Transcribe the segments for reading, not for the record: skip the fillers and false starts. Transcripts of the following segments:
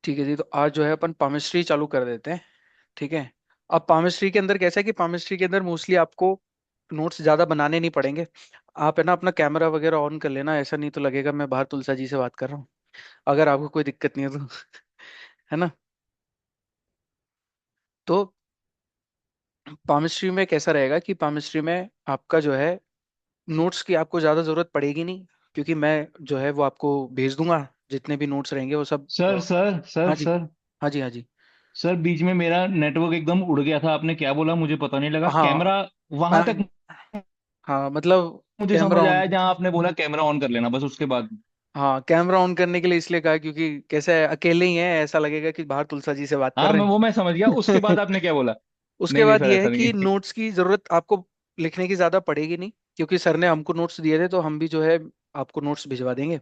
ठीक है जी, तो आज जो है अपन पामिस्ट्री चालू कर देते हैं। ठीक है। अब पामिस्ट्री के अंदर कैसा है कि पामिस्ट्री के अंदर मोस्टली आपको नोट्स ज्यादा बनाने नहीं पड़ेंगे। आप है ना अपना कैमरा वगैरह ऑन कर लेना, ऐसा नहीं तो लगेगा मैं बाहर तुलसा जी से बात कर रहा हूँ। अगर आपको कोई दिक्कत नहीं है तो है ना। तो पामिस्ट्री में कैसा रहेगा कि पामिस्ट्री में आपका जो है नोट्स की आपको ज्यादा जरूरत पड़ेगी नहीं, क्योंकि मैं जो है वो आपको भेज दूंगा। जितने भी नोट्स रहेंगे वो सब सर सर सर हाँ जी, सर हाँ जी, हाँ जी। सर, बीच में मेरा नेटवर्क एकदम उड़ गया था। आपने क्या बोला मुझे पता नहीं लगा। हाँ कैमरा वहां मैं- तक हाँ मतलब मुझे कैमरा समझ ऑन। आया जहां आपने बोला कैमरा ऑन कर लेना, बस उसके बाद। हाँ कैमरा ऑन करने के लिए इसलिए कहा क्योंकि कैसा है, अकेले ही है, ऐसा लगेगा कि बाहर तुलसा जी से बात कर हाँ, रहे मैं समझ गया। उसके हैं। बाद आपने क्या बोला? उसके नहीं नहीं बाद सर, ये है ऐसा नहीं कि है। नोट्स की जरूरत आपको लिखने की ज्यादा पड़ेगी नहीं, क्योंकि सर ने हमको नोट्स दिए थे तो हम भी जो है आपको नोट्स भिजवा देंगे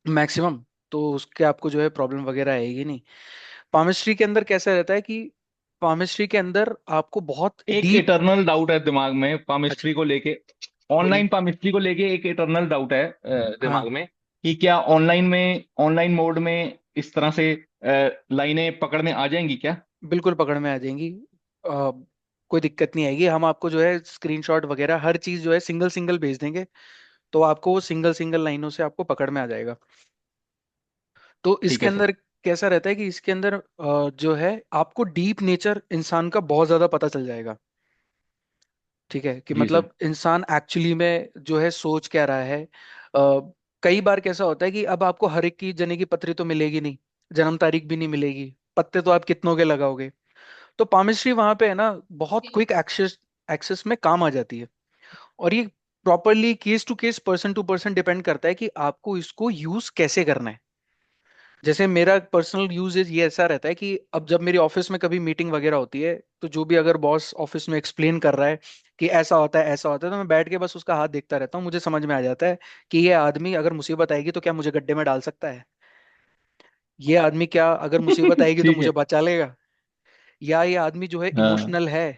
मैक्सिमम। तो उसके आपको जो है प्रॉब्लम वगैरह आएगी नहीं। पामिस्ट्री के अंदर कैसा रहता है कि पामिस्ट्री के अंदर आपको बहुत एक डीप। इटरनल डाउट है दिमाग में अच्छा पामिस्ट्री को लेके। बोलिए। ऑनलाइन पामिस्ट्री को लेके एक इटरनल डाउट है हाँ दिमाग में, कि क्या ऑनलाइन मोड में इस तरह से लाइनें पकड़ में आ जाएंगी क्या? बिल्कुल पकड़ में आ जाएंगी। कोई दिक्कत नहीं आएगी, हम आपको जो है स्क्रीनशॉट वगैरह हर चीज जो है सिंगल सिंगल भेज देंगे। तो आपको वो सिंगल सिंगल लाइनों से आपको पकड़ में आ जाएगा। तो ठीक इसके है सर। अंदर कैसा रहता है कि इसके अंदर जो है आपको डीप नेचर इंसान का बहुत ज्यादा पता चल जाएगा। ठीक है कि जी सर। मतलब इंसान एक्चुअली में जो है सोच क्या रहा है। कई बार कैसा होता है कि अब आपको हर एक की जने की पत्री तो मिलेगी नहीं, जन्म तारीख भी नहीं मिलेगी, पत्ते तो आप कितनों के लगाओगे। तो पामिस्ट्री वहां पे है ना बहुत क्विक एक्सेस एक्सेस में काम आ जाती है। और ये properly case to case person to person depend करता है कि आपको इसको यूज कैसे करना है। जैसे मेरा पर्सनल यूजेज ये ऐसा रहता है कि अब जब मेरी ऑफिस में कभी मीटिंग वगैरह होती है, तो जो भी अगर बॉस ऑफिस में एक्सप्लेन कर रहा है कि ऐसा होता है ऐसा होता है, तो मैं बैठ के बस उसका हाथ देखता रहता हूँ। मुझे समझ में आ जाता है कि ये आदमी अगर मुसीबत आएगी तो क्या मुझे गड्ढे में डाल सकता है, ये आदमी क्या अगर मुसीबत आएगी तो ठीक मुझे है। बचा लेगा, या ये आदमी जो है हाँ इमोशनल है।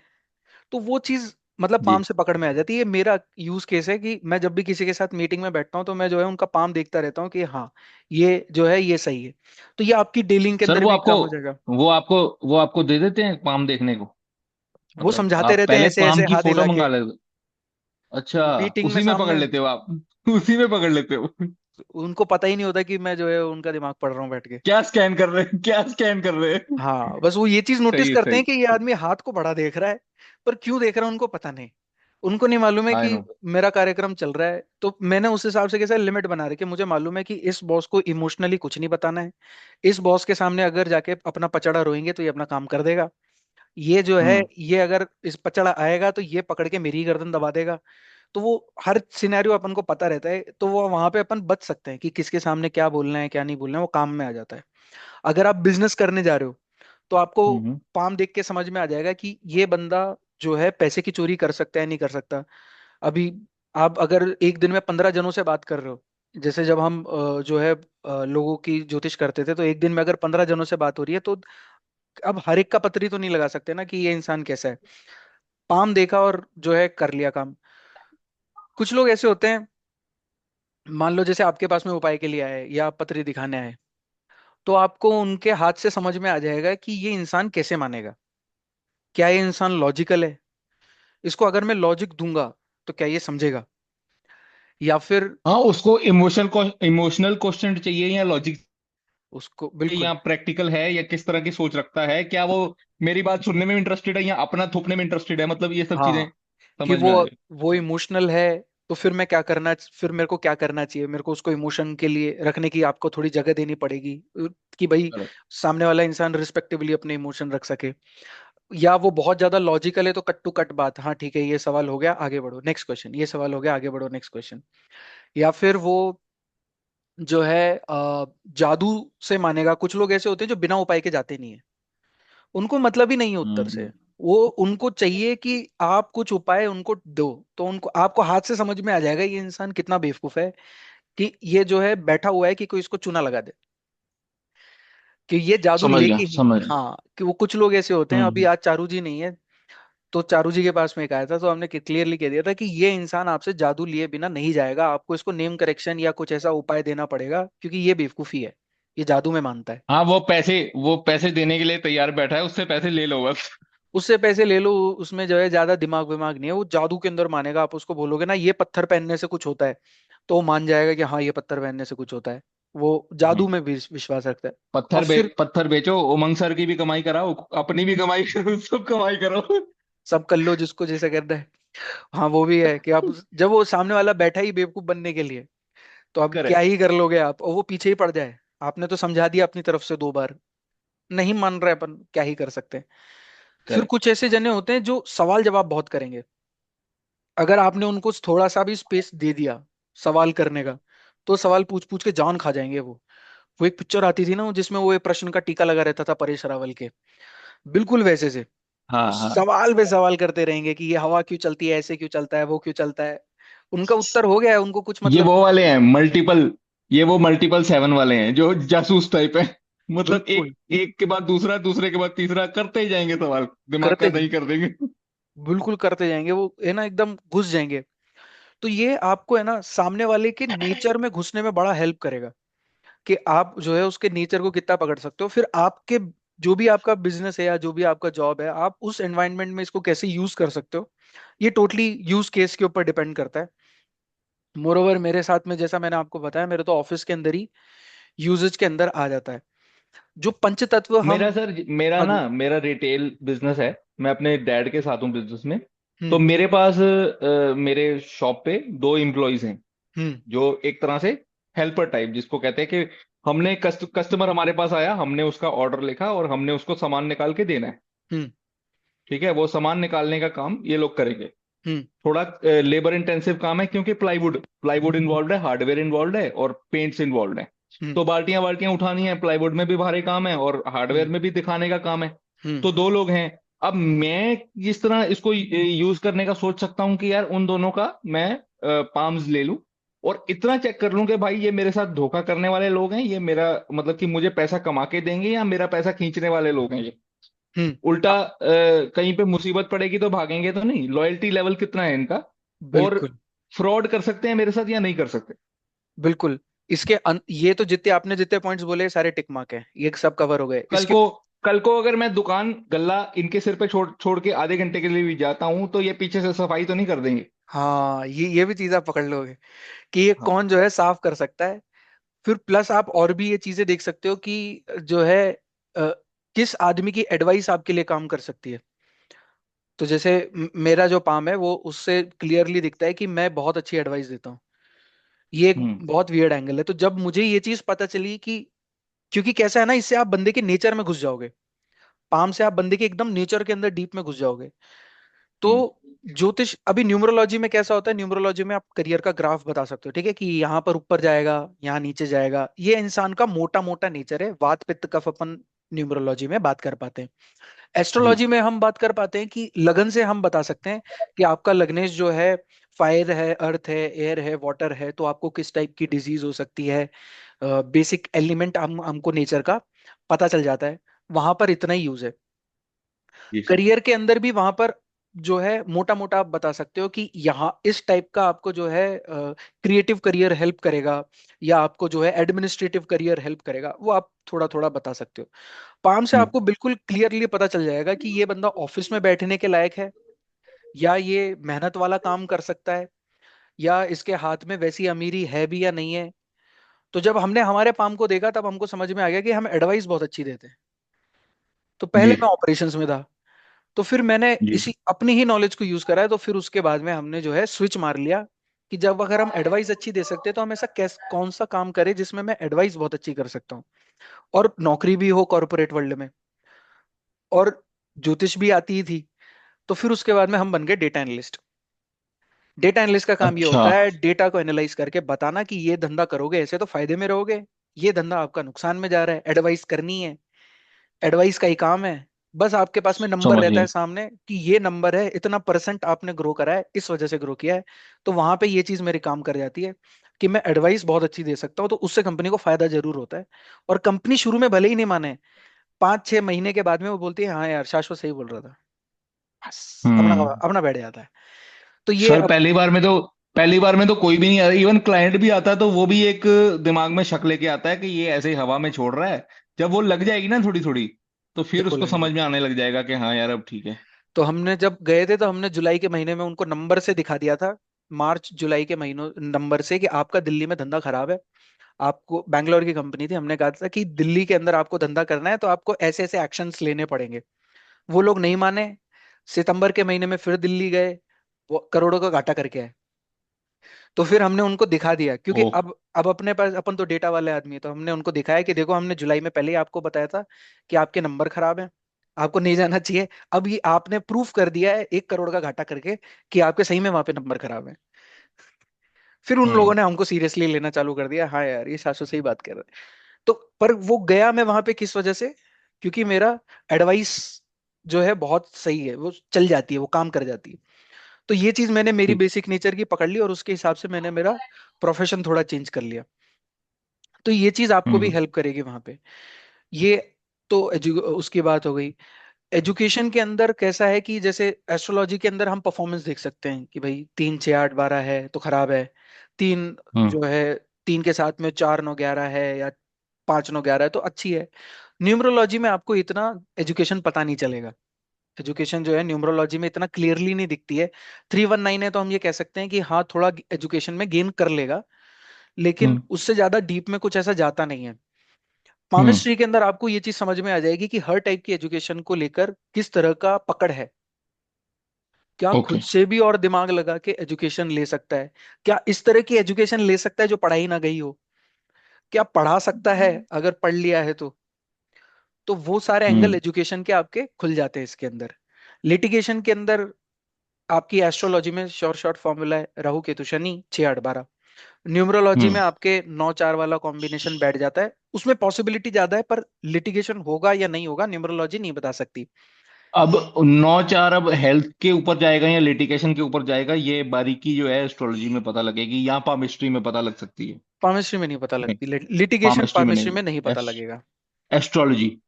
तो वो चीज मतलब जी। पाम से पकड़ में आ जाती है। ये मेरा यूज केस है कि मैं जब भी किसी के साथ मीटिंग में बैठता हूँ तो मैं जो है उनका पाम देखता रहता हूँ कि हाँ ये जो है ये सही है। तो ये आपकी डीलिंग के सर, अंदर भी काम हो जाएगा। वो आपको वो आपको दे देते हैं पाम देखने को? वो मतलब समझाते आप रहते हैं पहले ऐसे पाम ऐसे की हाथ फोटो हिला के। मंगा लेते? अच्छा। मीटिंग में उसी में पकड़ सामने लेते हो आप? उसी में पकड़ लेते हो? उनको पता ही नहीं होता कि मैं जो है उनका दिमाग पढ़ रहा हूँ बैठ के। क्या स्कैन कर रहे हैं, क्या स्कैन कर रहे हैं? हाँ बस वो ये चीज नोटिस सही है, करते हैं सही। कि ये आदमी हाथ को बड़ा देख रहा है, पर क्यों देख रहा है उनको पता नहीं। उनको नहीं मालूम है आई कि नो। मेरा कार्यक्रम चल रहा है। तो मैंने उस हिसाब से कैसे लिमिट बना रखी है, मुझे मालूम है कि इस बॉस को इमोशनली कुछ नहीं बताना है। इस बॉस के सामने अगर जाके अपना पचड़ा रोएंगे तो ये अपना काम कर देगा। ये जो है हम्म। ये अगर इस पचड़ा आएगा तो ये पकड़ के मेरी ही गर्दन दबा देगा। तो वो हर सिनेरियो अपन को पता रहता है, तो वो वहां पे अपन बच सकते हैं कि किसके सामने क्या बोलना है क्या नहीं बोलना है, वो काम में आ जाता है। अगर आप बिजनेस करने जा रहे हो तो आपको हम्म। पाम देख के समझ में आ जाएगा कि ये बंदा जो है पैसे की चोरी कर सकता है नहीं कर सकता। अभी आप अगर एक दिन में 15 जनों से बात कर रहे हो, जैसे जब हम जो है लोगों की ज्योतिष करते थे, तो एक दिन में अगर 15 जनों से बात हो रही है तो अब हर एक का पत्री तो नहीं लगा सकते ना कि ये इंसान कैसा है। पाम देखा और जो है कर लिया काम। कुछ लोग ऐसे होते हैं, मान लो जैसे आपके पास में उपाय के लिए आए या आप पत्री दिखाने आए, तो आपको उनके हाथ से समझ में आ जाएगा कि ये इंसान कैसे मानेगा। क्या ये इंसान लॉजिकल है, इसको अगर मैं लॉजिक दूंगा तो क्या ये समझेगा, या फिर हाँ, उसको इमोशनल क्वेश्चन चाहिए या लॉजिक उसको चाहिए, बिल्कुल। या प्रैक्टिकल है, या किस तरह की सोच रखता है, क्या वो मेरी बात सुनने में इंटरेस्टेड है या अपना थोपने में इंटरेस्टेड है, मतलब ये सब चीजें हाँ कि समझ वो में आ जाए। वो इमोशनल है, तो फिर मैं क्या करना, फिर मेरे को क्या करना चाहिए, मेरे को उसको इमोशन के लिए रखने की आपको थोड़ी जगह देनी पड़ेगी कि भाई करेक्ट। सामने वाला इंसान रिस्पेक्टिवली अपने इमोशन रख सके। या वो बहुत ज्यादा लॉजिकल है तो कट टू कट बात, हाँ ठीक है ये सवाल हो गया आगे बढ़ो नेक्स्ट क्वेश्चन, ये सवाल हो गया आगे बढ़ो नेक्स्ट क्वेश्चन। या फिर वो जो है जादू से मानेगा। कुछ लोग ऐसे होते हैं जो बिना उपाय के जाते नहीं है, उनको मतलब ही नहीं है उत्तर से। हम्म। वो उनको चाहिए कि आप कुछ उपाय उनको दो, तो उनको आपको हाथ से समझ में आ जाएगा ये इंसान कितना बेवकूफ है कि ये जो है बैठा हुआ है कि कोई इसको चूना लगा दे, कि ये जादू समझ गया, लेके ही। समझ गया। हाँ कि वो कुछ लोग ऐसे होते हैं, अभी हम्म। आज चारू जी नहीं है, तो चारू जी के पास में एक आया था तो हमने क्लियरली कह दिया था कि ये इंसान आपसे जादू लिए बिना नहीं जाएगा, आपको इसको नेम करेक्शन या कुछ ऐसा उपाय देना पड़ेगा क्योंकि ये बेवकूफी है। ये जादू में मानता है। हाँ, वो पैसे देने के लिए तैयार बैठा है, उससे पैसे ले लो बस। उससे पैसे ले लो, उसमें जो है ज्यादा दिमाग विमाग नहीं है, वो जादू के अंदर मानेगा। आप उसको बोलोगे ना ये पत्थर पहनने से कुछ होता है, तो वो मान जाएगा कि हाँ ये पत्थर पहनने से कुछ होता है। वो जादू हम्म। में विश्वास रखता है। और फिर पत्थर बेचो, उमंग सर की भी कमाई कराओ, अपनी भी कमाई करो, सब कमाई करो। सब कर लो जिसको जैसे करना है। हाँ वो भी है कि आप जब वो सामने वाला बैठा ही बेवकूफ बनने के लिए, तो अब क्या करेक्ट। ही कर लोगे आप, और वो पीछे ही पड़ जाए। आपने तो समझा दिया अपनी तरफ से 2 बार, नहीं मान रहे, अपन क्या ही कर सकते हैं। फिर करेक्ट। कुछ ऐसे जने होते हैं जो सवाल जवाब बहुत करेंगे। अगर आपने उनको थोड़ा सा भी स्पेस दे दिया सवाल करने का, तो सवाल पूछ पूछ के जान खा जाएंगे वो एक पिक्चर आती थी ना जिसमें वो एक प्रश्न का टीका लगा रहता था परेश रावल के, बिल्कुल वैसे से हाँ हाँ। सवाल पे सवाल करते रहेंगे कि ये हवा क्यों चलती है, ऐसे क्यों चलता है, वो क्यों चलता है। उनका उत्तर हो गया है, उनको कुछ ये मतलब वो नहीं। वाले हैं मल्टीपल, ये वो मल्टीपल सेवन वाले हैं जो जासूस टाइप है। मतलब बिल्कुल। एक एक के बाद दूसरा, दूसरे के बाद तीसरा करते ही जाएंगे सवाल, दिमाग का करते नहीं जाएंगे, कर देंगे। बिल्कुल करते जाएंगे, वो है ना एकदम घुस जाएंगे। तो ये आपको है ना सामने वाले के नेचर में घुसने में बड़ा हेल्प करेगा, कि आप जो है उसके नेचर को कितना पकड़ सकते हो। फिर आपके जो भी आपका बिजनेस है या जो भी आपका जॉब है, आप उस एनवायरनमेंट में इसको कैसे यूज कर सकते हो, ये टोटली यूज केस के ऊपर डिपेंड करता है। मोरोवर मेरे साथ में जैसा मैंने आपको बताया, मेरे तो ऑफिस के अंदर ही यूजेज के अंदर आ जाता है जो पंच तत्व हम। मेरा सर, मेरा हाँ ना जी। मेरा रिटेल बिजनेस है। मैं अपने डैड के साथ हूँ बिजनेस में। तो हम्म। मेरे पास मेरे शॉप पे 2 एम्प्लॉयज हैं, हम्म। जो एक तरह से हेल्पर टाइप जिसको कहते हैं कि हमने कस्टमर हमारे पास आया, हमने उसका ऑर्डर लिखा और हमने उसको सामान निकाल के देना है। हम्म। ठीक है, वो सामान निकालने का काम ये लोग करेंगे। हम्म। थोड़ा लेबर इंटेंसिव काम है, क्योंकि प्लाईवुड प्लाईवुड इन्वॉल्व है, हार्डवेयर इन्वॉल्व है और पेंट्स इन्वॉल्व है। हम्म। तो बाल्टियां बाल्टियां उठानी है, प्लाईवुड में भी भारी काम है और हार्डवेयर हम्म। में भी दिखाने का काम है। हम्म। तो 2 लोग हैं। अब मैं जिस तरह इसको यूज करने का सोच सकता हूँ कि यार उन दोनों का मैं पाम्स ले लूं और इतना चेक कर लूं कि भाई ये मेरे साथ धोखा करने वाले लोग हैं, ये मेरा मतलब कि मुझे पैसा कमा के देंगे, या मेरा पैसा खींचने वाले लोग हैं ये। हम्म। उल्टा अ- कहीं पे मुसीबत पड़ेगी तो भागेंगे तो नहीं, लॉयल्टी लेवल कितना है इनका, और बिल्कुल। फ्रॉड कर सकते हैं मेरे साथ या नहीं कर सकते। बिल्कुल। ये तो जितने आपने जितने पॉइंट्स बोले सारे टिक मार्क हैं, ये सब कवर हो गए कल इसके। को कल को अगर मैं दुकान गल्ला इनके सिर पे छोड़ छोड़ के आधे घंटे के लिए भी जाता हूं, तो ये पीछे से सफाई तो नहीं कर देंगे। हाँ ये भी चीज आप पकड़ लोगे कि ये हाँ। कौन जो है साफ कर सकता है। फिर प्लस आप और भी ये चीजें देख सकते हो कि जो है किस आदमी की एडवाइस आपके लिए काम कर सकती है। तो जैसे मेरा जो पाम है वो उससे क्लियरली दिखता है कि मैं बहुत अच्छी एडवाइस देता हूँ। ये एक हम्म। बहुत वियर्ड एंगल है। तो जब मुझे ये चीज पता चली कि, क्योंकि कैसा है ना, इससे आप बंदे के नेचर में घुस जाओगे। पाम से आप बंदे के एकदम नेचर के अंदर डीप में घुस जाओगे। तो हम्म। ज्योतिष अभी न्यूमरोलॉजी में कैसा होता है, न्यूमरोलॉजी में आप करियर का ग्राफ बता सकते हो, ठीक है, कि यहाँ पर ऊपर जाएगा, यहाँ नीचे जाएगा। ये इंसान का मोटा मोटा नेचर है, वात पित्त कफ अपन न्यूमरोलॉजी में बात कर पाते हैं। जी। एस्ट्रोलॉजी में हम बात कर पाते हैं कि लगन से हम बता सकते हैं कि आपका लग्नेश जो है फायर है, अर्थ है, एयर है, वाटर है, तो आपको किस टाइप की डिजीज हो सकती है। बेसिक एलिमेंट हमको नेचर का पता चल जाता है। वहां पर इतना ही यूज है। जी सर। करियर के अंदर भी वहां पर जो है मोटा मोटा आप बता सकते हो कि यहाँ इस टाइप का आपको जो है क्रिएटिव करियर हेल्प करेगा, या आपको जो है एडमिनिस्ट्रेटिव करियर हेल्प करेगा, वो आप थोड़ा थोड़ा बता सकते हो। पाम से हम्म। आपको बिल्कुल क्लियरली पता चल जाएगा कि ये बंदा ऑफिस में बैठने के लायक है, या ये मेहनत वाला काम कर सकता है, या इसके हाथ में वैसी अमीरी है भी या नहीं है। तो जब हमने हमारे पाम को देखा तब हमको समझ में आ गया कि हम एडवाइस बहुत अच्छी देते हैं। तो पहले जी। मैं ऑपरेशंस में था, तो फिर मैंने जी। इसी अपनी ही नॉलेज को यूज करा है। तो फिर उसके बाद में हमने जो है स्विच मार लिया कि जब अगर हम एडवाइस अच्छी दे सकते हैं, तो हम ऐसा कौन सा काम करें जिसमें मैं एडवाइस बहुत अच्छी कर सकता हूँ, और नौकरी भी हो कॉर्पोरेट वर्ल्ड में, और ज्योतिष भी आती ही थी। तो फिर उसके बाद में हम बन गए डेटा एनालिस्ट। डेटा एनालिस्ट का काम ये अच्छा। होता है डेटा को एनालाइज करके बताना कि ये धंधा करोगे ऐसे तो फायदे में रहोगे, ये धंधा आपका नुकसान में जा रहा है, एडवाइस करनी है। एडवाइस का ही काम है। बस आपके पास में नंबर समझ रहता गया। है सामने कि ये नंबर है, इतना परसेंट आपने ग्रो करा है, इस वजह से ग्रो किया है। तो वहां पे ये चीज मेरी काम कर जाती है कि मैं एडवाइस बहुत अच्छी दे सकता हूँ, तो उससे कंपनी को फायदा जरूर होता है। और कंपनी शुरू में भले ही नहीं माने, 5-6 महीने के बाद में वो बोलती है हाँ यार शाश्वत सही बोल रहा था, बस अपना हम्म। अपना बैठ जाता है। तो ये सर अब। पहली बार में तो पहली बार में तो कोई भी नहीं आता, इवन क्लाइंट भी आता है तो वो भी एक दिमाग में शक लेके आता है कि ये ऐसे ही हवा में छोड़ रहा है। जब वो लग जाएगी ना थोड़ी थोड़ी, तो फिर बिल्कुल उसको लगेगी। समझ में आने लग जाएगा कि हाँ यार अब ठीक है। तो हमने जब गए थे तो हमने जुलाई के महीने में उनको नंबर से दिखा दिया था, मार्च जुलाई के महीनों नंबर से, कि आपका दिल्ली में धंधा खराब है। आपको, बैंगलोर की कंपनी थी, हमने कहा था कि दिल्ली के अंदर आपको धंधा करना है तो आपको ऐसे ऐसे एक्शंस लेने पड़ेंगे। वो लोग नहीं माने। सितंबर के महीने में फिर दिल्ली गए, वो करोड़ों का घाटा करके आए। तो फिर हमने उनको दिखा दिया, क्योंकि ओ। अब अपने पास, अपन तो डेटा वाले आदमी है, तो हमने उनको दिखाया कि देखो हमने जुलाई में पहले ही आपको बताया था कि आपके नंबर खराब हैं, आपको नहीं जाना चाहिए। अब ये आपने प्रूफ कर दिया है 1 करोड़ का घाटा करके कि आपके सही में वहां पे नंबर खराब है। फिर उन लोगों हम्म। ने हमको सीरियसली लेना चालू कर दिया, हाँ यार ये सासू सही बात कर रहे हैं। तो पर वो गया मैं वहां पे किस वजह से? क्योंकि मेरा एडवाइस जो है बहुत सही है, वो चल जाती है, वो काम कर जाती है। तो ये चीज मैंने मेरी ठीक। बेसिक नेचर की पकड़ ली, और उसके हिसाब से मैंने मेरा प्रोफेशन थोड़ा चेंज कर लिया। तो ये चीज आपको भी हम्म। हेल्प करेगी वहां पे। ये तो उसकी बात हो गई। एजुकेशन के अंदर कैसा है कि जैसे एस्ट्रोलॉजी के अंदर हम परफॉर्मेंस देख सकते हैं कि भाई 3 6 8 12 है तो खराब है। तीन हम्म। जो है, 3 के साथ में 4 9 11 है, या 5 9 11 है तो अच्छी है। न्यूमरोलॉजी में आपको इतना एजुकेशन पता नहीं चलेगा। एजुकेशन जो है न्यूमरोलॉजी में इतना क्लियरली नहीं दिखती है। 319 है तो हम ये कह सकते हैं कि हाँ थोड़ा एजुकेशन में गेन कर लेगा, लेकिन हम्म। उससे ज्यादा डीप में कुछ ऐसा जाता नहीं है। हम्म। पामिस्ट्री के अंदर आपको ये चीज समझ में आ जाएगी कि हर टाइप की एजुकेशन को लेकर किस तरह का पकड़ है। क्या खुद ओके। से भी और दिमाग लगा के एजुकेशन ले सकता है? क्या इस तरह की एजुकेशन ले सकता है जो पढ़ाई ना गई हो? क्या पढ़ा सकता है अगर पढ़ लिया है तो वो सारे एंगल हम्म। एजुकेशन के आपके खुल जाते हैं इसके अंदर। लिटिगेशन के अंदर आपकी एस्ट्रोलॉजी में शॉर्ट शॉर्ट फॉर्मूला है राहु केतु शनि 6 8 12। न्यूमरोलॉजी में हम्म। आपके 9 4 वाला कॉम्बिनेशन बैठ जाता है, उसमें पॉसिबिलिटी ज्यादा है, पर लिटिगेशन होगा या नहीं होगा न्यूमरोलॉजी नहीं बता सकती। अब 9 4 अब हेल्थ के ऊपर जाएगा या लिटिगेशन के ऊपर जाएगा, ये बारीकी जो है एस्ट्रोलॉजी में पता लगेगी या पामिस्ट्री में पता लग सकती है? पामिस्ट्री में नहीं पता नहीं, लगती, लिटिगेशन पामिस्ट्री में पामिस्ट्री नहीं। में नहीं पता एस, लगेगा। एस्ट्रोलॉजी।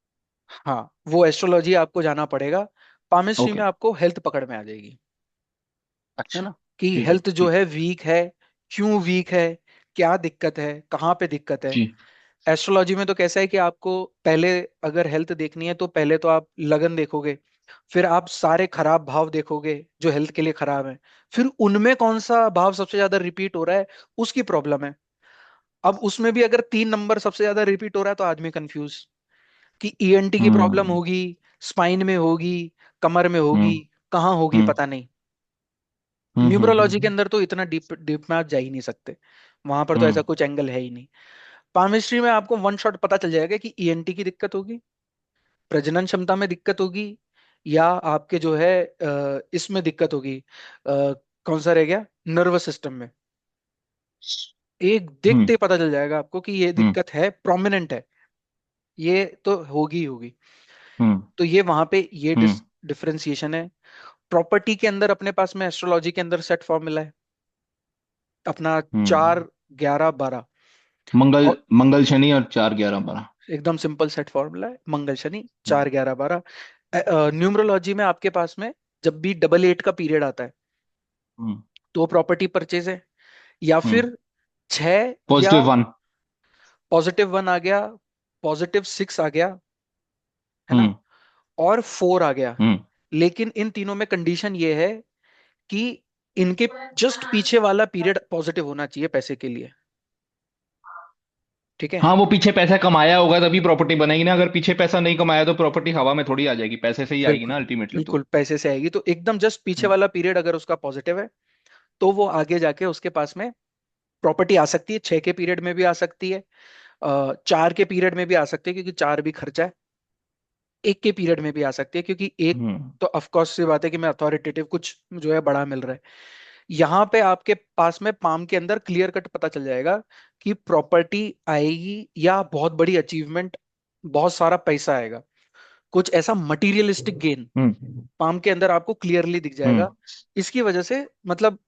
हाँ, वो एस्ट्रोलॉजी आपको जाना पड़ेगा। पामिस्ट्री में ओके। आपको हेल्थ पकड़ में आ जाएगी, है अच्छा। ना, कि ठीक है, हेल्थ जो ठीक है है। वीक है, क्यों वीक है, क्या दिक्कत है, कहाँ पे दिक्कत है। जी। एस्ट्रोलॉजी में तो कैसा है कि आपको पहले, अगर हेल्थ देखनी है तो पहले तो आप लगन देखोगे, फिर आप सारे खराब भाव देखोगे जो हेल्थ के लिए खराब है, फिर उनमें कौन सा भाव सबसे ज्यादा रिपीट हो रहा है, उसकी प्रॉब्लम है। अब उसमें भी अगर 3 नंबर सबसे ज्यादा रिपीट हो रहा है तो आदमी कंफ्यूज, कि ईएनटी की प्रॉब्लम हम्म। होगी, स्पाइन में होगी, कमर में हम्म। होगी, कहाँ होगी हम्म। पता नहीं। हम्म। न्यूमरोलॉजी के अंदर तो इतना डीप डीप में आप जा ही नहीं सकते, वहां पर तो ऐसा हम्म। कुछ एंगल है ही नहीं। पामिस्ट्री में आपको वन शॉट पता चल जाएगा कि ईएनटी की दिक्कत होगी, प्रजनन क्षमता में दिक्कत होगी, या आपके जो है इसमें दिक्कत होगी, कौन सा रह गया, नर्वस सिस्टम में। एक देखते हम्म। ही पता चल जाएगा आपको कि ये हम्म। दिक्कत है, प्रोमिनेंट है, ये तो होगी ही होगी। हम्म। तो ये वहां पे ये हम्म। डिफरेंशिएशन है। प्रॉपर्टी के अंदर अपने पास में एस्ट्रोलॉजी के अंदर सेट फॉर्मूला है अपना, हम्म। 4 11 12। मंगल, और मंगल शनि और 4 11 12। एकदम सिंपल सेट फॉर्मूला है, मंगल शनि हम्म। 4 11 12। न्यूमरोलॉजी में आपके पास में जब भी 8 8 का पीरियड आता है हम्म। तो प्रॉपर्टी परचेज है, या हम्म। फिर 6, या +1। +1 आ गया, +6 आ गया, है ना, हम्म। और 4 आ गया। हम्म। लेकिन इन तीनों में कंडीशन ये है कि इनके जस्ट पीछे वाला पीरियड पॉजिटिव होना चाहिए पैसे के लिए। ठीक है। हाँ, वो पीछे पैसा कमाया होगा तभी प्रॉपर्टी बनेगी ना, अगर पीछे पैसा नहीं कमाया तो प्रॉपर्टी हवा में थोड़ी आ जाएगी, पैसे से ही आएगी बिल्कुल ना अल्टीमेटली तो। बिल्कुल पैसे से आएगी, तो एकदम जस्ट पीछे हम्म। वाला पीरियड अगर उसका पॉजिटिव है तो वो आगे जाके उसके पास में प्रॉपर्टी आ सकती है। 6 के पीरियड में भी आ सकती है, 4 के पीरियड में भी आ सकती है क्योंकि 4 भी खर्चा है, 1 के पीरियड में भी आ सकती है क्योंकि एक, हम्म। तो ऑफकोर्स सी बात है कि मैं अथॉरिटेटिव कुछ जो है बड़ा मिल रहा है। यहाँ पे आपके पास में पाम के अंदर क्लियर कट पता चल जाएगा कि प्रॉपर्टी आएगी या बहुत बड़ी अचीवमेंट, बहुत सारा पैसा आएगा, कुछ ऐसा मटीरियलिस्टिक गेन हम्म। पाम के अंदर आपको क्लियरली दिख जाएगा। हम्म। इसकी वजह से मतलब,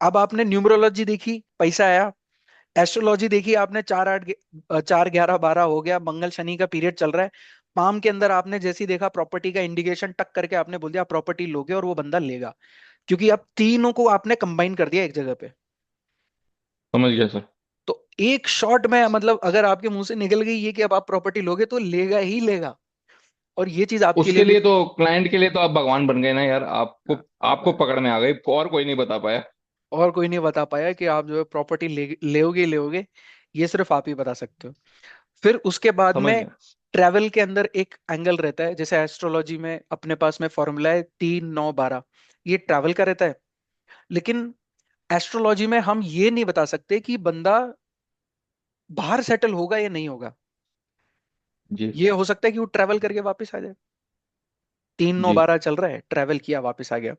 अब आपने न्यूमरोलॉजी देखी पैसा आया, एस्ट्रोलॉजी देखी आपने 4 8 4 11 12 हो गया, मंगल शनि का पीरियड चल रहा है, पाम के अंदर आपने जैसे ही देखा प्रॉपर्टी का इंडिकेशन टक करके आपने बोल दिया प्रॉपर्टी लोगे, और वो बंदा लेगा, क्योंकि अब तीनों को आपने कंबाइन कर दिया एक जगह पे। समझ गया सर। तो एक शॉट में मतलब अगर आपके मुंह से निकल गई ये कि अब आप प्रॉपर्टी लोगे तो लेगा ही लेगा। और ये चीज आपके लिए उसके भी। लिए तो, क्लाइंट के लिए तो आप भगवान बन गए ना यार, आपको आप आपको पकड़ में आ गई, और कोई नहीं बता पाया। और कोई नहीं बता पाया कि आप जो है प्रॉपर्टी लेओगे ही लेओगे। ये सिर्फ आप ही बता सकते हो। फिर उसके बाद समझ में गया। ट्रैवल के अंदर एक एंगल रहता है, जैसे एस्ट्रोलॉजी में अपने पास में फॉर्मूला है 3 9 12। ये ट्रैवल का रहता है। लेकिन एस्ट्रोलॉजी में हम ये नहीं बता सकते कि बंदा बाहर सेटल होगा या नहीं होगा। जी। ये हो सकता है कि वो ट्रैवल करके वापस आ जाए। 3 9 12 चल रहा है, ट्रैवल किया वापस आ गया।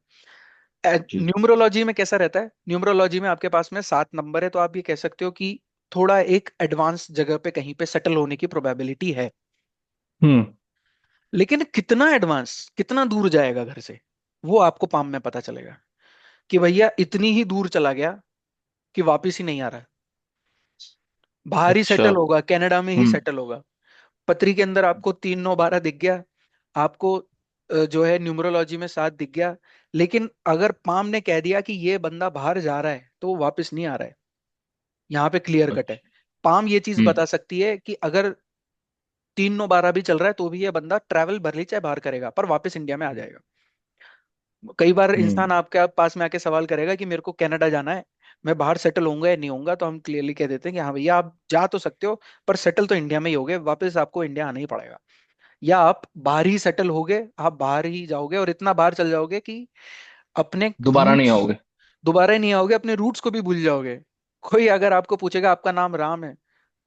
जी। न्यूमरोलॉजी में कैसा रहता है, न्यूमरोलॉजी में आपके पास में 7 नंबर है तो आप ये कह सकते हो कि थोड़ा एक एडवांस जगह पे कहीं पे सेटल होने की प्रोबेबिलिटी है। हम्म। लेकिन कितना एडवांस, कितना दूर जाएगा घर से, वो आपको पाम में पता चलेगा कि भैया इतनी ही दूर चला गया कि वापिस ही नहीं आ रहा। बाहर ही अच्छा। सेटल होगा, कनाडा में ही हम्म। सेटल होगा। पत्री के अंदर आपको 3 9 12 दिख गया। आपको जो है न्यूमरोलॉजी में 7 दिख गया। लेकिन अगर पाम ने कह दिया कि ये बंदा बाहर जा रहा है तो वो वापस नहीं आ रहा है। यहाँ पे क्लियर कट है। अच्छा। पाम ये चीज हम्म। बता सकती है कि अगर 3 9 12 भी चल रहा है तो भी ये बंदा ट्रैवल भर ही चाहे बाहर करेगा पर वापस इंडिया में आ जाएगा। कई बार हम्म। इंसान आपके पास में आके सवाल करेगा कि मेरे को कनाडा जाना है, मैं बाहर सेटल होऊंगा या नहीं होऊंगा, तो हम क्लियरली कह देते हैं कि हाँ भैया आप जा तो सकते हो पर सेटल तो इंडिया में ही होगे, वापस आपको इंडिया आना ही पड़ेगा। या आप बाहर ही सेटल होगे, आप बाहर ही जाओगे और इतना बाहर चल जाओगे कि अपने दोबारा नहीं रूट्स आओगे। दोबारा ही नहीं आओगे, अपने रूट्स को भी भूल जाओगे। कोई अगर आपको पूछेगा आपका नाम राम है,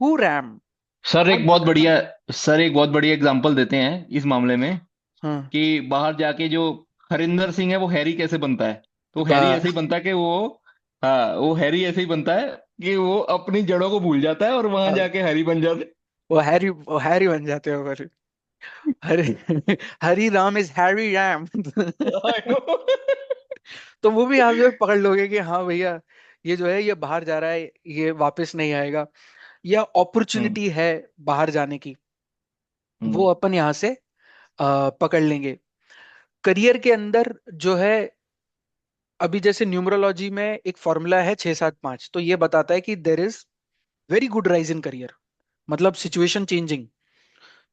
हु रैम, सर कौन एक बोल बहुत रहा है राम? बढ़िया सर एक बहुत बढ़िया एग्जांपल देते हैं इस मामले में, हाँ कि बाहर जाके जो हरिंदर सिंह है वो हैरी कैसे बनता है। तो हैरी ऐसे ही बस। बनता है कि वो, हाँ, वो हैरी ऐसे ही बनता है कि वो अपनी जड़ों को भूल जाता है और वहां हाँ, जाके हैरी बन जाता वो हैरी बन जाते हो फिर। Hari Hari Ram is Harry RAM. है। I know। तो वो भी आप जो है पकड़ लोगे कि हाँ भैया ये जो है ये बाहर जा रहा है, ये वापस नहीं आएगा। या हम्म। अपॉर्चुनिटी है बाहर जाने की, वो हम्म। अपन यहाँ से पकड़ लेंगे। करियर के अंदर जो है, अभी जैसे न्यूमरोलॉजी में एक फॉर्मूला है 6 7 5, तो ये बताता है कि there is very good rise in career, मतलब सिचुएशन चेंजिंग।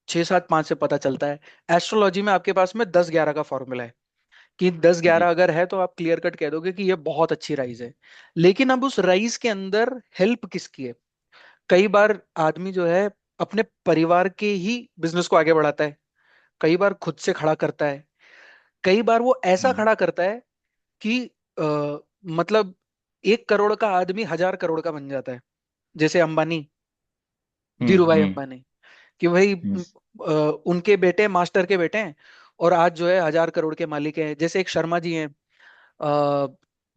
6 7 5 से पता चलता है। एस्ट्रोलॉजी में आपके पास में 10 11 का फॉर्मूला है कि 10 11 जी। अगर है तो आप क्लियर कट कह दोगे कि ये बहुत अच्छी राइज है। लेकिन अब उस राइज के अंदर हेल्प किसकी है? कई बार आदमी जो है अपने परिवार के ही बिजनेस को आगे बढ़ाता है, कई बार खुद से खड़ा करता है, कई बार वो ऐसा हम्म। खड़ा करता है कि मतलब 1 करोड़ का आदमी 1000 करोड़ का बन जाता है। जैसे अंबानी, हम्म। धीरू भाई हम्म। अंबानी, कि भाई हम्म। उनके बेटे मास्टर के बेटे हैं और आज जो है 1000 करोड़ के मालिक हैं। जैसे एक शर्मा जी हैं, अ,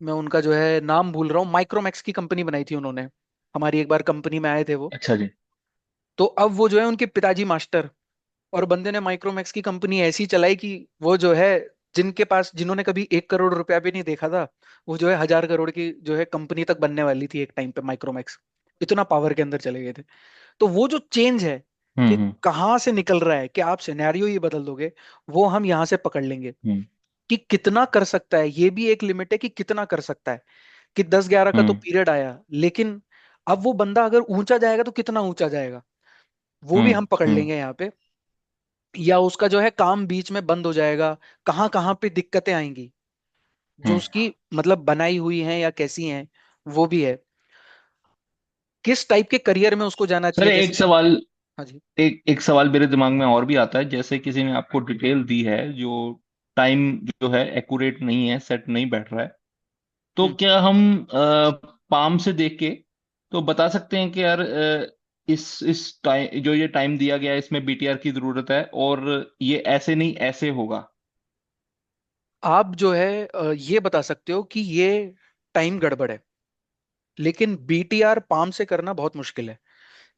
मैं उनका जो है नाम भूल रहा हूँ, माइक्रोमैक्स की कंपनी बनाई थी उन्होंने, हमारी एक बार कंपनी में आए थे वो। अच्छा जी। तो अब वो जो है उनके पिताजी मास्टर, और बंदे ने माइक्रोमैक्स की कंपनी ऐसी चलाई कि वो जो है जिनके पास जिन्होंने कभी 1 करोड़ रुपया भी नहीं देखा था, वो जो है 1000 करोड़ की जो है कंपनी तक बनने वाली थी एक टाइम पे माइक्रोमैक्स। इतना पावर के अंदर चले गए थे। तो वो जो चेंज है कि हम्म। कहाँ से निकल रहा है, कि आप सिनेरियो ही बदल दोगे, वो हम यहाँ से पकड़ लेंगे हम्म। कि कितना कर सकता है। ये भी एक लिमिट है कि कितना कर सकता है, कि 10 11 का तो हम्म। पीरियड आया, लेकिन अब वो बंदा अगर ऊंचा जाएगा तो कितना ऊंचा जाएगा, वो भी हम्म। हम पकड़ हम्म। लेंगे यहाँ पे। या उसका जो है काम बीच में बंद हो जाएगा, कहाँ कहाँ पे दिक्कतें आएंगी जो हम्म। उसकी मतलब बनाई हुई हैं या कैसी हैं, वो भी है। किस टाइप के करियर में उसको जाना सर चाहिए, एक जैसे। सवाल, हाँ जी। एक सवाल मेरे दिमाग में और भी आता है, जैसे किसी ने आपको डिटेल दी है जो टाइम जो है एक्यूरेट नहीं है, सेट नहीं बैठ रहा है, तो हम्म। क्या हम पाम से देख के तो बता सकते हैं कि यार इस टाइम, जो ये टाइम दिया गया है इसमें बीटीआर की जरूरत है, और ये ऐसे नहीं ऐसे होगा। आप जो है ये बता सकते हो कि ये टाइम गड़बड़ है, लेकिन बीटीआर पाम से करना बहुत मुश्किल है।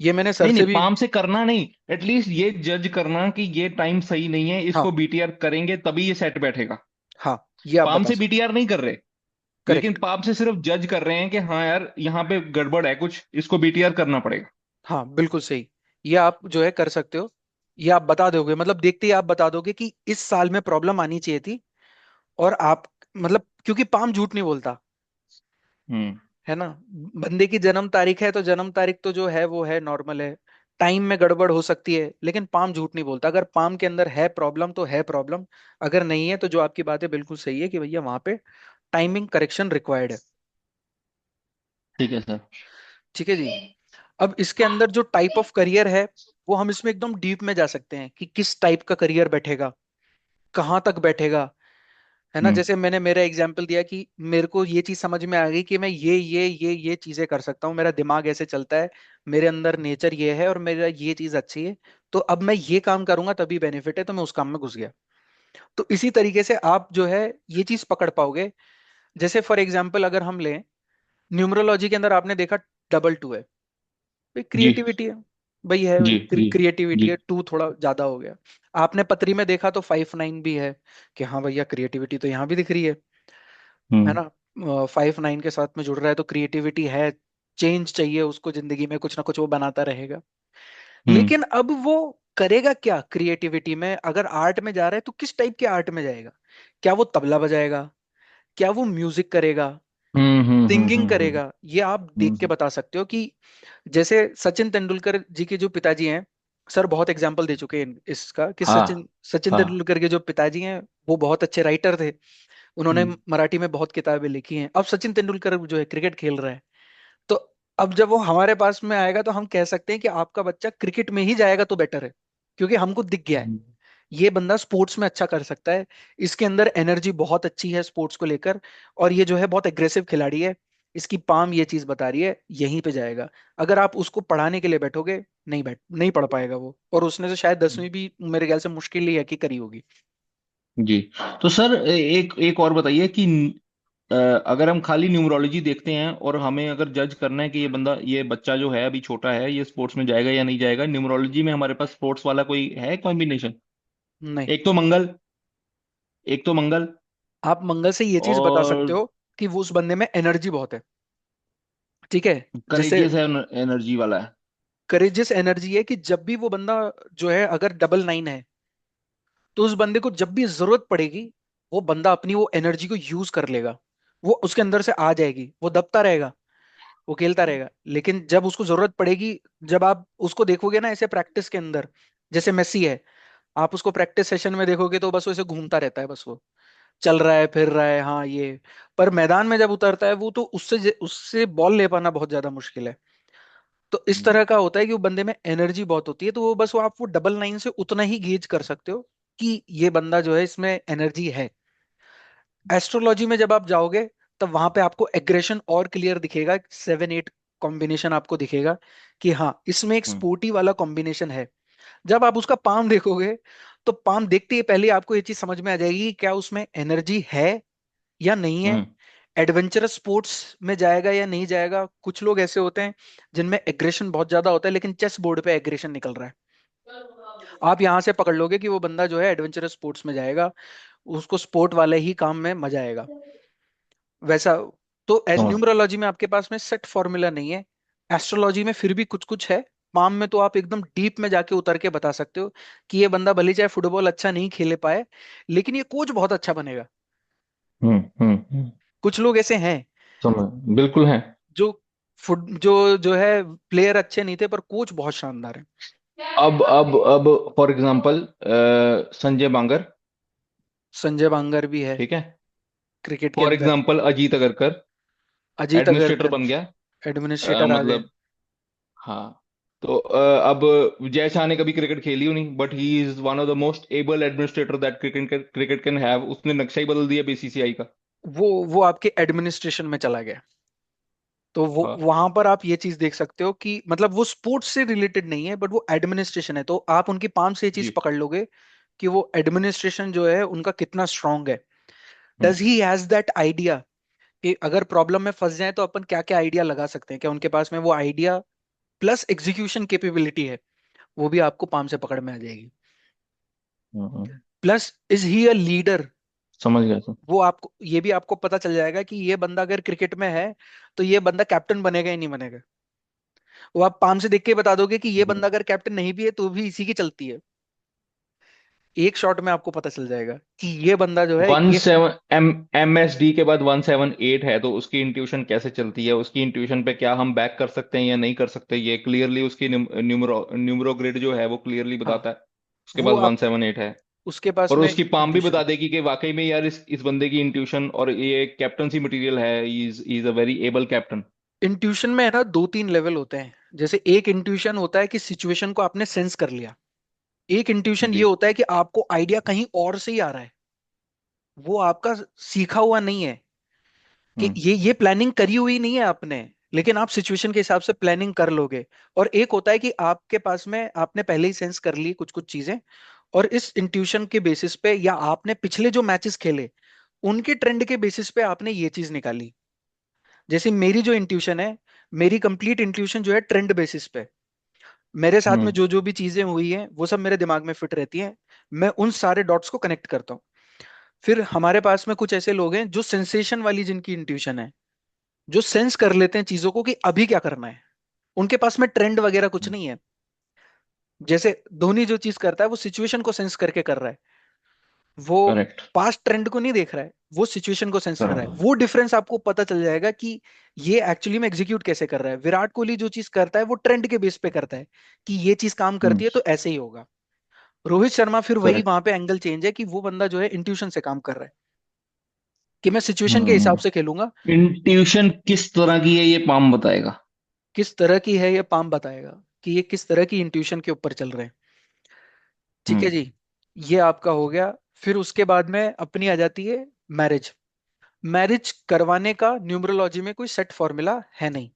ये मैंने सर नहीं नहीं, से भी। पाम से करना नहीं, एटलीस्ट ये जज करना कि ये टाइम सही नहीं है, हाँ इसको बीटीआर करेंगे तभी ये सेट बैठेगा। हाँ, ये आप पाम बता से सकते। बीटीआर नहीं कर रहे, लेकिन करेक्ट। पाम से सिर्फ जज कर रहे हैं कि हाँ यार यहाँ पे गड़बड़ है कुछ, इसको बीटीआर करना पड़ेगा। हाँ बिल्कुल सही। ये आप जो है कर सकते हो। ये आप बता दोगे, मतलब देखते ही आप बता दोगे कि इस साल में प्रॉब्लम आनी चाहिए थी। और आप मतलब क्योंकि पाम झूठ नहीं बोलता, हम्म। है ना। बंदे की जन्म तारीख है तो जन्म तारीख तो जो है वो है, नॉर्मल है। टाइम में गड़बड़ हो सकती है, लेकिन पाम झूठ नहीं बोलता। अगर पाम के अंदर है प्रॉब्लम तो है प्रॉब्लम, अगर नहीं है तो जो आपकी बात है बिल्कुल सही है कि भैया वहां पे टाइमिंग करेक्शन रिक्वायर्ड है। ठीक है सर। ठीक है जी। अब इसके अंदर जो टाइप ऑफ करियर है, वो हम इसमें एकदम डीप में जा सकते हैं कि किस टाइप का करियर बैठेगा, कहाँ तक बैठेगा। है ना, हम्म जैसे मैंने मेरा एग्जाम्पल दिया कि मेरे को ये चीज समझ में आ गई कि मैं ये चीजें कर सकता हूँ, मेरा दिमाग ऐसे चलता है, मेरे अंदर नेचर ये है और मेरा ये चीज अच्छी है, तो अब मैं ये काम करूंगा तभी बेनिफिट है, तो मैं उस काम में घुस गया। तो इसी तरीके से आप जो है ये चीज पकड़ पाओगे। जैसे फॉर एग्जाम्पल अगर हम लें, न्यूमरोलॉजी के अंदर आपने देखा डबल टू है, भाई जी क्रिएटिविटी है। भाई है, जी जी क्रिएटिविटी जी। है, टू थोड़ा ज्यादा हो गया। आपने पत्री में देखा तो 5 9 भी है, कि हाँ भैया क्रिएटिविटी तो यहाँ भी दिख रही है हम्म ना। 5 9 के साथ में जुड़ रहा है तो क्रिएटिविटी है, चेंज चाहिए उसको जिंदगी में, कुछ ना कुछ वो बनाता रहेगा। हम्म लेकिन अब वो करेगा क्या क्रिएटिविटी में, अगर आर्ट में जा रहा है तो किस टाइप के आर्ट में जाएगा? क्या वो तबला बजाएगा, क्या वो म्यूजिक करेगा, सिंगिंग हम्म। करेगा? ये आप देख के बता सकते हो कि जैसे सचिन तेंदुलकर जी के जो पिताजी हैं, सर बहुत एग्जाम्पल दे चुके हैं इसका, कि हाँ सचिन सचिन हाँ। तेंदुलकर के जो पिताजी हैं वो बहुत अच्छे राइटर थे। उन्होंने हम्म मराठी में बहुत किताबें लिखी हैं। अब सचिन तेंदुलकर जो है क्रिकेट खेल रहा है, तो अब जब वो हमारे पास में आएगा तो हम कह सकते हैं कि आपका बच्चा क्रिकेट में ही जाएगा तो बेटर है, क्योंकि हमको दिख गया है ये बंदा स्पोर्ट्स में अच्छा कर सकता है, इसके अंदर एनर्जी बहुत अच्छी है स्पोर्ट्स को लेकर, और ये जो है बहुत एग्रेसिव खिलाड़ी है, इसकी पाम ये चीज बता रही है, यहीं पे जाएगा। अगर आप उसको पढ़ाने के लिए बैठोगे, नहीं पढ़ पाएगा वो, और उसने तो शायद 10वीं भी मेरे ख्याल से मुश्किल ही है कि करी होगी। जी। तो सर एक एक और बताइए कि अगर हम खाली न्यूमरोलॉजी देखते हैं और हमें अगर जज करना है कि ये बच्चा जो है अभी छोटा है, ये स्पोर्ट्स में जाएगा या नहीं जाएगा, न्यूमरोलॉजी में हमारे पास स्पोर्ट्स वाला कोई है कॉम्बिनेशन? नहीं। एक तो मंगल, एक तो मंगल आप मंगल से ये चीज बता सकते और हो कि वो उस बंदे में एनर्जी बहुत है। ठीक है। जैसे करेजियस एनर्जी वाला है। करेजियस एनर्जी है कि जब भी वो बंदा जो है अगर डबल 9 है, तो उस बंदे को जब भी जरूरत पड़ेगी, वो बंदा अपनी वो एनर्जी को यूज कर लेगा, वो उसके अंदर से आ जाएगी, वो दबता रहेगा, वो खेलता रहेगा, लेकिन जब उसको जरूरत पड़ेगी, जब आप उसको देखोगे ना ऐसे प्रैक्टिस के अंदर, जैसे मेसी है, आप उसको प्रैक्टिस सेशन में देखोगे तो बस वो ऐसे घूमता रहता है, बस वो चल रहा है फिर रहा है, हाँ ये। पर मैदान में जब उतरता है वो, तो उससे उससे बॉल ले पाना बहुत ज्यादा मुश्किल है। तो इस तरह का होता है कि वो बंदे में एनर्जी बहुत होती है, तो वो बस वो आप वो डबल 9 से उतना ही गेज कर सकते हो कि ये बंदा जो है इसमें एनर्जी है। एस्ट्रोलॉजी में जब आप जाओगे, तब वहां पे आपको एग्रेशन और क्लियर दिखेगा, 7 8 कॉम्बिनेशन आपको दिखेगा कि हाँ इसमें एक हम्म स्पोर्टी वाला कॉम्बिनेशन है। जब आप उसका पाम देखोगे, तो पाम देखते ही पहले आपको ये चीज समझ में आ जाएगी कि क्या उसमें एनर्जी है या नहीं है, हम्म एडवेंचरस स्पोर्ट्स में जाएगा या नहीं जाएगा। कुछ लोग ऐसे होते हैं जिनमें एग्रेशन बहुत ज्यादा होता है, लेकिन चेस बोर्ड पे एग्रेशन निकल रहा है, आप यहां से पकड़ लोगे कि वो बंदा जो है एडवेंचरस स्पोर्ट्स में जाएगा, उसको स्पोर्ट वाले ही काम में मजा आएगा, वैसा। तो समझ। न्यूमरोलॉजी में आपके पास में सेट फॉर्मूला नहीं है। एस्ट्रोलॉजी में फिर भी कुछ कुछ है। पाम में तो आप एकदम डीप में जाके उतर के बता सकते हो कि ये बंदा भले चाहे फुटबॉल अच्छा नहीं खेले पाए, लेकिन ये कोच बहुत अच्छा बनेगा। हम्म। कुछ लोग ऐसे हैं समझ, बिल्कुल है। जो फुट जो है प्लेयर अच्छे नहीं थे पर कोच बहुत शानदार है। अब फॉर एग्जांपल संजय बांगर, संजय बांगर भी है ठीक है। क्रिकेट के फॉर अंदर। एग्जांपल अजीत अगरकर अजीत एडमिनिस्ट्रेटर अग्रकर बन गया। एडमिनिस्ट्रेटर आ गए। मतलब हाँ। तो अब जय शाह ने कभी क्रिकेट खेली हो नहीं, but he is one of the most able administrator that cricket can have. उसने नक्शा ही बदल दिया बीसीसीआई का। वो आपके एडमिनिस्ट्रेशन में चला गया। तो वो हाँ वहां पर आप ये चीज देख सकते हो कि मतलब वो स्पोर्ट्स से रिलेटेड नहीं है, बट वो एडमिनिस्ट्रेशन है, तो आप उनकी पाम से ये चीज जी। पकड़ लोगे कि वो एडमिनिस्ट्रेशन जो है उनका कितना स्ट्रांग है। Hmm does he has that idea कि अगर प्रॉब्लम में फंस जाए तो अपन क्या क्या आइडिया लगा सकते हैं, क्या उनके पास में वो आइडिया प्लस एग्जीक्यूशन कैपेबिलिटी है, वो भी आपको पाम से पकड़ में आ जाएगी। Hmm. Plus is he a leader, समझ गया सर। वो आपको ये भी आपको पता चल जाएगा कि ये बंदा अगर क्रिकेट में है तो ये बंदा कैप्टन बनेगा ही नहीं बनेगा। वो आप पाम से देख के बता दोगे कि ये हम्म बंदा अगर कैप्टन नहीं भी है तो भी इसी की चलती है। एक शॉट में आपको पता चल जाएगा कि ये बंदा जो है वन ये। सेवन MSD के बाद 178 है, तो उसकी इंट्यूशन कैसे चलती है? उसकी इंट्यूशन पे क्या हम बैक कर सकते हैं या नहीं कर सकते? ये क्लियरली उसकी न्यूमरो ग्रिड जो है वो क्लियरली हाँ, बताता है। उसके वो बाद आप 178 है। उसके पास और में उसकी पाम भी इंट्यूशन। बता देगी कि वाकई में यार इस बंदे की इंट्यूशन, और ये कैप्टनसी मटेरियल है, is a very able captain. Intuition में है ना दो तीन लेवल होते हैं। जैसे एक इंट्यूशन होता है कि सिचुएशन को आपने सेंस कर लिया। एक इंट्यूशन ये जी। होता है कि आपको आइडिया कहीं और से ही आ रहा है, वो आपका सीखा हुआ नहीं है, कि हम्म। ये प्लानिंग करी हुई नहीं है आपने, लेकिन आप सिचुएशन के हिसाब से प्लानिंग कर लोगे। और एक होता है कि आपके पास में आपने पहले ही सेंस कर ली कुछ कुछ चीजें, और इस इंट्यूशन के बेसिस पे या आपने पिछले जो मैचेस खेले उनके ट्रेंड के बेसिस पे आपने ये चीज निकाली। जैसे मेरी जो इंट्यूशन है, मेरी कंप्लीट इंट्यूशन जो है ट्रेंड बेसिस पे, मेरे साथ में हम्म। जो जो भी चीजें हुई हैं वो सब मेरे दिमाग में फिट रहती हैं। मैं उन सारे डॉट्स को कनेक्ट करता हूँ। फिर हमारे पास में कुछ ऐसे लोग हैं जो सेंसेशन वाली जिनकी इंट्यूशन है, जो सेंस कर लेते हैं चीजों को कि अभी क्या करना है। उनके पास में ट्रेंड वगैरह कुछ नहीं है। जैसे धोनी जो चीज करता है वो सिचुएशन को सेंस करके कर रहा है। वो करेक्ट। पास्ट ट्रेंड को नहीं देख रहा है, वो सिचुएशन को सेंस कर रहा है। करेक्ट। वो डिफरेंस आपको पता चल जाएगा कि ये एक्चुअली में एग्जीक्यूट कैसे कर रहा है। विराट कोहली जो चीज करता है वो ट्रेंड के बेस पे करता है, कि ये चीज काम हम्म। करती है तो ऐसे ही होगा। रोहित शर्मा फिर वही करेक्ट। वहां पे एंगल चेंज है कि वो बंदा जो है इंट्यूशन से काम कर रहा है, कि मैं सिचुएशन के हिसाब हम्म। से खेलूंगा। इंट्यूशन किस तरह की है ये पाम बताएगा। किस तरह की है ये पाम बताएगा, कि ये किस तरह की इंट्यूशन के ऊपर चल रहे हैं। ठीक है हम्म। जी, ये आपका हो गया। फिर उसके बाद में अपनी आ जाती है मैरिज। मैरिज करवाने का न्यूमरोलॉजी में कोई सेट फॉर्मूला है नहीं।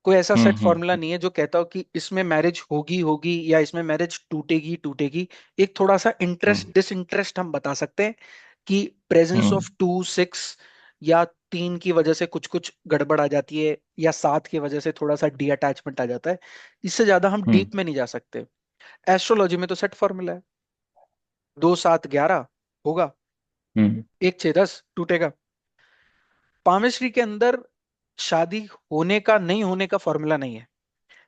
कोई ऐसा सेट फॉर्मूला हम्म। नहीं है जो कहता हो कि इसमें मैरिज होगी होगी या इसमें मैरिज टूटेगी टूटेगी। एक थोड़ा सा इंटरेस्ट हम्म। डिसइंटरेस्ट हम बता सकते हैं, कि प्रेजेंस हम्म। ऑफ 2 6 या 3 की वजह से कुछ कुछ गड़बड़ आ जाती है, या 7 की वजह से थोड़ा सा डी अटैचमेंट आ जाता है। इससे ज्यादा हम हम्म। डीप में नहीं जा सकते। एस्ट्रोलॉजी में तो सेट फॉर्मूला है, 2 7 11 होगा, हम्म। 1 6 10 टूटेगा। पामिस्ट्री के अंदर शादी होने का नहीं होने का फॉर्मूला नहीं है,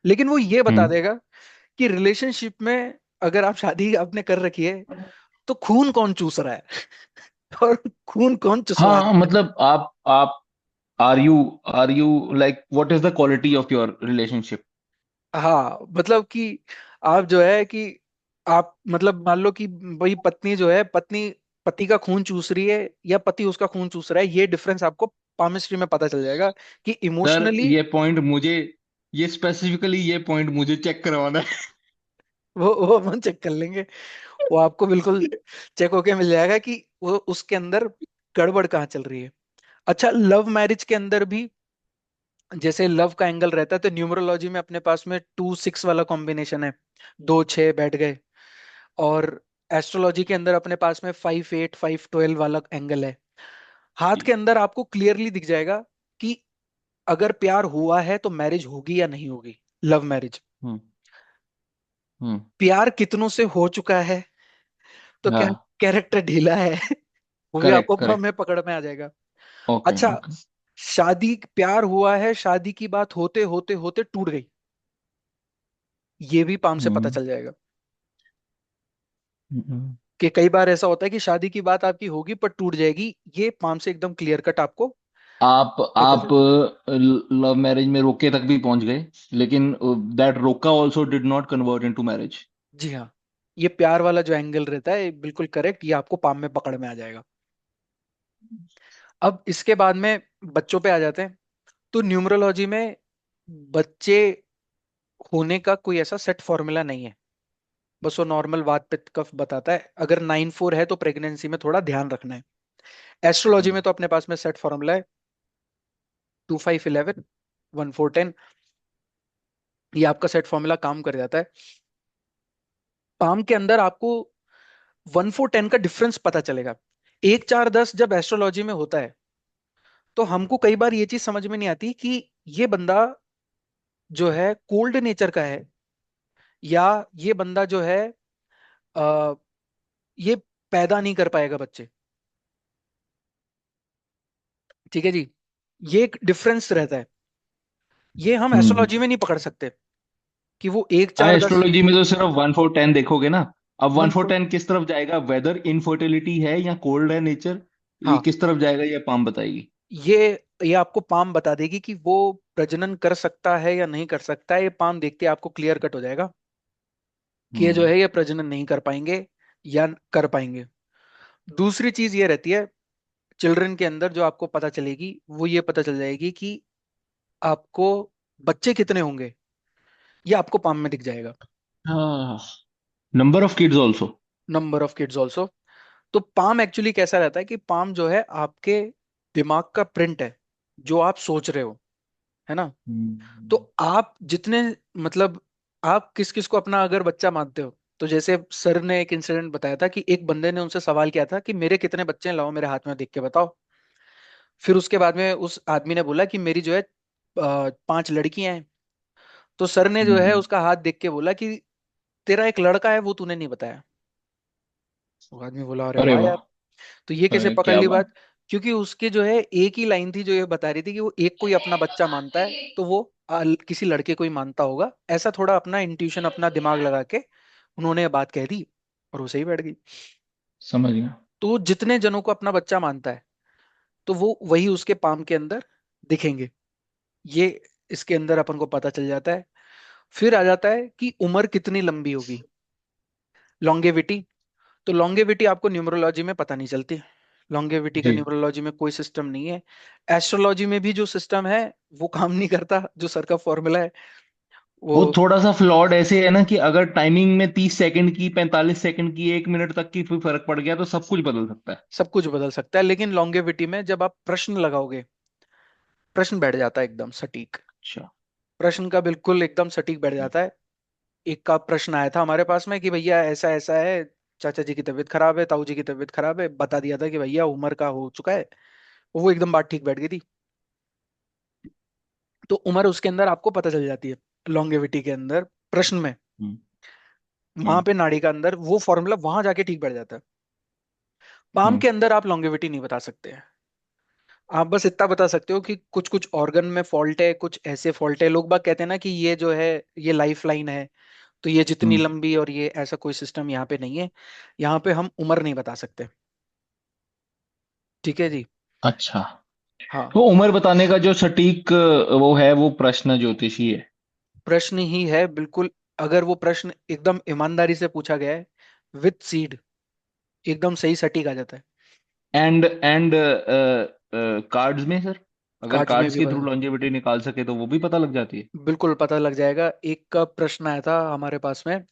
लेकिन वो ये बता हम्म। देगा कि रिलेशनशिप में अगर आप शादी आपने कर रखी है तो खून कौन चूस रहा है और खून कौन चुसवा हाँ, रहा है। मतलब आप are you like what is the quality of your relationship? हाँ, मतलब कि आप जो है कि आप मतलब मान लो कि भाई पत्नी जो है, पत्नी पति का खून चूस रही है या पति उसका खून चूस रहा है, ये डिफरेंस आपको पामिस्ट्री में पता चल जाएगा कि सर इमोशनली। ये स्पेसिफिकली ये पॉइंट मुझे चेक करवाना है। वो अपन चेक कर लेंगे, वो आपको बिल्कुल चेक होके मिल जाएगा कि वो उसके अंदर गड़बड़ कहाँ चल रही है। अच्छा, लव मैरिज के अंदर भी जैसे लव का एंगल रहता है, तो न्यूमरोलॉजी में अपने पास में 2 6 वाला कॉम्बिनेशन है, 2 6 बैठ गए। और एस्ट्रोलॉजी के अंदर अपने पास में 5 8 5 12 वाला एंगल है। हाथ के अंदर आपको क्लियरली दिख जाएगा कि अगर प्यार हुआ है तो मैरिज होगी या नहीं होगी, लव मैरिज। हम्म। हम्म। प्यार कितनों से हो चुका है तो क्या हाँ। कैरेक्टर ढीला है वो भी करेक्ट। आपको करेक्ट। में पकड़ में आ जाएगा। ओके। अच्छा, ओके। शादी प्यार हुआ है, शादी की बात होते होते होते टूट गई, ये भी पाम से पता हम्म। चल जाएगा। हम्म। कि कई बार ऐसा होता है कि शादी की बात आपकी होगी पर टूट जाएगी, ये पाम से एकदम क्लियर कट आपको आप पता आप चल जाएगा। लव मैरिज में रोके तक भी पहुंच गए, लेकिन दैट रोका also did not convert into marriage. जी हाँ, ये प्यार वाला जो एंगल रहता है बिल्कुल करेक्ट, ये आपको पाम में पकड़ में आ जाएगा। अब इसके बाद में बच्चों पे आ जाते हैं। तो न्यूमरोलॉजी में बच्चे होने का कोई ऐसा सेट फॉर्मूला नहीं है, बस वो नॉर्मल वात पित्त कफ बताता है। अगर 9 4 है तो प्रेगनेंसी में थोड़ा ध्यान रखना है। एस्ट्रोलॉजी में तो अपने पास में सेट फॉर्मूला है, 2 5 11 1 4 10। ये आपका सेट फॉर्मूला काम कर जाता है। पाम के अंदर आपको 1 4 10 का डिफरेंस पता चलेगा। 1 4 10 जब एस्ट्रोलॉजी में होता है तो हमको कई बार ये चीज समझ में नहीं आती कि ये बंदा जो है कोल्ड नेचर का है, या ये बंदा जो है आ, ये पैदा नहीं कर पाएगा बच्चे। ठीक है जी, ये एक डिफरेंस रहता है, ये हम हम्म। एस्ट्रोलॉजी में नहीं पकड़ सकते कि वो एक हाँ, चार दस एस्ट्रोलॉजी में तो सिर्फ 1 4 10 देखोगे ना। अब one one four four ten किस तरफ जाएगा? वेदर इनफर्टिलिटी है या कोल्ड है नेचर, ये हाँ, किस तरफ जाएगा ये पाम बताएगी। ये ये आपको पाम बता देगी कि वो प्रजनन कर सकता है या नहीं कर सकता है। ये पाम देखते ही आपको क्लियर कट हो जाएगा कि ये जो हम्म। है ये प्रजनन नहीं कर पाएंगे या कर पाएंगे। दूसरी चीज ये रहती है, चिल्ड्रन के अंदर जो आपको पता चलेगी वो ये पता चल जाएगी कि आपको बच्चे कितने होंगे, ये आपको पाम में दिख जाएगा। हाँ, number of kids also. Number of kids also. तो पाम एक्चुअली कैसा रहता है कि पाम जो है आपके दिमाग का प्रिंट है, जो आप सोच रहे हो, है ना। तो हम्म। आप जितने, मतलब आप किस किस को अपना अगर बच्चा मानते हो, तो जैसे सर ने एक इंसिडेंट बताया था कि एक बंदे ने उनसे सवाल किया था कि मेरे कितने बच्चे हैं, लाओ मेरे हाथ में देख के बताओ। फिर उसके बाद में उस आदमी ने बोला कि मेरी जो है 5 लड़कियां हैं। तो सर ने जो है हम्म। उसका हाथ देख के बोला कि तेरा एक लड़का है वो तूने नहीं बताया। वो आदमी बोला अरे अरे वाह यार। वाह। तो ये कैसे पकड़ क्या ली बात। बात, क्योंकि उसके जो है एक ही लाइन थी जो ये बता रही थी कि वो एक कोई अपना बच्चा मानता है, तो वो किसी लड़के को ही मानता होगा। ऐसा थोड़ा अपना इंट्यूशन, अपना दिमाग लगा के उन्होंने ये बात कह दी और वो सही बैठ गई। समझ गया। तो वो जितने जनों को अपना बच्चा मानता है, तो वो वही उसके पाम के अंदर दिखेंगे। ये इसके अंदर अपन को पता चल जाता है। फिर आ जाता है कि उम्र कितनी लंबी होगी, लॉन्गेविटी। तो लॉन्गेविटी आपको न्यूमरोलॉजी में पता नहीं चलती। लॉन्गेविटी का जी। न्यूमरोलॉजी में कोई सिस्टम नहीं है। एस्ट्रोलॉजी में भी जो सिस्टम है वो काम नहीं करता, जो सर का फॉर्मूला है वो। वो थोड़ा सा फ्लॉड ऐसे है ना कि अगर टाइमिंग में 30 सेकंड की, 45 सेकंड की, 1 मिनट तक की कोई फर्क पड़ गया तो सब कुछ बदल सकता है। सब कुछ बदल सकता है, लेकिन लॉन्गेविटी में जब आप प्रश्न लगाओगे, प्रश्न बैठ जाता है एकदम सटीक। अच्छा। प्रश्न का बिल्कुल एकदम सटीक बैठ जाता है। एक का प्रश्न आया था हमारे पास में कि भैया ऐसा ऐसा है, चाचा जी की तबीयत खराब है, ताऊ जी की तबीयत खराब है, बता दिया था कि भैया उम्र का हो चुका है। वो एकदम बात ठीक बैठ गई थी। तो उम्र उसके अंदर आपको पता चल जाती है, लॉन्गेविटी के अंदर प्रश्न में। हम्म। वहां हम्म। पे नाड़ी का अंदर वो फॉर्मूला वहां जाके ठीक बैठ जाता है। पाम हम्म। के अंदर आप लॉन्गेविटी नहीं बता सकते हैं। आप बस इतना बता सकते हो कि कुछ कुछ ऑर्गन में फॉल्ट है, कुछ ऐसे फॉल्ट है। लोग बाग कहते हैं ना कि ये जो है ये लाइफ लाइन है, तो ये जितनी हम्म। लंबी, और ये ऐसा कोई सिस्टम यहाँ पे नहीं है। यहाँ पे हम उम्र नहीं बता सकते। ठीक है जी। अच्छा। हाँ, तो उम्र बताने का जो सटीक वो है, वो प्रश्न ज्योतिषी है। प्रश्न ही है बिल्कुल। अगर वो प्रश्न एकदम ईमानदारी से पूछा गया है, विथ सीड, एकदम सही सटीक आ जाता है। एंड कार्ड्स में सर, अगर कार्ड्स में कार्ड्स भी के थ्रू पता, लॉन्जेविटी निकाल सके तो वो भी पता लग जाती है। बिल्कुल पता लग जाएगा। एक का प्रश्न आया था हमारे पास में,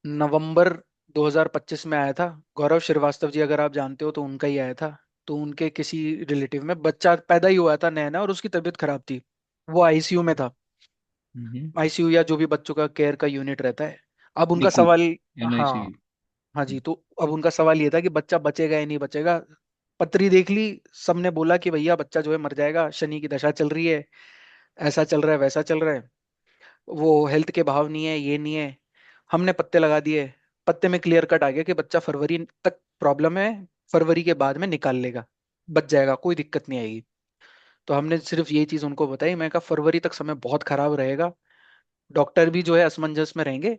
नवंबर 2025 में आया था। गौरव श्रीवास्तव जी अगर आप जानते हो तो उनका ही आया था। तो उनके किसी रिलेटिव में बच्चा पैदा ही हुआ था नया नया, और उसकी तबीयत खराब थी। वो आईसीयू में था। हम्म। आईसीयू या जो भी बच्चों का केयर का यूनिट रहता है। अब उनका निकू। सवाल, एनआईसी। हाँ, हाँ जी, तो अब उनका सवाल ये था कि बच्चा बचेगा या नहीं बचेगा। पत्री देख ली, सबने बोला कि भैया बच्चा जो है मर जाएगा, शनि की दशा चल रही है, ऐसा चल रहा है वैसा चल रहा है, वो हेल्थ के भाव नहीं है, ये नहीं है। हमने पत्ते लगा दिए। पत्ते में क्लियर कट आ गया कि बच्चा फरवरी तक प्रॉब्लम है, फरवरी के बाद में निकाल लेगा, बच जाएगा, कोई दिक्कत नहीं आएगी। तो हमने सिर्फ ये चीज उनको बताई। मैं कहा फरवरी तक समय बहुत खराब रहेगा, डॉक्टर भी जो है असमंजस में रहेंगे,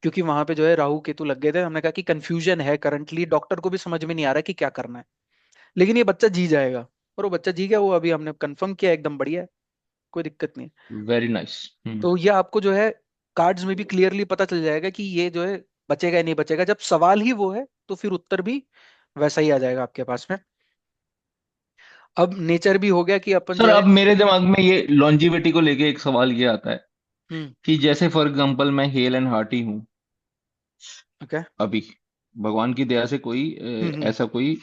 क्योंकि वहां पे जो है राहु केतु लग गए थे। हमने कहा कि कंफ्यूजन है करंटली, डॉक्टर को भी समझ में नहीं आ रहा कि क्या करना है, लेकिन ये बच्चा जी जाएगा। और वो बच्चा जी गया, वो अभी हमने कंफर्म किया, एकदम बढ़िया है, कोई दिक्कत नहीं है। Very nice. हम्म। तो ये आपको जो है कार्ड्स में भी क्लियरली पता चल जाएगा कि ये जो है बचेगा या नहीं बचेगा। जब सवाल ही वो है तो फिर उत्तर भी वैसा ही आ जाएगा आपके पास में। अब नेचर भी हो गया कि अपन सर जो है। अब मेरे दिमाग में ये लॉन्जिविटी को लेके एक सवाल ये आता है हम्म। कि जैसे फॉर एग्जांपल मैं हेल एंड हार्टी हूँ ओके। अभी, भगवान की दया से कोई हम्म। हम्म। ऐसा कोई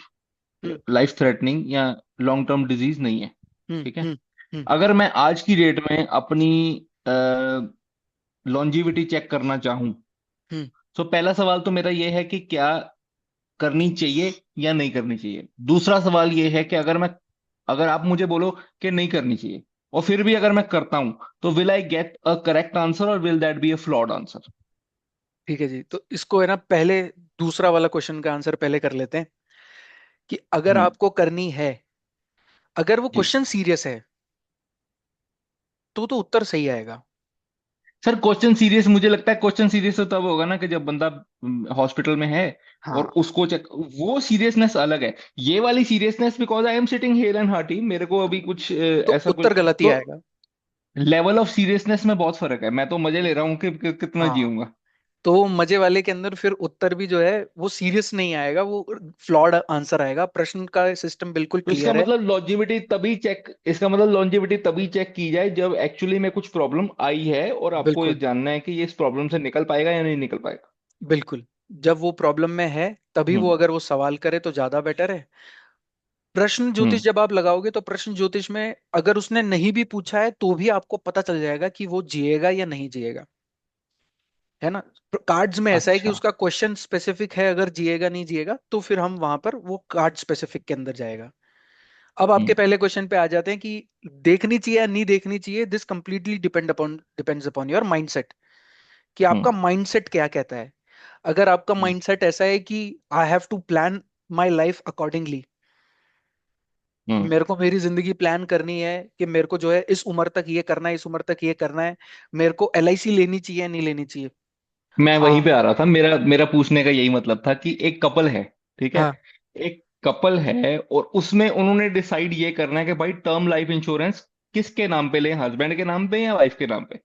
हम्म। लाइफ थ्रेटनिंग या लॉन्ग टर्म डिजीज नहीं है। हम्म। ठीक है। हम्म। हम्म। अगर मैं आज की डेट में अपनी लॉन्जिविटी चेक करना चाहूँ, हम्म। तो पहला सवाल तो मेरा ये है कि क्या करनी चाहिए या नहीं करनी चाहिए। दूसरा सवाल ये है कि अगर आप मुझे बोलो कि नहीं करनी चाहिए, और फिर भी अगर मैं करता हूं, तो will I get a correct answer और will that be a flawed answer. ठीक है जी, तो इसको है ना पहले दूसरा वाला क्वेश्चन का आंसर पहले कर लेते हैं कि अगर हम्म। आपको करनी है, अगर वो जी। क्वेश्चन सीरियस है तो उत्तर सही आएगा। सर क्वेश्चन सीरियस, मुझे लगता है क्वेश्चन सीरियस तो तब होगा ना कि जब बंदा हॉस्पिटल में है और हाँ, उसको चेक, वो सीरियसनेस अलग है। ये वाली seriousness because I am sitting here and hearty, मेरे को अभी कुछ तो ऐसा उत्तर कुछ गलत ही तो आएगा। लेवल ऑफ सीरियसनेस में बहुत फर्क है। मैं तो मजे ले रहा हूँ कि कितना हाँ, जीऊंगा। तो वो मजे वाले के अंदर फिर उत्तर भी जो है वो सीरियस नहीं आएगा, वो फ्लॉड आंसर आएगा। प्रश्न का सिस्टम बिल्कुल तो इसका क्लियर है। मतलब लॉन्जेविटी तभी चेक, इसका मतलब लॉन्जेविटी तभी चेक की जाए जब एक्चुअली में कुछ प्रॉब्लम आई है और आपको ये बिल्कुल, जानना है कि ये इस प्रॉब्लम से निकल पाएगा या नहीं निकल पाएगा। बिल्कुल। जब वो प्रॉब्लम में है तभी वो हम्म। अगर वो सवाल करे तो ज्यादा बेटर है। प्रश्न ज्योतिष हम्म। जब आप लगाओगे तो प्रश्न ज्योतिष में अगर उसने नहीं भी पूछा है तो भी आपको पता चल जाएगा कि वो जिएगा या नहीं जिएगा, है ना। कार्ड्स में ऐसा है कि अच्छा। उसका क्वेश्चन स्पेसिफिक है, अगर जिएगा नहीं जिएगा तो फिर हम वहां पर वो कार्ड स्पेसिफिक के अंदर जाएगा। अब आपके हम्म। पहले क्वेश्चन पे आ जाते हैं कि देखनी चाहिए या नहीं देखनी चाहिए। This completely depends upon your mindset, कि हम्म। आपका माइंडसेट क्या कहता है। अगर आपका हम्म। माइंडसेट ऐसा है कि I have to plan my life accordingly, कि हम्म। मेरे को मेरी जिंदगी प्लान करनी है, कि मेरे को जो है इस उम्र तक ये करना है, इस उम्र तक ये करना है, मेरे को एलआईसी लेनी चाहिए या नहीं लेनी चाहिए। मैं वहीं हाँ, पे आ रहा था, मेरा मेरा पूछने का यही मतलब था कि एक कपल है, ठीक है, हाँ। एक कपल है और उसमें उन्होंने डिसाइड ये करना है कि भाई टर्म लाइफ इंश्योरेंस किसके नाम पे लें, हस्बैंड के नाम पे या वाइफ के नाम पे।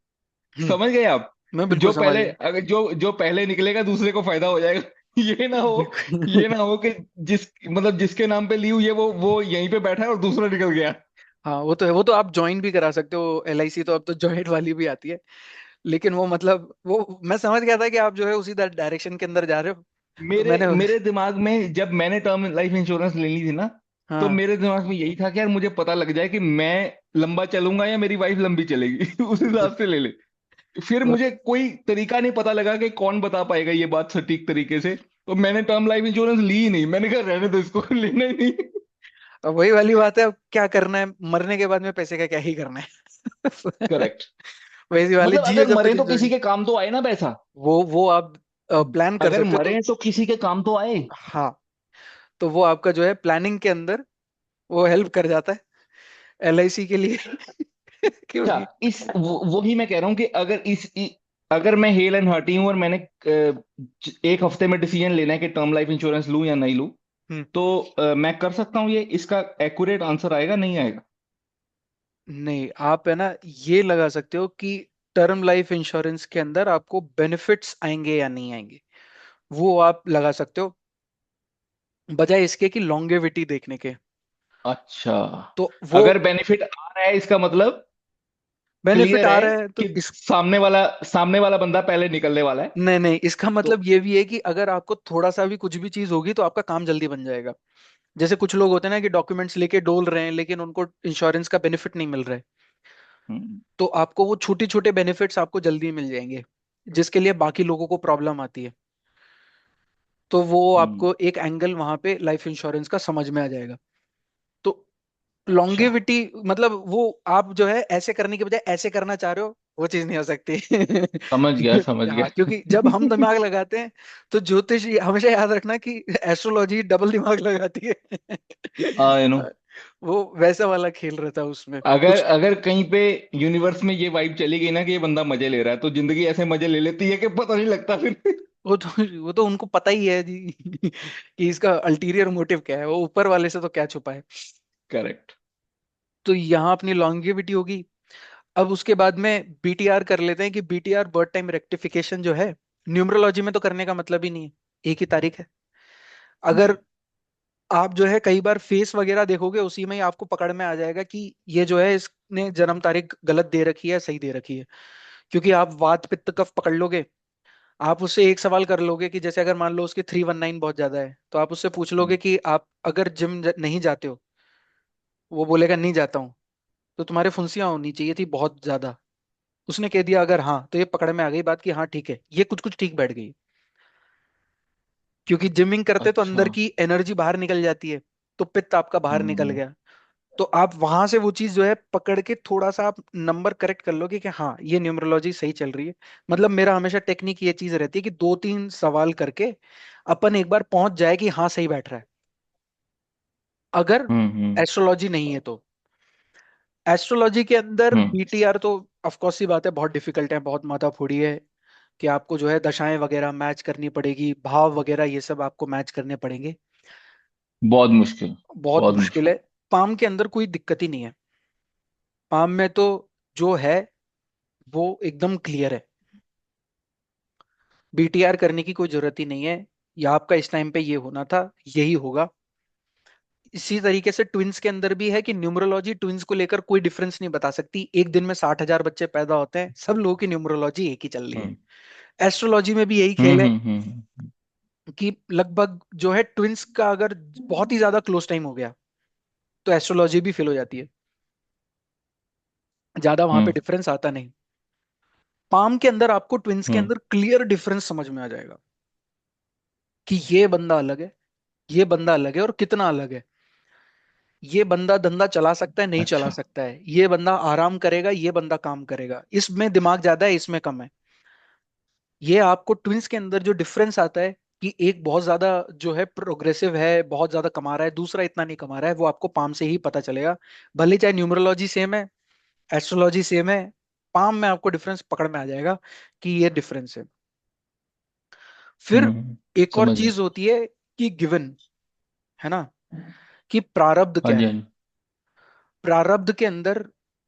हम्म। समझ गए आप? मैं बिल्कुल जो समझ पहले, गया। अगर जो पहले निकलेगा दूसरे को फायदा हो जाएगा। ये ना हो, बिल्कुल। ये ना हो कि जिस मतलब जिसके नाम पे ली हुई है वो यहीं पे बैठा है और दूसरा निकल गया। हाँ, वो तो है। वो तो आप ज्वाइन भी करा सकते हो एलआईसी, तो अब तो जॉइंट वाली भी आती है। लेकिन वो मतलब वो मैं समझ गया था कि आप जो है उसी डायरेक्शन के अंदर जा रहे हो। तो मेरे मैंने मेरे दिमाग में जब मैंने टर्म लाइफ इंश्योरेंस लेनी थी ना, तो हाँ, मेरे दिमाग में यही था कि यार मुझे पता लग जाए कि मैं लंबा चलूंगा या मेरी वाइफ लंबी चलेगी। उस हिसाब से ले ले। फिर वो मुझे कोई तरीका नहीं पता लगा कि कौन बता पाएगा ये बात सटीक तरीके से, तो मैंने टर्म लाइफ इंश्योरेंस ली ही नहीं। मैंने कहा रहने दो इसको, लेना ही नहीं। अब वही वाली बात है, अब क्या करना है मरने के बाद में, पैसे का क्या ही करना है। करेक्ट। वैसी वाली मतलब जिए अगर जब तक मरे तो एंजॉय। किसी के काम तो आए ना पैसा। वो आप प्लान कर अगर सकते हो तो। मरे तो किसी के काम तो आए। हाँ, तो वो आपका जो है प्लानिंग के अंदर वो हेल्प कर जाता है एलआईसी के लिए। अच्छा, क्योंकि वही मैं कह रहा हूँ कि अगर मैं हेल एंड हार्टी हूँ और मैंने एक हफ्ते में डिसीजन लेना है कि टर्म लाइफ इंश्योरेंस लूं या नहीं लूं, हम्म, तो मैं कर सकता हूँ ये, इसका एक्यूरेट आंसर आएगा नहीं आएगा? नहीं, आप है ना ये लगा सकते हो कि टर्म लाइफ इंश्योरेंस के अंदर आपको बेनिफिट्स आएंगे या नहीं आएंगे, वो आप लगा सकते हो, बजाय इसके कि लॉन्गेविटी देखने के। अच्छा, तो वो अगर बेनिफिट आ रहा है इसका मतलब बेनिफिट क्लियर आ है रहा है तो कि इस सामने वाला बंदा पहले निकलने वाला है। नहीं, नहीं, इसका तो मतलब ये भी है कि अगर आपको थोड़ा सा भी कुछ भी चीज होगी तो आपका काम जल्दी बन जाएगा। जैसे कुछ लोग होते हैं ना कि डॉक्यूमेंट्स लेके डोल रहे हैं लेकिन उनको इंश्योरेंस का बेनिफिट नहीं मिल रहा है, हम्म। तो आपको वो छोटे छोटे बेनिफिट्स आपको जल्दी मिल जाएंगे, जिसके लिए बाकी लोगों को प्रॉब्लम आती है। तो वो हम्म। आपको एक एंगल वहां पे लाइफ इंश्योरेंस का समझ में आ जाएगा। तो अच्छा, लॉन्गेविटी मतलब वो आप जो है ऐसे करने के बजाय ऐसे करना चाह रहे हो, वो चीज नहीं हो सकती। समझ गया समझ हाँ, गया। क्योंकि जब हम दिमाग लगाते हैं तो ज्योतिष हमेशा याद रखना कि एस्ट्रोलॉजी डबल दिमाग लगाती है। हाँ, वो वैसा वाला खेल रहता है उसमें अगर कुछ। अगर कहीं पे यूनिवर्स में ये वाइब चली गई ना कि ये बंदा मजे ले रहा है, तो जिंदगी ऐसे मजे ले लेती है कि पता नहीं लगता फिर। वो तो उनको पता ही है जी कि इसका अल्टीरियर मोटिव क्या है, वो ऊपर वाले से तो क्या छुपा है। करेक्ट। तो यहाँ अपनी लॉन्गेविटी होगी। अब उसके बाद में बीटीआर कर लेते हैं कि बीटीआर बर्थ टाइम रेक्टिफिकेशन जो है, न्यूमरोलॉजी में तो करने का मतलब ही नहीं है, एक ही तारीख है। अगर आप जो है कई बार फेस वगैरह देखोगे उसी में ही आपको पकड़ में आ जाएगा कि ये जो है इसने जन्म तारीख गलत दे रखी है सही दे रखी है। क्योंकि आप वात पित्त कफ पकड़ लोगे, आप उससे एक सवाल कर लोगे कि जैसे अगर मान लो उसके 319 बहुत ज्यादा है तो आप उससे पूछ लोगे कि आप अगर जिम नहीं जाते हो, वो बोलेगा नहीं जाता हूँ, तो तुम्हारे फुंसियां होनी चाहिए थी बहुत ज्यादा। उसने कह दिया अगर हाँ, तो ये पकड़ में आ गई बात कि हाँ ठीक है, ये कुछ कुछ ठीक बैठ गई। क्योंकि जिमिंग करते तो अच्छा। अंदर की एनर्जी बाहर निकल जाती है, तो पित्त आपका बाहर निकल हम्म। गया। तो आप वहां से वो चीज जो है पकड़ के थोड़ा सा आप नंबर करेक्ट कर लोगे कि हाँ ये न्यूमरोलॉजी सही चल रही है। मतलब मेरा हमेशा टेक्निक ये चीज रहती है कि दो तीन सवाल करके अपन एक बार पहुंच जाए कि हाँ सही बैठ रहा है। अगर हम्म। हम्म। एस्ट्रोलॉजी नहीं है तो एस्ट्रोलॉजी के अंदर हम्म। बीटीआर तो ऑफ कोर्स सी बात है, बहुत डिफिकल्ट है, बहुत माथा फोड़ी है कि आपको जो है दशाएं वगैरह मैच करनी पड़ेगी, भाव वगैरह ये सब आपको मैच करने पड़ेंगे। बहुत मुश्किल। बहुत बहुत मुश्किल है। मुश्किल। पाम के अंदर कोई दिक्कत ही नहीं है। पाम में तो जो है वो एकदम क्लियर है। बीटीआर करने की कोई जरूरत ही नहीं है। या आपका इस टाइम पे ये होना था, यही होगा। इसी तरीके से ट्विंस के अंदर भी है कि न्यूमरोलॉजी ट्विंस को लेकर कोई डिफरेंस नहीं बता सकती। एक दिन में 60,000 बच्चे पैदा होते हैं, सब लोगों की न्यूमरोलॉजी एक ही चल रही है। हम्म एस्ट्रोलॉजी में भी यही हम्म खेल है हम्म हम्म कि लगभग जो है ट्विंस का अगर बहुत ही ज्यादा क्लोज टाइम हो गया तो एस्ट्रोलॉजी भी फेल हो जाती है। ज्यादा वहां पे हम्म डिफरेंस आता नहीं। पाम के अंदर आपको ट्विंस के हम्म अंदर क्लियर डिफरेंस समझ में आ जाएगा कि ये बंदा अलग है, ये बंदा अलग है, और कितना अलग है। ये बंदा धंधा चला सकता है, नहीं चला अच्छा। सकता है। ये बंदा आराम करेगा, ये बंदा काम करेगा, इसमें दिमाग ज्यादा है, इसमें कम है। ये आपको ट्विंस के अंदर जो डिफरेंस आता है कि एक बहुत ज्यादा जो है प्रोग्रेसिव है, बहुत ज्यादा कमा रहा है, दूसरा इतना नहीं कमा रहा है, वो आपको पाम से ही पता चलेगा। भले चाहे न्यूमरोलॉजी सेम है, एस्ट्रोलॉजी सेम है, पाम में आपको डिफरेंस पकड़ में आ जाएगा कि ये डिफरेंस है। फिर हम्म। एक और समझ गया। चीज होती है कि गिवन, है ना, कि प्रारब्ध हाँ क्या जी, हाँ है। जी। प्रारब्ध के अंदर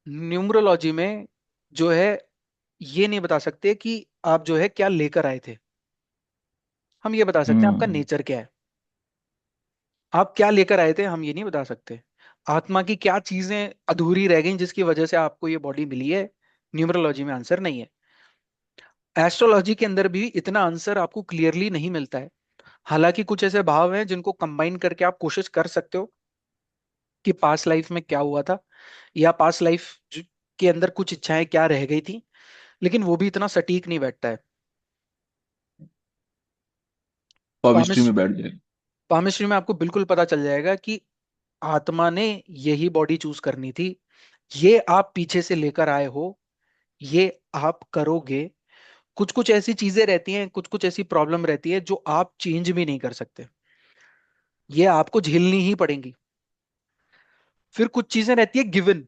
न्यूमरोलॉजी में जो है ये नहीं बता सकते कि आप जो है क्या लेकर आए थे। हम ये बता सकते हैं आपका हम्म। नेचर क्या है। आप क्या लेकर आए थे हम ये नहीं बता सकते। आत्मा की क्या चीजें अधूरी रह गई जिसकी वजह से आपको ये बॉडी मिली है, न्यूमरोलॉजी में आंसर नहीं है। एस्ट्रोलॉजी के अंदर भी इतना आंसर आपको क्लियरली नहीं मिलता है। हालांकि कुछ ऐसे भाव हैं जिनको कंबाइन करके आप कोशिश कर सकते हो कि पास्ट लाइफ में क्या हुआ था, या पास्ट लाइफ के अंदर कुछ इच्छाएं क्या रह गई थी। लेकिन वो भी इतना सटीक नहीं बैठता है। पविष्ट्री पामिश में बैठ जाएगा। पामिस्ट्री में आपको बिल्कुल पता चल जाएगा कि आत्मा ने यही बॉडी चूज करनी थी, ये आप पीछे से लेकर आए हो, ये आप करोगे। कुछ कुछ ऐसी चीजें रहती हैं, कुछ कुछ ऐसी प्रॉब्लम रहती है जो आप चेंज भी नहीं कर सकते, ये आपको झेलनी ही पड़ेंगी। फिर कुछ चीजें रहती है गिवन।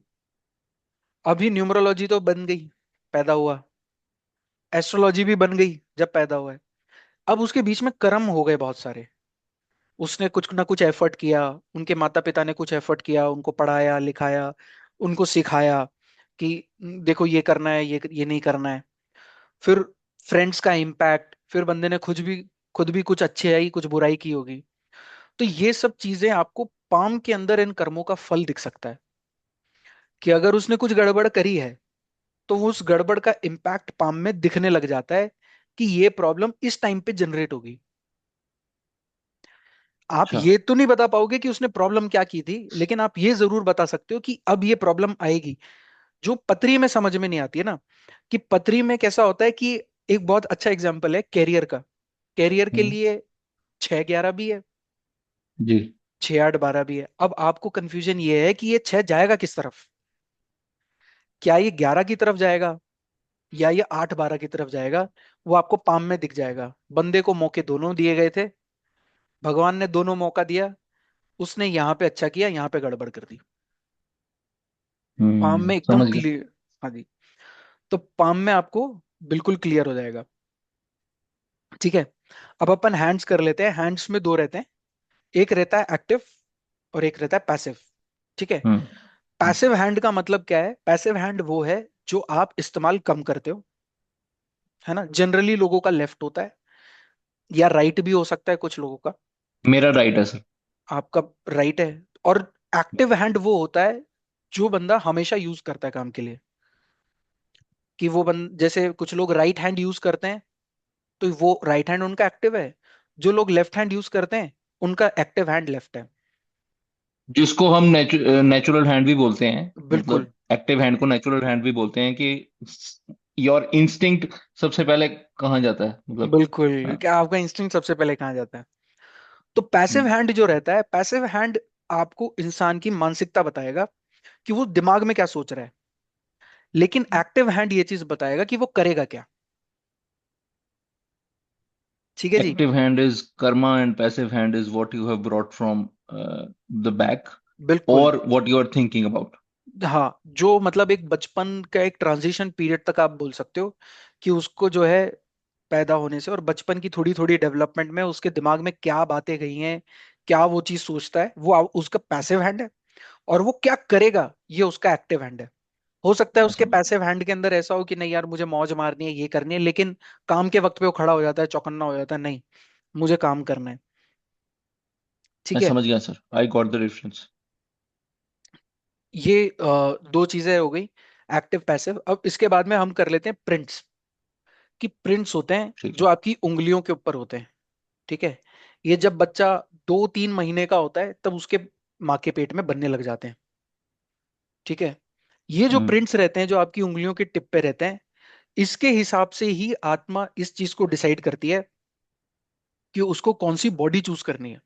अभी न्यूमरोलॉजी तो बन गई, पैदा हुआ। एस्ट्रोलॉजी भी बन गई जब पैदा हुआ है। अब उसके बीच में कर्म हो गए बहुत सारे। उसने कुछ ना कुछ एफर्ट किया, उनके माता पिता ने कुछ एफर्ट किया, उनको पढ़ाया लिखाया, उनको सिखाया कि देखो ये करना है, ये नहीं करना है। फिर फ्रेंड्स का इम्पैक्ट, फिर बंदे ने खुद भी कुछ अच्छाई कुछ बुराई की होगी। तो ये सब चीजें आपको पाम के अंदर इन कर्मों का फल दिख सकता है कि अगर उसने कुछ गड़बड़ करी है तो वो उस गड़बड़ का इम्पैक्ट पाम में दिखने लग जाता है कि ये प्रॉब्लम इस टाइम पे जनरेट होगी। आप अच्छा। ये तो नहीं बता पाओगे कि उसने प्रॉब्लम क्या की थी, लेकिन आप ये जरूर बता सकते हो कि अब ये प्रॉब्लम आएगी। जो पतरी में समझ में नहीं आती है ना, कि पतरी में कैसा होता है कि एक बहुत अच्छा एग्जांपल है कैरियर का। कैरियर के हम्म। लिए 6-11 भी है, जी। 6-8-12 भी है। अब आपको कंफ्यूजन ये है कि ये 6 जाएगा किस तरफ। क्या ये 11 की तरफ जाएगा या ये 8-12 की तरफ जाएगा। वो आपको पाम में दिख जाएगा। बंदे को मौके दोनों दिए गए थे, भगवान ने दोनों मौका दिया, उसने यहाँ पे अच्छा किया, यहाँ पे गड़बड़ कर दी। पाम में एकदम समझ गया। क्लियर। हाँ जी। तो पाम में आपको बिल्कुल क्लियर हो जाएगा। ठीक है। अब अपन हैंड्स कर लेते हैं। हैंड्स में दो रहते हैं, एक रहता है एक्टिव और एक रहता है पैसिव। ठीक है। हम्म हम्म। पैसिव हैंड का मतलब क्या है? पैसिव हैंड वो है जो आप इस्तेमाल कम करते हो, है ना। जनरली लोगों का लेफ्ट होता है, या राइट भी हो सकता है कुछ लोगों का। मेरा राइट है सर। आपका राइट है। और एक्टिव हैंड वो होता है जो बंदा हमेशा यूज करता है काम के लिए। कि वो जैसे कुछ लोग राइट हैंड यूज करते हैं तो वो राइट हैंड उनका एक्टिव है। जो लोग लेफ्ट हैंड यूज करते हैं उनका एक्टिव हैंड लेफ्ट है। जिसको हम नेचुरल हैंड भी बोलते हैं, बिल्कुल। मतलब एक्टिव हैंड को नेचुरल हैंड भी बोलते हैं कि योर इंस्टिंक्ट सबसे पहले कहाँ जाता है, मतलब। बिल्कुल, हाँ। क्या आपका इंस्टिंक्ट सबसे पहले कहाँ जाता है। तो पैसिव हम्म हैंड जो रहता है, पैसिव हैंड आपको इंसान की मानसिकता बताएगा कि वो दिमाग में क्या सोच रहा है। लेकिन एक्टिव हैंड ये चीज बताएगा कि वो करेगा क्या। ठीक है जी। Active hand is karma and passive hand is what you have brought from the back बिल्कुल। or what you are thinking about. हाँ, जो मतलब एक बचपन का एक ट्रांजिशन पीरियड तक आप बोल सकते हो कि उसको जो है पैदा होने से और बचपन की थोड़ी थोड़ी डेवलपमेंट में उसके दिमाग में क्या बातें गई हैं, क्या वो चीज सोचता है, वो उसका पैसिव हैंड है। और वो क्या करेगा ये उसका एक्टिव हैंड है। हो सकता है मैं उसके समझ पैसिव हैंड के अंदर ऐसा हो कि नहीं यार मुझे मौज मारनी है, ये करनी है, लेकिन काम के वक्त पे वो खड़ा हो जाता है, चौकन्ना हो जाता है, नहीं मुझे काम करना है। ठीक मैं है। समझ गया sir, I got the reference. ये दो चीजें हो गई, एक्टिव पैसिव। अब इसके बाद में हम कर लेते हैं प्रिंट्स। कि प्रिंट्स होते हैं ठीक जो है। आपकी उंगलियों के ऊपर होते हैं। ठीक है। ये जब बच्चा 2-3 महीने का होता है तब उसके माँ के पेट में बनने लग जाते हैं। ठीक है। ये जो हम्म। प्रिंट्स रहते हैं जो आपकी उंगलियों के टिप पे रहते हैं, इसके हिसाब से ही आत्मा इस चीज को डिसाइड करती है कि उसको कौन सी बॉडी चूज करनी है।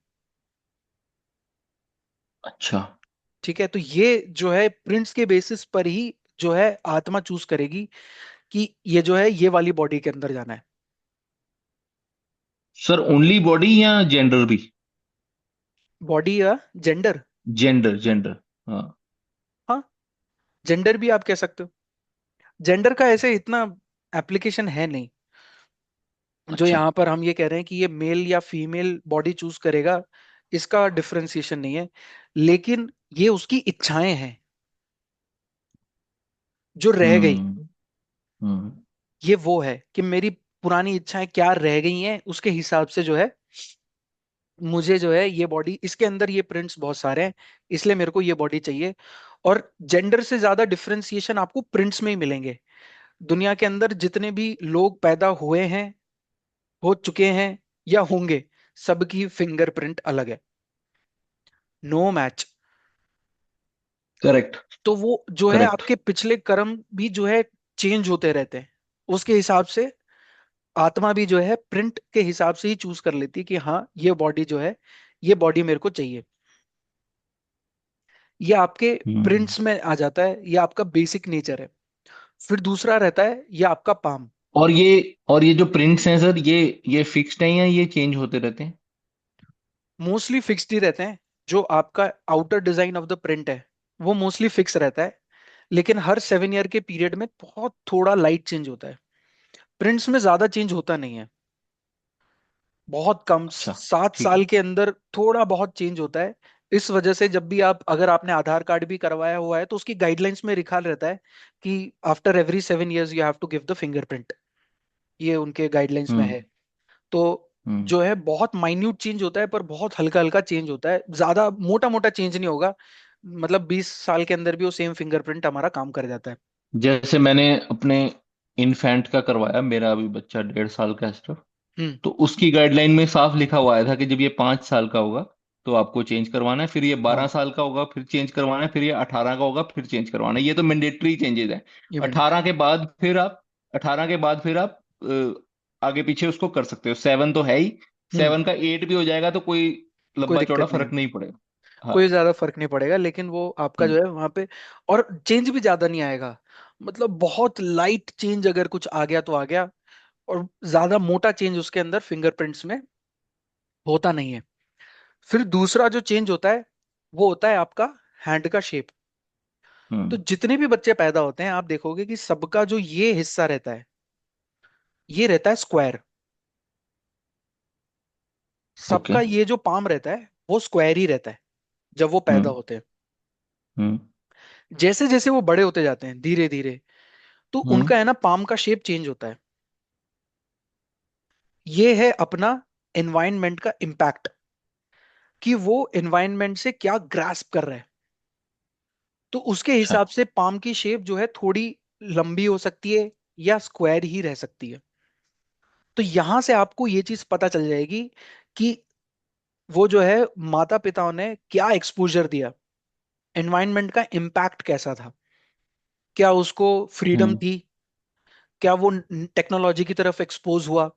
अच्छा। ठीक है। तो ये जो है प्रिंट्स के बेसिस पर ही जो है आत्मा चूज करेगी कि ये जो है ये वाली बॉडी के अंदर जाना है। सर ओनली बॉडी या जेंडर भी? बॉडी या जेंडर। Gender, gender. हाँ। हाँ, जेंडर भी आप कह सकते हो। जेंडर का ऐसे इतना एप्लीकेशन है नहीं। जो अच्छा। यहाँ पर हम ये कह रहे हैं कि ये मेल या फीमेल बॉडी चूज करेगा, इसका डिफरेंशिएशन नहीं है। लेकिन ये उसकी इच्छाएं हैं जो रह गई। हम्म। हम्म। ये वो है कि मेरी पुरानी इच्छाएं क्या रह गई हैं, उसके हिसाब से जो है मुझे जो है ये बॉडी, इसके अंदर ये प्रिंट्स बहुत सारे हैं, इसलिए मेरे को ये बॉडी चाहिए। और जेंडर से ज्यादा डिफरेंशिएशन आपको प्रिंट्स में ही मिलेंगे। दुनिया के अंदर जितने भी लोग पैदा हुए हैं, हो चुके हैं या होंगे, सबकी फिंगरप्रिंट अलग है। No match. करेक्ट। तो वो जो है करेक्ट। आपके पिछले कर्म भी जो है चेंज होते रहते हैं, उसके हिसाब से आत्मा भी जो है प्रिंट के हिसाब से ही चूज कर लेती है कि हाँ ये बॉडी जो है ये बॉडी मेरे को चाहिए। ये आपके हम्म। प्रिंट्स में आ जाता है, ये आपका बेसिक नेचर है। फिर दूसरा रहता है ये आपका पाम। और ये जो प्रिंट्स हैं सर, ये फिक्स्ड हैं या ये चेंज होते रहते हैं? मोस्टली फिक्स्ड ही रहते हैं। जो आपका outer design of the print है वो मोस्टली फिक्स रहता है। लेकिन हर 7 ईयर के पीरियड में बहुत थोड़ा लाइट चेंज होता है। प्रिंट्स में ज्यादा चेंज होता नहीं है, बहुत कम, अच्छा। 7 साल ठीक के अंदर थोड़ा बहुत चेंज होता है। इस वजह से जब भी आप, अगर आपने आधार कार्ड भी करवाया हुआ है तो उसकी गाइडलाइंस में लिखा रहता है कि after every 7 years you have to give the fingerprint. ये उनके गाइडलाइंस में हम्म। है। तो हम्म। जो है बहुत माइन्यूट चेंज होता है, पर बहुत हल्का हल्का चेंज होता है, ज्यादा मोटा मोटा चेंज नहीं होगा। मतलब 20 साल के अंदर भी वो सेम फिंगरप्रिंट हमारा काम कर जाता है। जैसे मैंने अपने इन्फेंट का करवाया, मेरा अभी बच्चा 1.5 साल का है सिर्फ। हम्म। तो उसकी गाइडलाइन में साफ लिखा हुआ आया था कि जब ये 5 साल का होगा तो आपको चेंज करवाना है, फिर ये बारह हाँ, साल का होगा फिर चेंज करवाना है, फिर ये 18 का होगा फिर चेंज करवाना है। ये तो मैंडेटरी चेंजेस है। ये मिनट। 18 के बाद फिर आप 18 के बाद फिर आप आगे पीछे उसको कर सकते हो। 7 तो है ही। हम्म। 7 का 8 भी हो जाएगा तो कोई कोई लंबा चौड़ा दिक्कत नहीं है, फर्क नहीं पड़ेगा। हाँ। कोई ज्यादा फर्क नहीं पड़ेगा, लेकिन वो आपका जो हम्म। है वहां पे और चेंज भी ज्यादा नहीं आएगा। मतलब बहुत लाइट चेंज अगर कुछ आ गया तो आ गया, और ज्यादा मोटा चेंज उसके अंदर फिंगरप्रिंट्स में होता नहीं है। फिर दूसरा जो चेंज होता है वो होता है आपका हैंड का शेप। तो हम्म। जितने भी बच्चे पैदा होते हैं आप देखोगे कि सबका जो ये हिस्सा रहता है ये रहता है स्क्वायर। ओके। सबका ये जो पाम रहता है वो स्क्वायर ही रहता है जब वो पैदा हम्म। होते हैं। हम्म। जैसे जैसे वो बड़े होते जाते हैं धीरे धीरे, तो हम्म। उनका है ना पाम का शेप चेंज होता है। ये है अपना एनवायरनमेंट का इम्पैक्ट, कि वो एनवायरनमेंट से क्या ग्रास्प कर रहा है। तो उसके अच्छा। हिसाब से पाम की शेप जो है थोड़ी लंबी हो सकती है या स्क्वायर ही रह सकती है। तो यहां से आपको ये चीज पता चल जाएगी कि वो जो है माता पिताओं ने क्या एक्सपोजर दिया, एनवायरनमेंट का इम्पैक्ट कैसा था, क्या उसको फ्रीडम हम्म। थी, क्या वो टेक्नोलॉजी की तरफ एक्सपोज हुआ,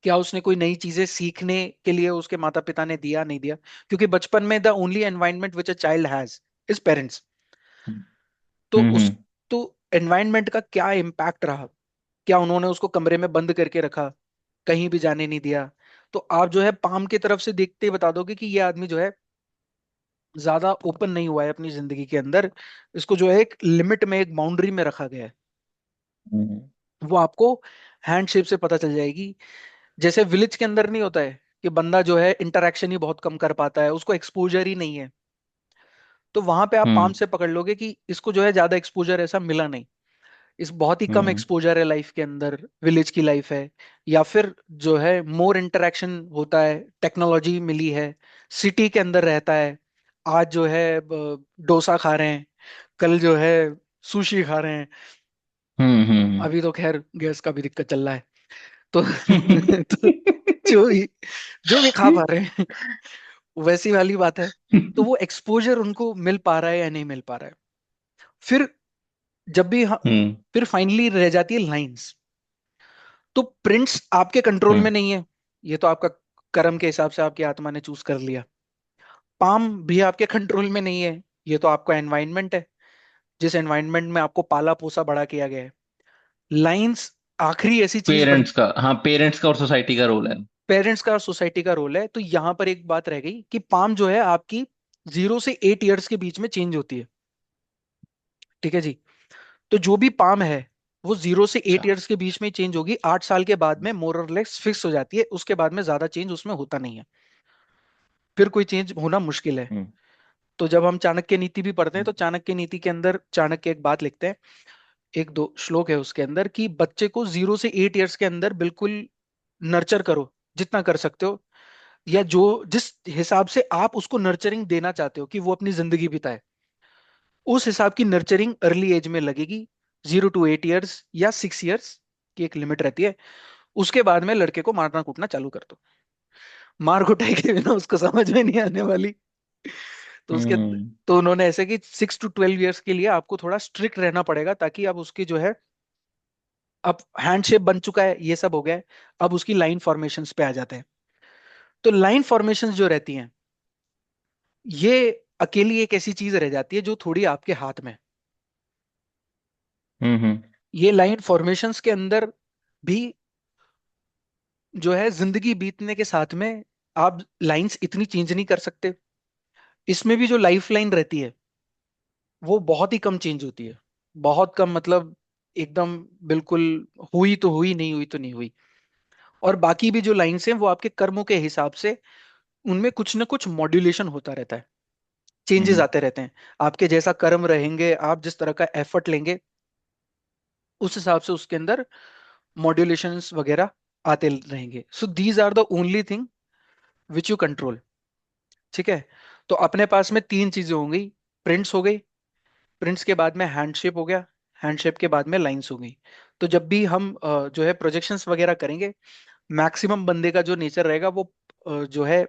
क्या उसने कोई नई चीजें सीखने के लिए उसके माता पिता ने दिया नहीं दिया। क्योंकि बचपन में the only environment which a child has is parents. तो हम्म। उस, तो एनवायरनमेंट का क्या इम्पैक्ट रहा, क्या उन्होंने उसको कमरे में बंद करके रखा, कहीं भी जाने नहीं दिया। तो आप जो है पाम की तरफ से देखते ही बता दोगे कि ये आदमी जो है ज्यादा ओपन नहीं हुआ है अपनी जिंदगी के अंदर। इसको जो है एक लिमिट में, एक बाउंड्री में रखा गया है। हम्म। वो आपको हैंडशेप से पता चल जाएगी। जैसे विलेज के अंदर नहीं होता है कि बंदा जो है इंटरेक्शन ही बहुत कम कर पाता है, उसको एक्सपोजर ही नहीं है। तो वहां पे आप पाम हम्म। से पकड़ लोगे कि इसको जो है ज्यादा एक्सपोजर ऐसा मिला नहीं। इस बहुत ही कम हम्म। एक्सपोजर है लाइफ के अंदर, विलेज की लाइफ है। या फिर जो है मोर इंटरेक्शन होता है, टेक्नोलॉजी मिली है, सिटी के अंदर रहता है। आज जो है डोसा खा रहे हैं, कल जो है सुशी खा रहे हैं। हम्म। अभी तो खैर गैस का भी दिक्कत चल रहा है। तो, तो जो भी खा पा रहे हैं, वैसी वाली बात है। तो वो एक्सपोजर उनको मिल पा रहा है या नहीं मिल पा रहा है। फिर जब भी हम्म। फिर फाइनली रह जाती है लाइंस। तो प्रिंट्स आपके कंट्रोल में हम्म। नहीं है, ये तो आपका कर्म के हिसाब से आपकी आत्मा ने चूज कर लिया। पाम भी आपके कंट्रोल में नहीं है, ये तो आपका एनवायरनमेंट है, जिस एनवायरनमेंट में आपको पाला पोसा बड़ा किया गया है। लाइंस आखिरी ऐसी चीज बन, पेरेंट्स का, हाँ, पेरेंट्स का और सोसाइटी का रोल है। पेरेंट्स का और सोसाइटी का रोल है। तो यहां पर एक बात रह गई कि पाम जो है आपकी 0 से 8 ईयर्स के बीच में चेंज होती है। ठीक है जी। तो जो भी पाम है वो 0 से 8 अच्छा। ईयर्स के बीच में चेंज होगी। 8 साल के बाद में मोर और लेस फिक्स हो जाती है, उसके बाद में ज्यादा चेंज उसमें होता नहीं है। फिर कोई चेंज होना मुश्किल है। हम्म। तो जब हम चाणक्य नीति भी पढ़ते हैं तो चाणक्य नीति के अंदर चाणक्य एक बात लिखते हैं, एक दो श्लोक है उसके अंदर, कि बच्चे को 0 से 8 ईयर्स के अंदर बिल्कुल नर्चर करो जितना कर सकते हो, या जो जिस हिसाब से आप उसको नर्चरिंग देना चाहते हो कि वो अपनी जिंदगी बिताए, उस हिसाब की नर्चरिंग अर्ली एज में लगेगी। 0 to 8 ईयर्स या 6 ईयर्स की एक लिमिट रहती है। उसके बाद में लड़के को मारना कूटना चालू कर दो। मार कुटाई के बिना उसको समझ में नहीं आने वाली। तो उसके हम्म। तो उन्होंने ऐसे कि 6 to 12 ईयर्स के लिए आपको थोड़ा स्ट्रिक्ट रहना पड़ेगा, ताकि अब उसकी जो है, अब हैंडशेप बन चुका है, ये सब हो गया है। अब उसकी लाइन फॉर्मेशंस पे आ जाते हैं। तो लाइन फॉर्मेशंस जो रहती हैं, ये अकेली एक ऐसी चीज रह जाती है जो थोड़ी आपके हाथ में है। हम्म। ये लाइन फॉर्मेशंस के अंदर भी जो है जिंदगी बीतने के साथ में आप लाइंस इतनी चेंज नहीं कर सकते। इसमें भी जो लाइफ लाइन रहती है वो बहुत ही कम चेंज होती है। बहुत कम मतलब एकदम बिल्कुल, हुई तो हुई, नहीं हुई तो नहीं हुई। और बाकी भी जो लाइंस हैं वो आपके कर्मों के हिसाब से उनमें कुछ ना कुछ मॉड्यूलेशन होता रहता है, चेंजेस हम्म। आते रहते हैं। आपके जैसा कर्म रहेंगे, आप जिस तरह का एफर्ट लेंगे, उस हिसाब से उसके अंदर मॉड्यूलेशंस वगैरह आते रहेंगे। So these are the only thing which you control. ठीक है। तो अपने पास में तीन चीजें हो गई। प्रिंट्स हो गई, प्रिंट्स के बाद में हैंडशेप हो गया, हैंडशेप के बाद में लाइंस हो गई। तो जब भी हम जो है प्रोजेक्शंस वगैरह करेंगे, मैक्सिमम बंदे का जो नेचर रहेगा वो जो है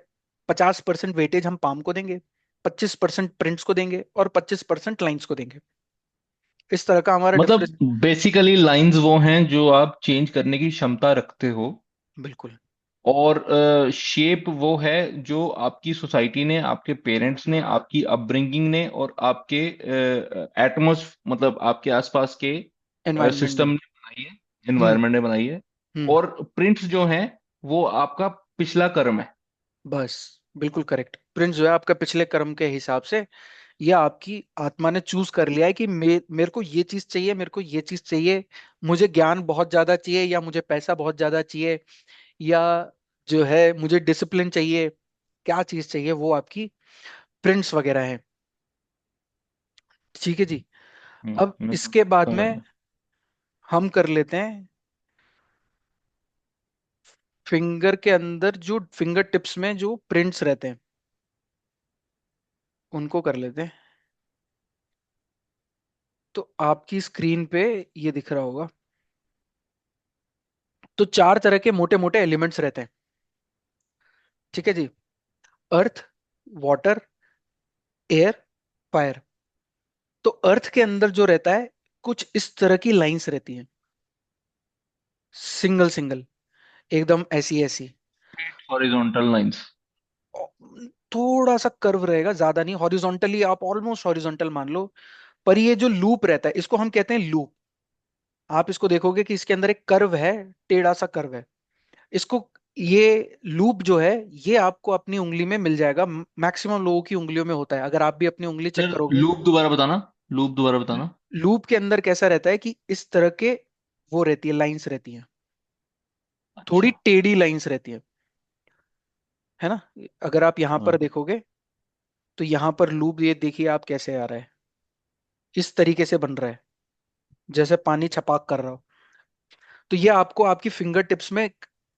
50% वेटेज हम पाम को देंगे, 25% प्रिंट्स को देंगे और 25% लाइंस को देंगे। इस तरह का हमारा मतलब डिफरेंस। बेसिकली लाइंस वो हैं जो आप चेंज करने की क्षमता रखते हो, बिल्कुल। और शेप वो है जो आपकी सोसाइटी ने, आपके पेरेंट्स ने, आपकी अपब्रिंगिंग ने और आपके एटमोस मतलब आपके आसपास के एनवायरनमेंट सिस्टम ने। ने बनाई है, हम्म। एनवायरनमेंट ने बनाई है। हम्म। और प्रिंट्स जो हैं वो आपका पिछला कर्म है। बस बिल्कुल करेक्ट। प्रिंस जो है आपका पिछले कर्म के हिसाब से, या आपकी आत्मा ने चूज कर लिया है कि मेरे को ये चीज चाहिए, मेरे को ये चीज चाहिए, मुझे ज्ञान बहुत ज्यादा चाहिए या मुझे पैसा बहुत ज्यादा चाहिए, या जो है मुझे डिसिप्लिन चाहिए, क्या चीज चाहिए, वो आपकी प्रिंट्स वगैरह है। ठीक है जी। अब मैं इसके बाद समझ में गया। हम कर लेते हैं फिंगर के अंदर, जो फिंगर टिप्स में जो प्रिंट्स रहते हैं उनको कर लेते हैं। तो आपकी स्क्रीन पे ये दिख रहा होगा। तो 4 तरह के मोटे मोटे एलिमेंट्स रहते हैं। ठीक है जी। अर्थ, वाटर, एयर, फायर। तो अर्थ के अंदर जो रहता है, कुछ इस तरह की लाइंस रहती हैं, सिंगल सिंगल, एकदम ऐसी ऐसी। Horizontal lines. थोड़ा सा कर्व रहेगा, ज्यादा नहीं। हॉरिजॉन्टली आप ऑलमोस्ट हॉरिजॉन्टल मान लो। पर ये जो लूप रहता है इसको हम कहते हैं लूप। आप इसको देखोगे कि इसके अंदर एक कर्व है, टेढ़ा सा कर्व है। इसको ये लूप जो है, ये आपको अपनी उंगली में मिल जाएगा। मैक्सिमम लोगों की उंगलियों में होता है, अगर आप भी अपनी उंगली चेक सर करोगे। लूप दोबारा बताना, लूप दोबारा बताना। लूप के अंदर कैसा रहता है कि इस तरह के वो रहती है, लाइंस रहती हैं, थोड़ी अच्छा। टेढ़ी लाइंस रहती हैं, है ना। अगर आप यहां पर हाँ। देखोगे तो यहां पर लूप, ये देखिए आप कैसे आ रहा है, इस तरीके से बन रहा है, जैसे पानी छपाक कर रहा हो। तो ये आपको आपकी फिंगर टिप्स में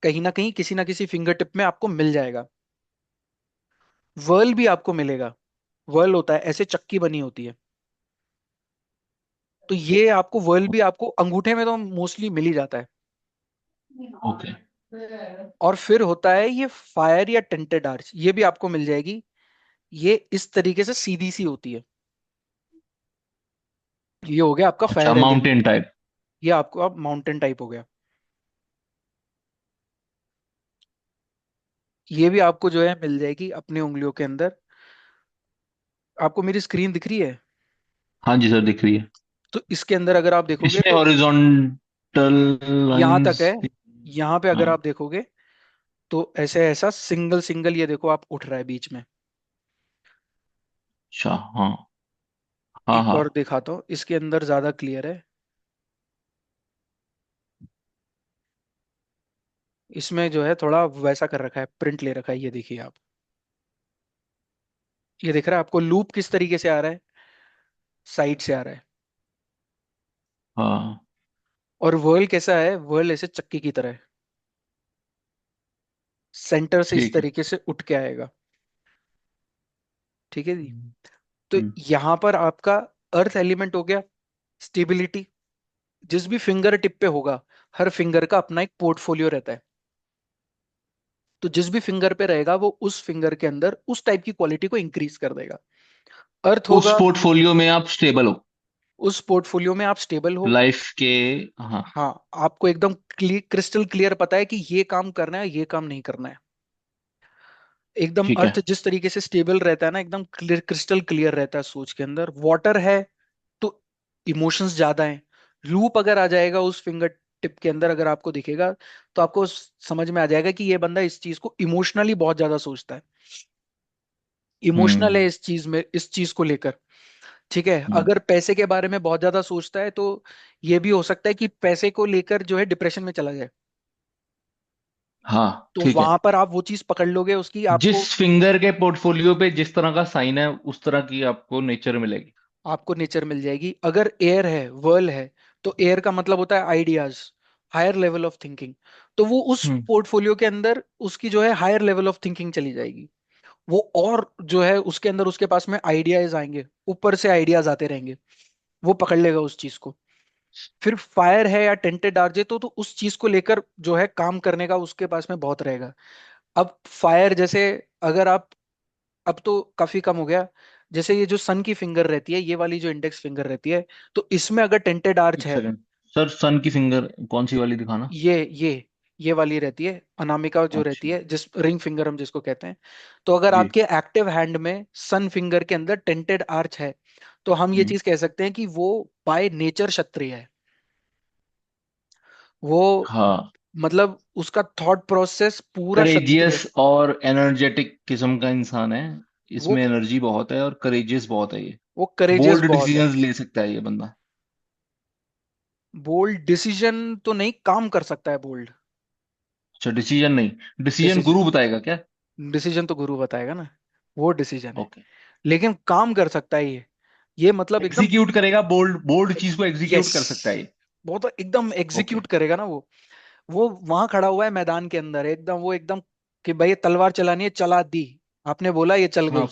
कहीं ना कहीं, किसी ना किसी फिंगर टिप में आपको मिल जाएगा। वर्ल भी आपको मिलेगा। वर्ल होता है ऐसे, चक्की बनी होती है। तो ये आपको वर्ल भी आपको अंगूठे में तो मोस्टली मिल ही जाता है। ओके। और फिर होता है ये फायर या टेंटेड आर्च, ये भी आपको मिल जाएगी। ये इस तरीके से सीधी सी होती है। ये हो गया आपका अच्छा, फायर एलिमेंट। Mountain type. ये आपको अब माउंटेन टाइप हो गया। ये भी आपको जो है मिल जाएगी अपनी उंगलियों के अंदर। आपको मेरी स्क्रीन दिख रही है? हाँ जी सर, दिख रही है। तो इसके अंदर अगर आप देखोगे इसमें तो हॉरिजॉन्टल यहां तक लाइंस। है। यहां पे हाँ। अगर आप देखोगे तो ऐसे ऐसा सिंगल सिंगल, ये देखो आप उठ रहा है बीच में। अच्छा। हाँ हाँ एक हाँ। और दिखाता हूँ, इसके अंदर ज्यादा क्लियर है। इसमें जो है थोड़ा वैसा कर रखा है, प्रिंट ले रखा है, ये देखिए आप। ये दिख रहा है आपको लूप किस तरीके से आ रहा है? साइड से आ रहा है। हाँ। और वर्ल कैसा है? वर्ल ऐसे चक्की की तरह है, सेंटर से इस ठीक है। तरीके से उठ के आएगा। ठीक है जी। तो हम्म। यहां पर आपका अर्थ एलिमेंट हो गया, स्टेबिलिटी। जिस भी फिंगर टिप पे होगा, हर फिंगर का अपना एक पोर्टफोलियो रहता है। तो जिस भी फिंगर पे रहेगा वो उस फिंगर के अंदर उस टाइप की क्वालिटी को इंक्रीज कर देगा। अर्थ उस होगा, पोर्टफोलियो में आप स्टेबल हो, उस पोर्टफोलियो में आप स्टेबल हो। लाइफ के। हाँ। हाँ, आपको एकदम क्रिस्टल क्लियर पता है कि ये काम करना है, ये काम नहीं करना है। एकदम ठीक है। अर्थ जिस तरीके से स्टेबल रहता है ना, एकदम क्लियर, क्रिस्टल क्लियर रहता है सोच के अंदर। वाटर है तो इमोशंस ज्यादा हैं। लूप अगर आ जाएगा उस फिंगर टिप के अंदर, अगर आपको दिखेगा तो आपको समझ में आ जाएगा कि ये बंदा इस चीज को इमोशनली बहुत ज्यादा सोचता है, इमोशनल है हम्म। इस चीज में, इस चीज को लेकर। ठीक है, हम्म। अगर पैसे के बारे में बहुत ज्यादा सोचता है तो ये भी हो सकता है कि पैसे को लेकर जो है डिप्रेशन में चला जाए। हाँ तो ठीक है। वहां पर आप वो चीज पकड़ लोगे उसकी, जिस आपको फिंगर के पोर्टफोलियो पे जिस तरह का साइन है, उस तरह की आपको नेचर मिलेगी। आपको नेचर मिल जाएगी। अगर एयर है, वर्ल है, तो एयर का मतलब होता है ideas, higher level of thinking. तो वो उस हम्म। पोर्टफोलियो के अंदर उसकी जो है हायर लेवल ऑफ थिंकिंग चली जाएगी। वो और जो है उसके अंदर उसके पास में आइडियाज आएंगे, ऊपर से आइडियाज आते रहेंगे, वो पकड़ लेगा उस चीज को। फिर फायर है या टेंटेड आरजे, तो उस चीज को लेकर जो है काम करने का उसके पास में बहुत रहेगा। अब फायर जैसे, अगर आप, अब तो काफी कम हो गया। जैसे ये जो सन की फिंगर रहती है, ये वाली जो इंडेक्स फिंगर रहती है, तो इसमें अगर टेंटेड आर्च एक है, सेकंड सर, सन की फिंगर कौन सी वाली दिखाना। ये वाली रहती है अनामिका जो रहती अच्छा। है, जिस रिंग फिंगर हम जिसको कहते हैं। तो अगर जी। आपके एक्टिव हैंड में सन फिंगर के अंदर टेंटेड आर्च है, तो हम ये हम्म। चीज कह सकते हैं कि वो बाय नेचर क्षत्रिय है। वो हाँ। मतलब उसका थॉट प्रोसेस पूरा क्षत्रिय। करेजियस और एनर्जेटिक किस्म का इंसान है। वो इसमें एनर्जी बहुत है और करेजियस बहुत है ये। वो करेजियस बोल्ड बहुत है। डिसीजंस ले सकता है ये बंदा। बोल्ड डिसीजन तो नहीं, काम कर सकता है बोल्ड अच्छा, डिसीजन नहीं, डिसीजन डिसीजन। गुरु बताएगा क्या। डिसीजन तो गुरु बताएगा ना, वो डिसीजन है। ओके। लेकिन काम कर सकता है ये मतलब एकदम। एग्जीक्यूट करेगा, बोल्ड बोल्ड चीज को यस, एग्जीक्यूट कर सकता है ये। वो तो एकदम ओके। एग्जीक्यूट करेगा ना वो वहां खड़ा हुआ है मैदान के अंदर एकदम, वो एकदम कि भाई ये तलवार चलानी है, चला दी, आपने बोला, ये चल हाँ,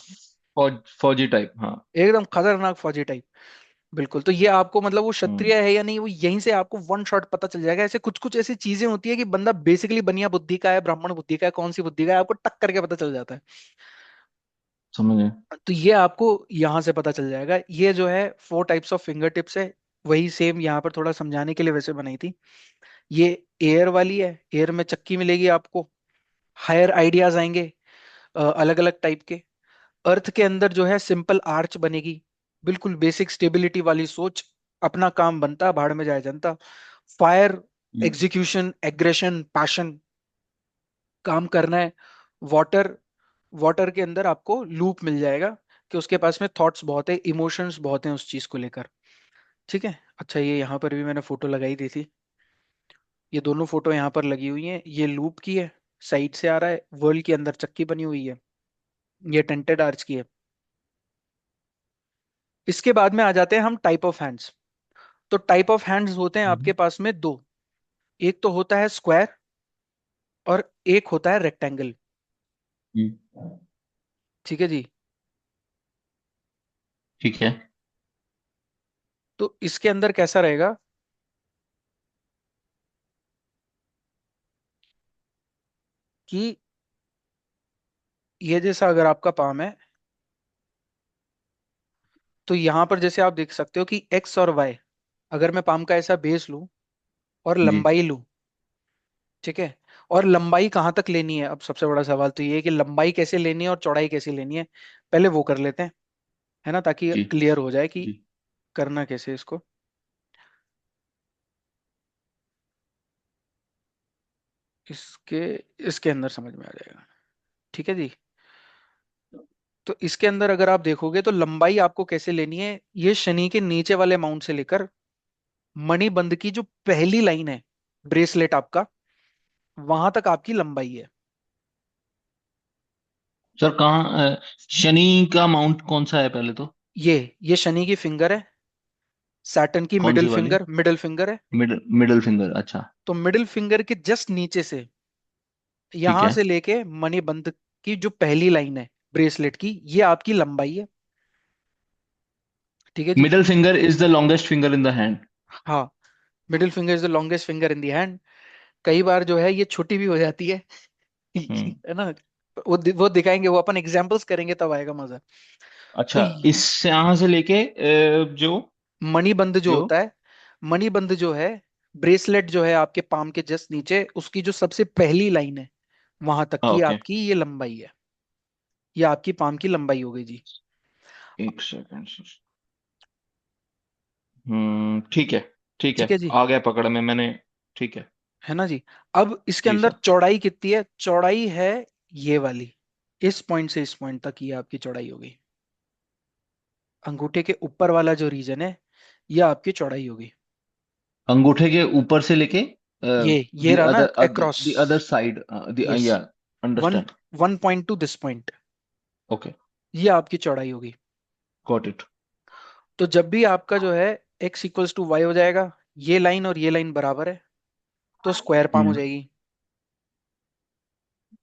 गई। फौजी टाइप, हाँ। एकदम खतरनाक फौजी टाइप। बिल्कुल। तो ये आपको मतलब वो हम्म। क्षत्रिय है या नहीं, वो यहीं से आपको वन शॉट पता चल जाएगा। ऐसे कुछ कुछ ऐसी चीजें होती है कि बंदा बेसिकली बनिया बुद्धि का है, ब्राह्मण बुद्धि का है, कौन सी बुद्धि का है, आपको टक करके पता चल जाता है। समझ गए। तो ये आपको यहाँ से पता चल जाएगा। ये जो है 4 टाइप्स ऑफ फिंगर टिप्स है। वही सेम यहाँ पर थोड़ा समझाने के लिए वैसे बनाई थी। ये एयर वाली है, एयर में चक्की मिलेगी आपको, हायर आइडियाज आएंगे अलग अलग टाइप के। अर्थ के अंदर जो है सिंपल आर्च बनेगी, बिल्कुल बेसिक स्टेबिलिटी वाली सोच, अपना काम बनता, भाड़ में जाए जनता। Fire, hmm. Execution, aggression, passion. काम करना है। वाटर, वाटर के अंदर आपको लूप मिल जाएगा कि उसके पास में थॉट्स बहुत है, इमोशंस बहुत हैं उस चीज को लेकर। ठीक है। अच्छा, ये यहाँ पर भी मैंने फोटो लगाई दी थी। ये दोनों फोटो यहाँ पर लगी हुई हैं। ये लूप की है, साइड से आ रहा है, वर्ल्ड के अंदर चक्की बनी हुई है। ये टेंटेड आर्च की है। इसके बाद में आ जाते हैं हम टाइप ऑफ हैंड्स। तो टाइप ऑफ हैंड्स होते हैं आपके हम्म। पास में दो। एक तो होता है स्क्वायर, और एक होता है रेक्टेंगल। हम्म। ठीक है जी। ठीक है। तो इसके अंदर कैसा रहेगा कि ये जैसा अगर आपका पाम है, तो यहां पर जैसे आप देख सकते हो कि एक्स और वाई, अगर मैं पाम का ऐसा बेस लूं और जी। लंबाई लूं, ठीक है, और लंबाई कहाँ तक लेनी है, अब सबसे बड़ा सवाल तो ये है कि लंबाई कैसे लेनी है और चौड़ाई कैसे लेनी है। पहले वो कर लेते हैं, है ना, ताकि जी। क्लियर हो जाए कि जी। करना कैसे इसको। इसके इसके अंदर समझ में आ जाएगा। ठीक है जी। तो इसके अंदर अगर आप देखोगे तो लंबाई आपको कैसे लेनी है, ये शनि के नीचे वाले माउंट से लेकर मणिबंध की जो पहली लाइन है, ब्रेसलेट आपका, वहां तक आपकी लंबाई है। सर कहाँ शनि का माउंट कौन सा है पहले तो? ये शनि की फिंगर है, सैटर्न की कौन मिडिल सी वाली? फिंगर, मिडिल फिंगर है। मिडल मिडल फिंगर, अच्छा। तो मिडिल फिंगर के जस्ट नीचे से, ठीक यहां है। से लेके मणिबंध की जो पहली लाइन है ब्रेसलेट की, ये आपकी लंबाई है। ठीक है जी। Middle finger is the longest finger in the hand. हाँ, middle finger is the longest finger in the hand. कई बार जो है ये छोटी भी हो जाती है हम्म। है ना। वो दिखाएंगे, वो अपन एग्जांपल्स करेंगे तब आएगा मजा। तो अच्छा, इस यहाँ से लेके जो मणिबंध जो जो होता है, मणिबंध जो है, ब्रेसलेट जो है आपके पाम के जस्ट नीचे, उसकी जो सबसे पहली लाइन है, वहां तक की ओके। आपकी ये लंबाई है। ये आपकी पाम की लंबाई हो गई जी। एक सेकंड। ठीक है। ठीक है। ठीक है जी। आ गया पकड़ में मैंने। ठीक है। है ना जी। अब इसके जी अंदर सर। चौड़ाई कितनी है, चौड़ाई है ये वाली, इस पॉइंट से इस पॉइंट तक ये आपकी चौड़ाई होगी। अंगूठे के ऊपर वाला जो रीजन है, ये आपकी चौड़ाई होगी। अंगूठे के ऊपर से लेके ये द रहा ना other across. The other side, yes. या one understand. 1 point to this point, okay. ये आपकी चौड़ाई होगी। Got it. तो जब भी आपका जो है x इक्वल्स टू वाई हो जाएगा, ये लाइन और ये लाइन बराबर है, तो स्क्वायर पाम हो हम्म। जाएगी।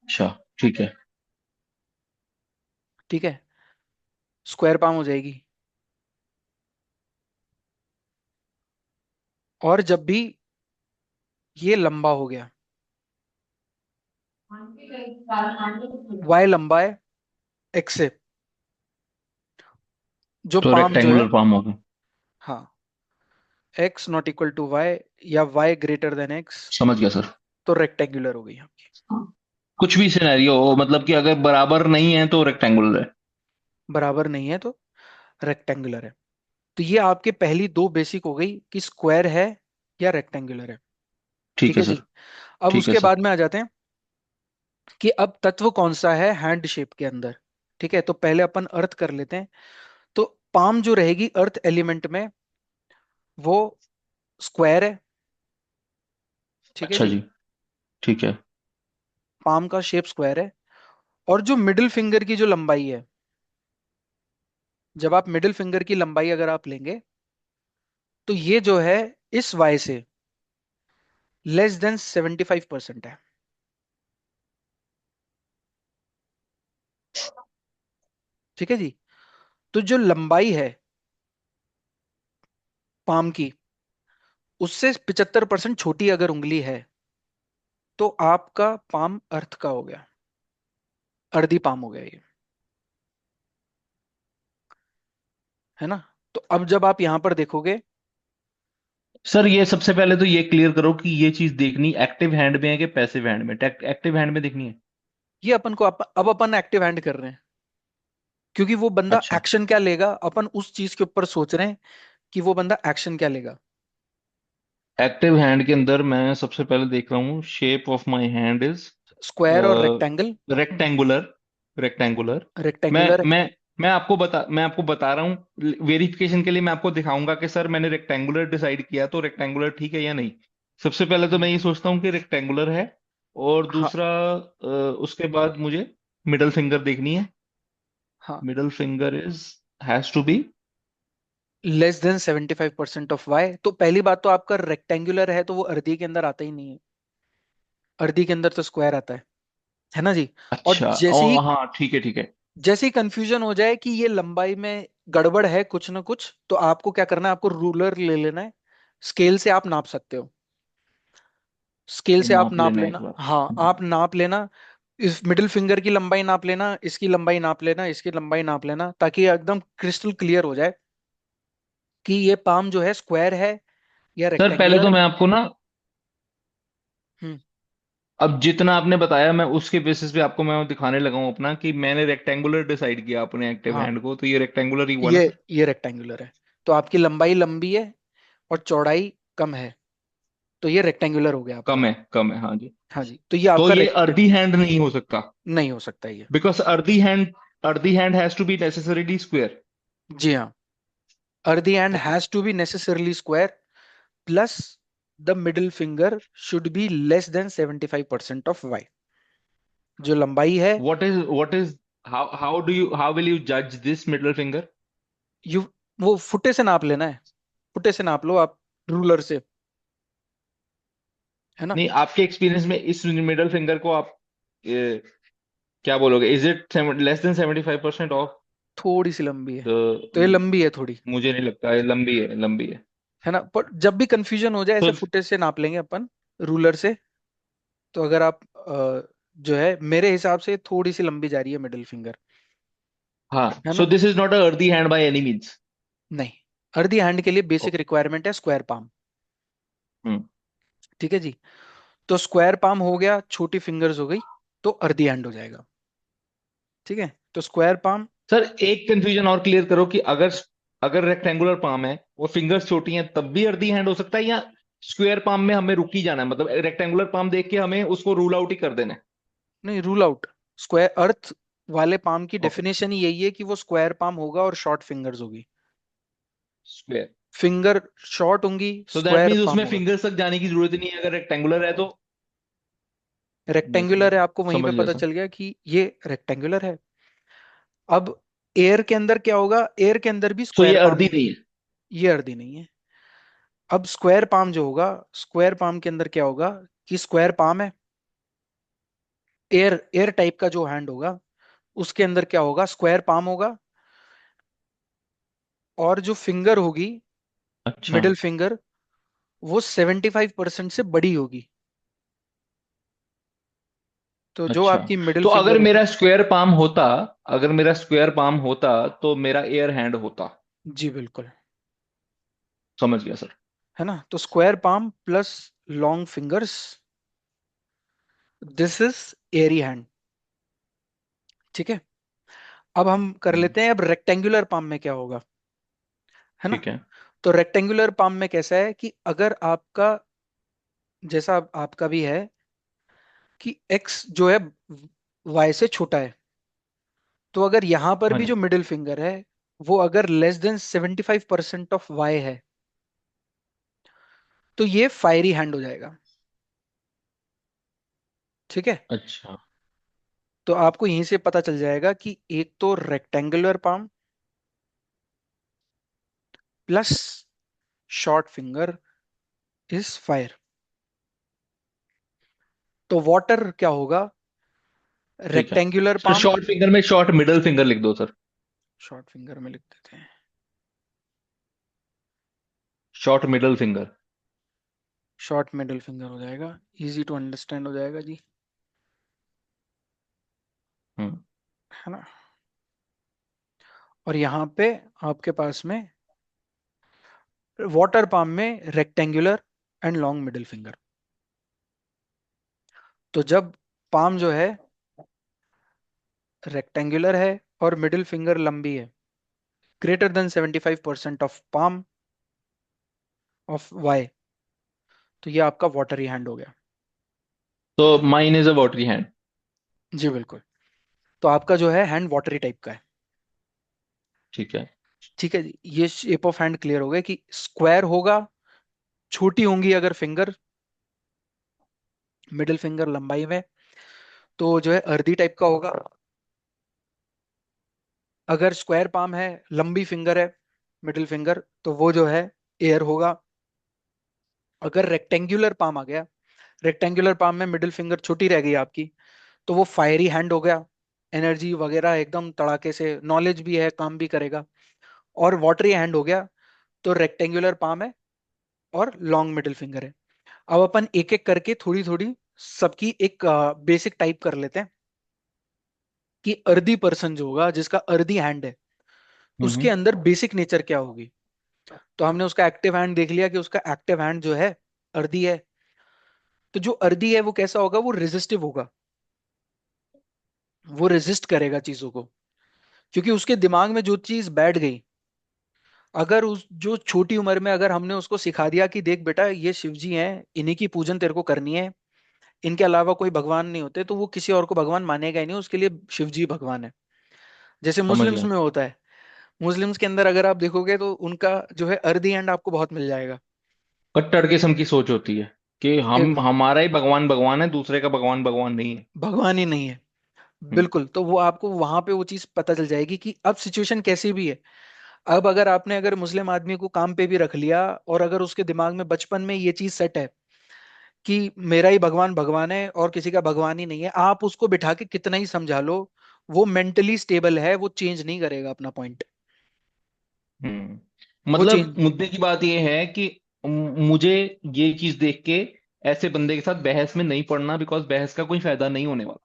अच्छा। ठीक है। ठीक है, स्क्वायर पाम हो जाएगी। और जब भी ये लंबा हो गया, y लंबा है x से, जो तो पाम जो है, रेक्टेंगुलर पाम होगा। हाँ, x not equal to y या y ग्रेटर देन x, समझ गया सर। तो रेक्टेंगुलर हो गई आपकी। कुछ भी सिनेरियो हो, मतलब कि अगर बराबर नहीं है तो रेक्टेंगुलर है। बराबर नहीं है तो रेक्टेंगुलर है। तो ये आपके पहली दो बेसिक हो गई कि स्क्वायर है या रेक्टेंगुलर है। ठीक ठीक है है जी। सर। अब ठीक है उसके सर। बाद में आ जाते हैं कि अब तत्व कौन सा है हैंड शेप के अंदर। ठीक है, तो पहले अपन अर्थ कर लेते हैं। तो पाम जो रहेगी अर्थ एलिमेंट में, वो स्क्वायर है। ठीक है अच्छा जी। जी। ठीक है। पाम का शेप स्क्वायर है। और जो मिडिल फिंगर की जो लंबाई है, जब आप मिडिल फिंगर की लंबाई अगर आप लेंगे, तो ये जो है इस वाई से < 75% है। ठीक है जी। तो जो लंबाई है पाम की, उससे 75% छोटी अगर उंगली है, तो आपका पाम अर्थ का हो गया, अर्धी पाम हो गया ये। है ना। तो अब जब आप यहां पर देखोगे, सर ये सबसे पहले तो ये क्लियर करो कि ये चीज देखनी एक्टिव हैंड में है कि पैसिव हैंड में? एक्टिव हैंड में देखनी है। ये अपन को अब अपन एक्टिव हैंड कर रहे हैं, क्योंकि वो बंदा अच्छा। एक्शन क्या लेगा, अपन उस चीज के ऊपर सोच रहे हैं कि वो बंदा एक्शन क्या लेगा। एक्टिव हैंड के अंदर मैं सबसे पहले देख रहा हूँ shape of my hand is. Square और रेक्टेंगल। Rectangular, rectangular. मैं रेक्टेंगुलर। मैं मैं आपको बता रहा हूँ वेरिफिकेशन के लिए। मैं आपको दिखाऊंगा कि सर मैंने रेक्टेंगुलर डिसाइड किया, तो रेक्टेंगुलर ठीक है या नहीं। सबसे पहले तो मैं ये सोचता हूँ कि रेक्टेंगुलर है। और हाँ दूसरा, उसके बाद मुझे मिडल फिंगर देखनी है। हाँ। Middle finger is has to be. Less than 75% of Y. तो पहली बात तो आपका रेक्टेंगुलर है तो वो अर्धी के अंदर आता ही नहीं है। अर्धी के अंदर तो स्क्वायर आता है ना जी। और अच्छा, ओ हाँ, ठीक है ठीक है। जैसे ही कंफ्यूजन हो जाए कि ये लंबाई में गड़बड़ है कुछ ना कुछ, तो आपको क्या करना है, आपको रूलर ले लेना है। स्केल से आप नाप सकते हो। स्केल से आप नाप नाप लेना है एक लेना, बार। हाँ आप नाप लेना। इस मिडिल फिंगर की लंबाई नाप लेना, इसकी लंबाई नाप लेना, इसकी लंबाई नाप लेना, ताकि एकदम क्रिस्टल क्लियर हो जाए कि ये पाम जो है स्क्वायर है या सर पहले रेक्टेंगुलर तो है। मैं आपको ना, हम्म। अब जितना आपने बताया मैं उसके बेसिस पे आपको मैं दिखाने लगा हूं अपना, कि मैंने रेक्टेंगुलर डिसाइड किया अपने एक्टिव हाँ हैंड को, तो ये रेक्टेंगुलर ही हुआ ना ये सर। ये रेक्टेंगुलर है। तो आपकी लंबाई लंबी है और चौड़ाई कम है, तो ये रेक्टेंगुलर हो गया आपका। कम है, हाँ जी। हाँ जी, तो ये तो आपका ये रेक्ट अर्धी हैंड नहीं हो सकता, नहीं हो सकता ये। Because earthy hand has to be necessarily square. जी हाँ। Earthy hand okay. Has to be necessarily square, plus the middle finger should be less than 75% of Y, जो लंबाई है। What is how will you जज this middle finger? You वो फुटे से नाप लेना है। फुटे से नाप लो आप, रूलर से, है ना। नहीं, आपके एक्सपीरियंस में इस मिडल फिंगर को आप क्या बोलोगे? Is it less than 75% of थोड़ी सी लंबी है, तो ये द? लंबी है थोड़ी, मुझे नहीं लगता है, लंबी है, लंबी है। है ना। पर जब भी कंफ्यूजन हो जाए, ऐसे तो फुटे से नाप लेंगे अपन, रूलर से। तो अगर आप जो है मेरे हिसाब से थोड़ी सी लंबी जा रही है मिडिल फिंगर, हाँ, है सो ना। This is not a earthy hand by any means. नहीं, अर्धी हैंड के लिए बेसिक ओके। रिक्वायरमेंट है स्क्वायर पाम। हम्म। ठीक है जी। तो स्क्वायर पाम हो गया, छोटी फिंगर्स हो गई, तो अर्धी हैंड हो जाएगा। ठीक है, तो स्क्वायर पाम। सर एक कंफ्यूजन और क्लियर करो, कि अगर अगर रेक्टेंगुलर पाम है और फिंगर्स छोटी हैं तब भी अर्दी हैंड हो सकता है, या स्क्वायर पाम में हमें रुक ही जाना है? मतलब रेक्टेंगुलर पाम देख के हमें उसको रूल आउट ही कर देना है? नहीं, रूल आउट। स्क्वायर अर्थ वाले पाम की ओके। डेफिनेशन ही यही है कि वो स्क्वायर पाम होगा और शॉर्ट फिंगर्स होगी। स्क्वायर। फिंगर शॉर्ट होंगी, so that square means palm उसमें होगा। फिंगर्स तक जाने की जरूरत ही नहीं है अगर रेक्टेंगुलर है तो। मैं समझ रेक्टेंगुलर है, आपको वहीं पे समझ गया पता सर। चल गया कि ये रेक्टेंगुलर है। अब एयर के अंदर क्या होगा, एयर के अंदर भी सो स्क्वायर ये पाम अर्दी ही, नहीं है। ये अर्धी नहीं है। अब स्क्वायर पाम जो होगा, स्क्वायर पाम के अंदर क्या होगा कि स्क्वायर पाम है, एयर एयर टाइप का जो हैंड होगा, उसके अंदर क्या होगा, स्क्वायर पाम होगा। और जो फिंगर होगी, अच्छा। मिडिल फिंगर, वो 75% से बड़ी होगी। तो जो अच्छा, आपकी मिडिल तो अगर फिंगर होगी। मेरा स्क्वायर पाम होता, अगर मेरा स्क्वायर पाम होता तो मेरा एयर हैंड होता। जी बिल्कुल, समझ गया सर। है ना। तो square palm plus long fingers, this is airy hand. ठीक है। अब हम कर हम्म। लेते हैं, अब रेक्टेंगुलर पाम में क्या होगा, है ना। ठीक है। तो रेक्टेंगुलर पाम में कैसा है कि अगर आपका, जैसा आपका भी है कि एक्स जो है वाई से छोटा है, तो अगर यहां पर हाँ भी जी। जो मिडिल फिंगर है, वो अगर लेस देन 75% ऑफ वाई है, तो ये फायरी हैंड हो जाएगा। ठीक है। अच्छा। तो आपको यहीं से पता चल जाएगा कि एक तो rectangular palm plus short finger is fire. तो वाटर क्या होगा, ठीक है rectangular sir, palm. Short finger में शॉर्ट मिडल फिंगर लिख दो सर। शॉर्ट फिंगर में लिख देते हैं। Short middle finger. Short middle finger हो जाएगा, इजी टू अंडरस्टैंड हो जाएगा जी, हम्म। है ना। और यहाँ पे आपके पास में वाटर पाम में rectangular and long middle finger. तो जब पाम जो है रेक्टेंगुलर है और मिडिल फिंगर लंबी है, greater than 75% of palm of Y, तो ये आपका वाटरी हैंड हो गया। तो mine is a watery hand. जी बिल्कुल। तो आपका जो है हैंड वाटरी टाइप का है। ठीक है। ठीक है जी, ये शेप ऑफ हैंड क्लियर हो गया कि स्क्वायर होगा, छोटी होंगी अगर फिंगर, मिडिल फिंगर लंबाई में, तो जो है अर्धी टाइप का होगा। अगर स्क्वायर पाम है, लंबी फिंगर है, मिडिल फिंगर, तो वो जो है एयर होगा। अगर रेक्टेंगुलर पाम आ गया, रेक्टेंगुलर पाम में मिडिल फिंगर छोटी रह गई आपकी, तो वो फायरी हैंड हो गया, एनर्जी वगैरह एकदम तड़ाके से, नॉलेज भी है, काम भी करेगा। और वाटरी हैंड हो गया, तो रेक्टेंगुलर पाम है और लॉन्ग मिडिल फिंगर है। अब अपन एक एक करके थोड़ी थोड़ी सबकी एक बेसिक टाइप कर लेते हैं कि अर्धी पर्सन जो होगा, जिसका अर्धी हैंड है, उसके हम्म। अंदर बेसिक नेचर क्या होगी। तो हमने उसका एक्टिव हैंड देख लिया कि उसका एक्टिव हैंड जो है अर्धी है। तो जो अर्धी है वो कैसा होगा, वो रेजिस्टिव होगा, वो रेजिस्ट करेगा चीजों को, क्योंकि उसके दिमाग में जो चीज बैठ गई, अगर उस जो छोटी उम्र में अगर हमने उसको सिखा दिया कि देख बेटा ये शिव जी हैं, इन्हीं की पूजन तेरे को करनी है, इनके अलावा कोई भगवान नहीं होते, तो वो किसी और को भगवान मानेगा ही नहीं, उसके लिए शिव जी भगवान है। जैसे समझ मुस्लिम्स गया। में होता है, मुस्लिम्स के अंदर अगर आप देखोगे तो उनका जो है अर्दी एंड आपको बहुत मिल जाएगा। कट्टर किस्म की सोच होती है कि हम एक हमारा ही भगवान भगवान है, दूसरे का भगवान भगवान नहीं है। भगवान ही नहीं है। हम्म। बिल्कुल, तो वो आपको वहां पे वो चीज पता चल जाएगी कि अब सिचुएशन कैसी भी है। अब अगर आपने अगर मुस्लिम आदमी को काम पे भी रख लिया, और अगर उसके दिमाग में बचपन में ये चीज सेट है कि मेरा ही भगवान भगवान है और किसी का भगवान ही नहीं है, आप उसको बिठा के कितना ही समझा लो, वो मेंटली स्टेबल है, वो चेंज नहीं करेगा अपना पॉइंट। वो मतलब चेंज, मुद्दे की बात यह है कि मुझे ये चीज देख के ऐसे बंदे के साथ बहस में नहीं पड़ना, बिकॉज बहस का कोई फायदा नहीं होने वाला।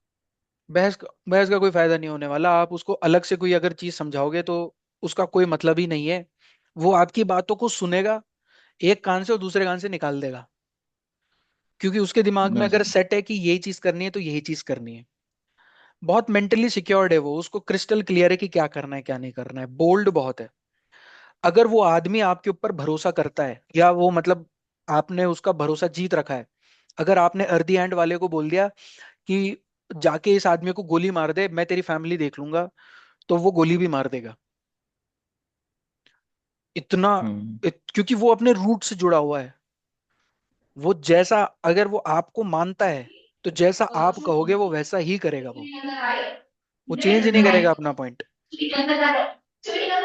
बहस का कोई फायदा नहीं होने वाला। आप उसको अलग से कोई अगर चीज समझाओगे तो उसका कोई मतलब ही नहीं है। वो आपकी बातों को सुनेगा, एक कान से और दूसरे कान से निकाल देगा, क्योंकि उसके दिमाग में मैं अगर समझ। सेट है कि यही चीज करनी है तो यही चीज करनी है। बहुत मेंटली सिक्योर्ड है वो, उसको क्रिस्टल क्लियर है कि क्या करना है क्या नहीं करना है, बोल्ड बहुत है। अगर वो आदमी आपके ऊपर भरोसा करता है, या वो मतलब आपने उसका भरोसा जीत रखा है, अगर आपने अर्धी हैंड वाले को बोल दिया कि जाके इस आदमी को गोली मार दे, मैं तेरी फैमिली देख लूंगा, तो वो गोली भी मार देगा। इतना हम्म। क्योंकि वो अपने रूट से जुड़ा हुआ है। वो जैसा, अगर वो आपको मानता है, तो जैसा आप कहोगे वो वैसा ही करेगा। वो चेंज नहीं करेगा अपना पॉइंट।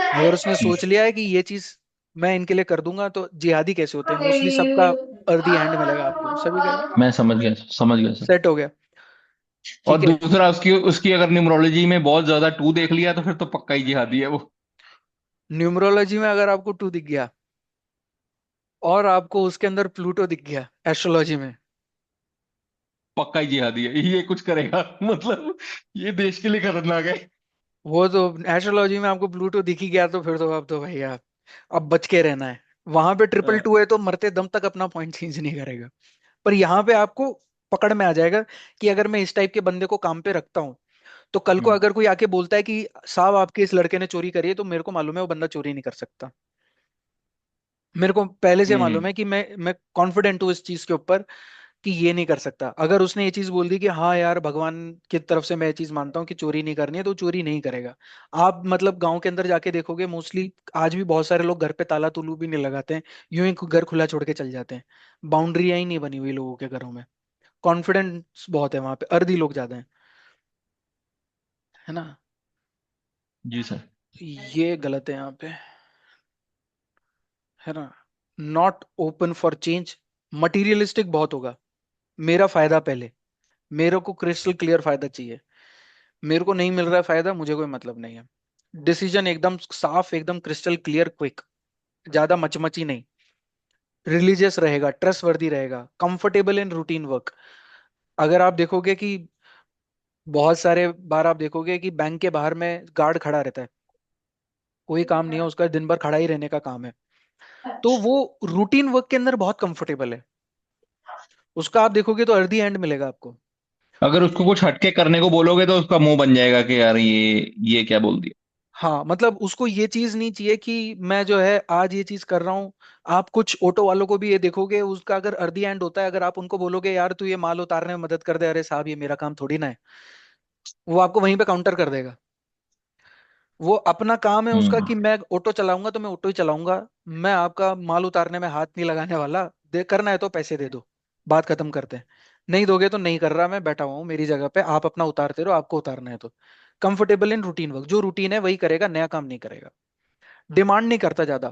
अगर उसने सोच लिया है कि ये चीज मैं इनके लिए कर दूंगा, तो जिहादी कैसे होते हैं मोस्टली, सबका अर्धी हैंड मिलेगा आपको, सभी का मैं समझ गया सर। सेट हो गया। और ठीक है। दूसरा, उसकी उसकी अगर न्यूमरोलॉजी में बहुत ज्यादा टू देख लिया तो फिर तो पक्का ही जिहादी है वो। न्यूमरोलॉजी में अगर आपको टू दिख गया, और आपको उसके अंदर प्लूटो दिख गया एस्ट्रोलॉजी में, पक्का ही जिहादी है, ये कुछ करेगा मतलब ये देश के लिए खतरनाक है। वो तो एस्ट्रोलॉजी में आपको प्लूटो दिख ही गया, तो फिर तो अब तो भैया अब बच के रहना है। वहां पे ट्रिपल टू है तो मरते दम तक अपना पॉइंट चेंज नहीं करेगा। पर यहाँ पे आपको पकड़ में आ जाएगा कि अगर मैं इस टाइप के बंदे को काम पे रखता हूँ, तो कल को हम्म। अगर कोई आके बोलता है कि साहब आपके इस लड़के ने चोरी करी है, तो मेरे को मालूम है वो बंदा चोरी नहीं कर सकता। मेरे को पहले से मालूम हम्म। है कि मैं कॉन्फिडेंट हूँ इस चीज के ऊपर कि ये नहीं कर सकता। अगर उसने ये चीज बोल दी कि हाँ यार भगवान की तरफ से मैं ये चीज मानता हूँ कि चोरी नहीं करनी है, तो चोरी नहीं करेगा। आप मतलब गांव के अंदर जाके देखोगे मोस्टली, आज भी बहुत सारे लोग घर पे ताला तुलू भी नहीं लगाते हैं, यूं ही घर खुला छोड़ के चल जाते हैं। बाउंड्रियां ही नहीं बनी हुई लोगों के घरों में। कॉन्फिडेंस बहुत है वहां पे, अर्दी लोग ज्यादा हैं, है ना। जी सर। ये गलत है यहाँ पे, है ना। Not open for change, materialistic बहुत होगा। मेरा फायदा पहले, मेरे को क्रिस्टल क्लियर फायदा चाहिए, मेरे को नहीं मिल रहा है फायदा, मुझे कोई मतलब नहीं है। डिसीजन एकदम साफ, एकदम क्रिस्टल क्लियर, क्विक, ज्यादा मचमची नहीं। रिलीजियस रहेगा, ट्रस्ट वर्दी रहेगा, कंफर्टेबल इन रूटीन वर्क। अगर आप देखोगे कि बहुत सारे बार आप देखोगे कि बैंक के बाहर में गार्ड खड़ा रहता है, कोई काम नहीं है उसका, दिन भर खड़ा ही रहने का काम है, तो वो रूटीन वर्क के अंदर बहुत कंफर्टेबल है। उसका आप देखोगे तो अर्धी एंड मिलेगा आपको। अगर उसको कुछ हटके करने को बोलोगे तो उसका मुंह बन जाएगा कि यार ये क्या बोल दिया। हाँ, मतलब उसको ये चीज नहीं चाहिए कि मैं जो है आज ये चीज कर रहा हूँ। आप कुछ ऑटो वालों को भी ये देखोगे, उसका अगर अर्धी एंड होता है, अगर आप उनको बोलोगे यार तू ये माल उतारने में मदद कर दे, अरे साहब ये मेरा काम थोड़ी ना है, वो आपको वहीं पे काउंटर कर देगा। वो अपना काम है उसका हम्म कि मैं ऑटो चलाऊंगा तो मैं ऑटो ही चलाऊंगा, मैं आपका माल उतारने में हाथ नहीं लगाने वाला। दे करना है तो पैसे दे दो, बात खत्म करते हैं। नहीं दोगे तो नहीं कर रहा, मैं बैठा हुआ हूँ मेरी जगह पे, आप अपना उतारते रहो, आपको उतारना है तो। कंफर्टेबल इन रूटीन वर्क, जो रूटीन है वही करेगा, नया काम नहीं करेगा, डिमांड नहीं करता ज्यादा।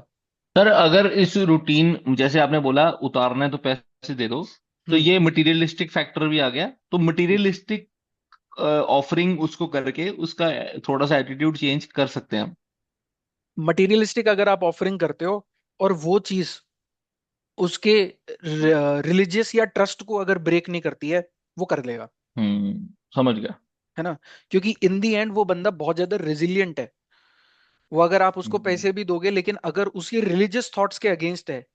सर, अगर इस रूटीन जैसे आपने बोला उतारना है तो पैसे दे दो, तो हम्म। ये मटेरियलिस्टिक फैक्टर भी आ गया। तो मटेरियलिस्टिक ऑफरिंग उसको करके उसका थोड़ा सा एटीट्यूड चेंज कर सकते हैं हम। मटीरियलिस्टिक अगर आप ऑफरिंग करते हो और वो चीज उसके रिलीजियस या ट्रस्ट को अगर ब्रेक नहीं करती है, वो कर लेगा। समझ गया। है ना? क्योंकि इन दी एंड वो बंदा बहुत ज्यादा रेजिलियंट है। वो अगर आप उसको हम्म पैसे भी दोगे, लेकिन अगर उसकी रिलीजियस थॉट्स के अगेंस्ट है,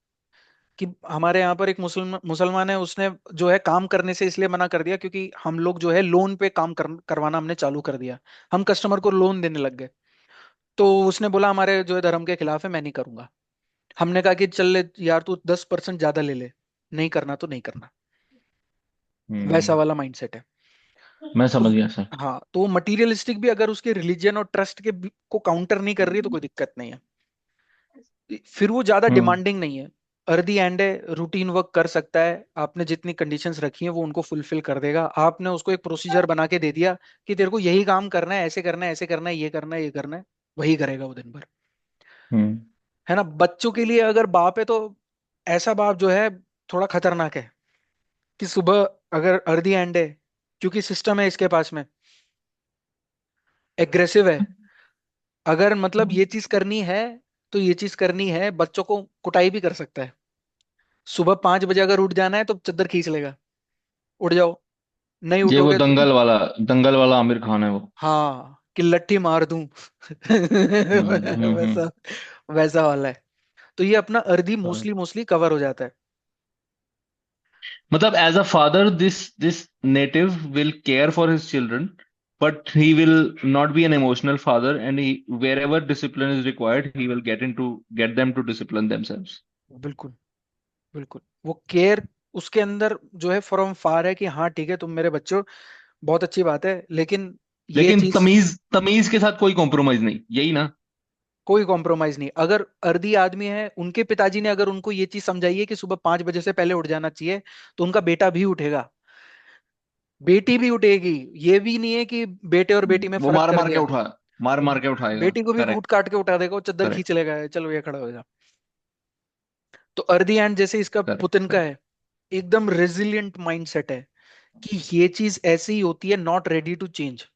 कि हमारे यहाँ पर एक मुसलमान है, उसने जो है काम करने से इसलिए मना कर दिया क्योंकि हम लोग जो है लोन पे काम करवाना हमने चालू कर दिया, हम कस्टमर को लोन देने लग गए। तो उसने बोला हमारे जो है धर्म के खिलाफ है, मैं नहीं करूंगा। हमने कहा कि चल ले यार, तू 10% ज्यादा ले ले, नहीं करना तो नहीं करना। वैसा हम्म वाला माइंडसेट है। मैं तो समझ गया सर। हाँ, तो मटीरियलिस्टिक भी अगर उसके रिलीजन और ट्रस्ट को काउंटर नहीं कर रही है तो कोई दिक्कत नहीं है। फिर वो ज्यादा हम्म डिमांडिंग नहीं है, अर्दी एंड है, रूटीन वर्क कर सकता है, आपने जितनी कंडीशंस रखी हैं वो उनको फुलफिल कर देगा। आपने उसको एक प्रोसीजर बना के दे दिया कि तेरे को यही काम करना है, ऐसे करना है, ऐसे करना है, ये करना है, ये करना है, वही करेगा वो दिन भर। हम्म है ना? बच्चों के लिए अगर बाप है तो ऐसा बाप जो है थोड़ा खतरनाक है, कि सुबह अगर अर्दी एंड है, क्योंकि सिस्टम है इसके पास में, एग्रेसिव है, अगर मतलब ये चीज करनी है तो ये चीज करनी है, बच्चों को कुटाई भी कर सकता है। सुबह 5 बजे अगर उठ जाना है तो चद्दर खींच लेगा, उठ जाओ, नहीं ये वो उठोगे तो दंगल वाला आमिर खान है वो। हाँ, कि लट्ठी मार दूं। हम्म। वैसा, वैसा वाला है। तो ये अपना अर्धी मोस्टली मोस्टली कवर हो जाता है। मतलब as a father this native will care for his children, but he will not be an emotional father, and he wherever discipline is required he will get them to discipline themselves. बिल्कुल, बिल्कुल। वो care उसके अंदर जो है from far है, कि हाँ ठीक है तुम मेरे बच्चे हो, बहुत अच्छी बात है, लेकिन ये लेकिन चीज तमीज तमीज के साथ कोई कॉम्प्रोमाइज नहीं, यही ना? कोई कॉम्प्रोमाइज नहीं। अगर अर्दी आदमी है, उनके पिताजी ने अगर उनको ये चीज समझाई है कि सुबह 5 बजे से पहले उठ जाना चाहिए, तो उनका बेटा भी उठेगा, बेटी भी उठेगी। ये भी नहीं है कि बेटे और बेटी में वो फर्क मार कर मार के दिया, उठा मार मार के उठाएगा। बेटी को भी कूट करेक्ट। काट के उठा देगा, वो चद्दर खींच करेक्ट। लेगा, चलो ये खड़ा हो जा। तो अर्दी एंड जैसे इसका करेक्ट। पुतिन का करेक्ट। है, एकदम रेजिलियंट माइंडसेट है, कि ये चीज ऐसी ही होती है, not ready to change.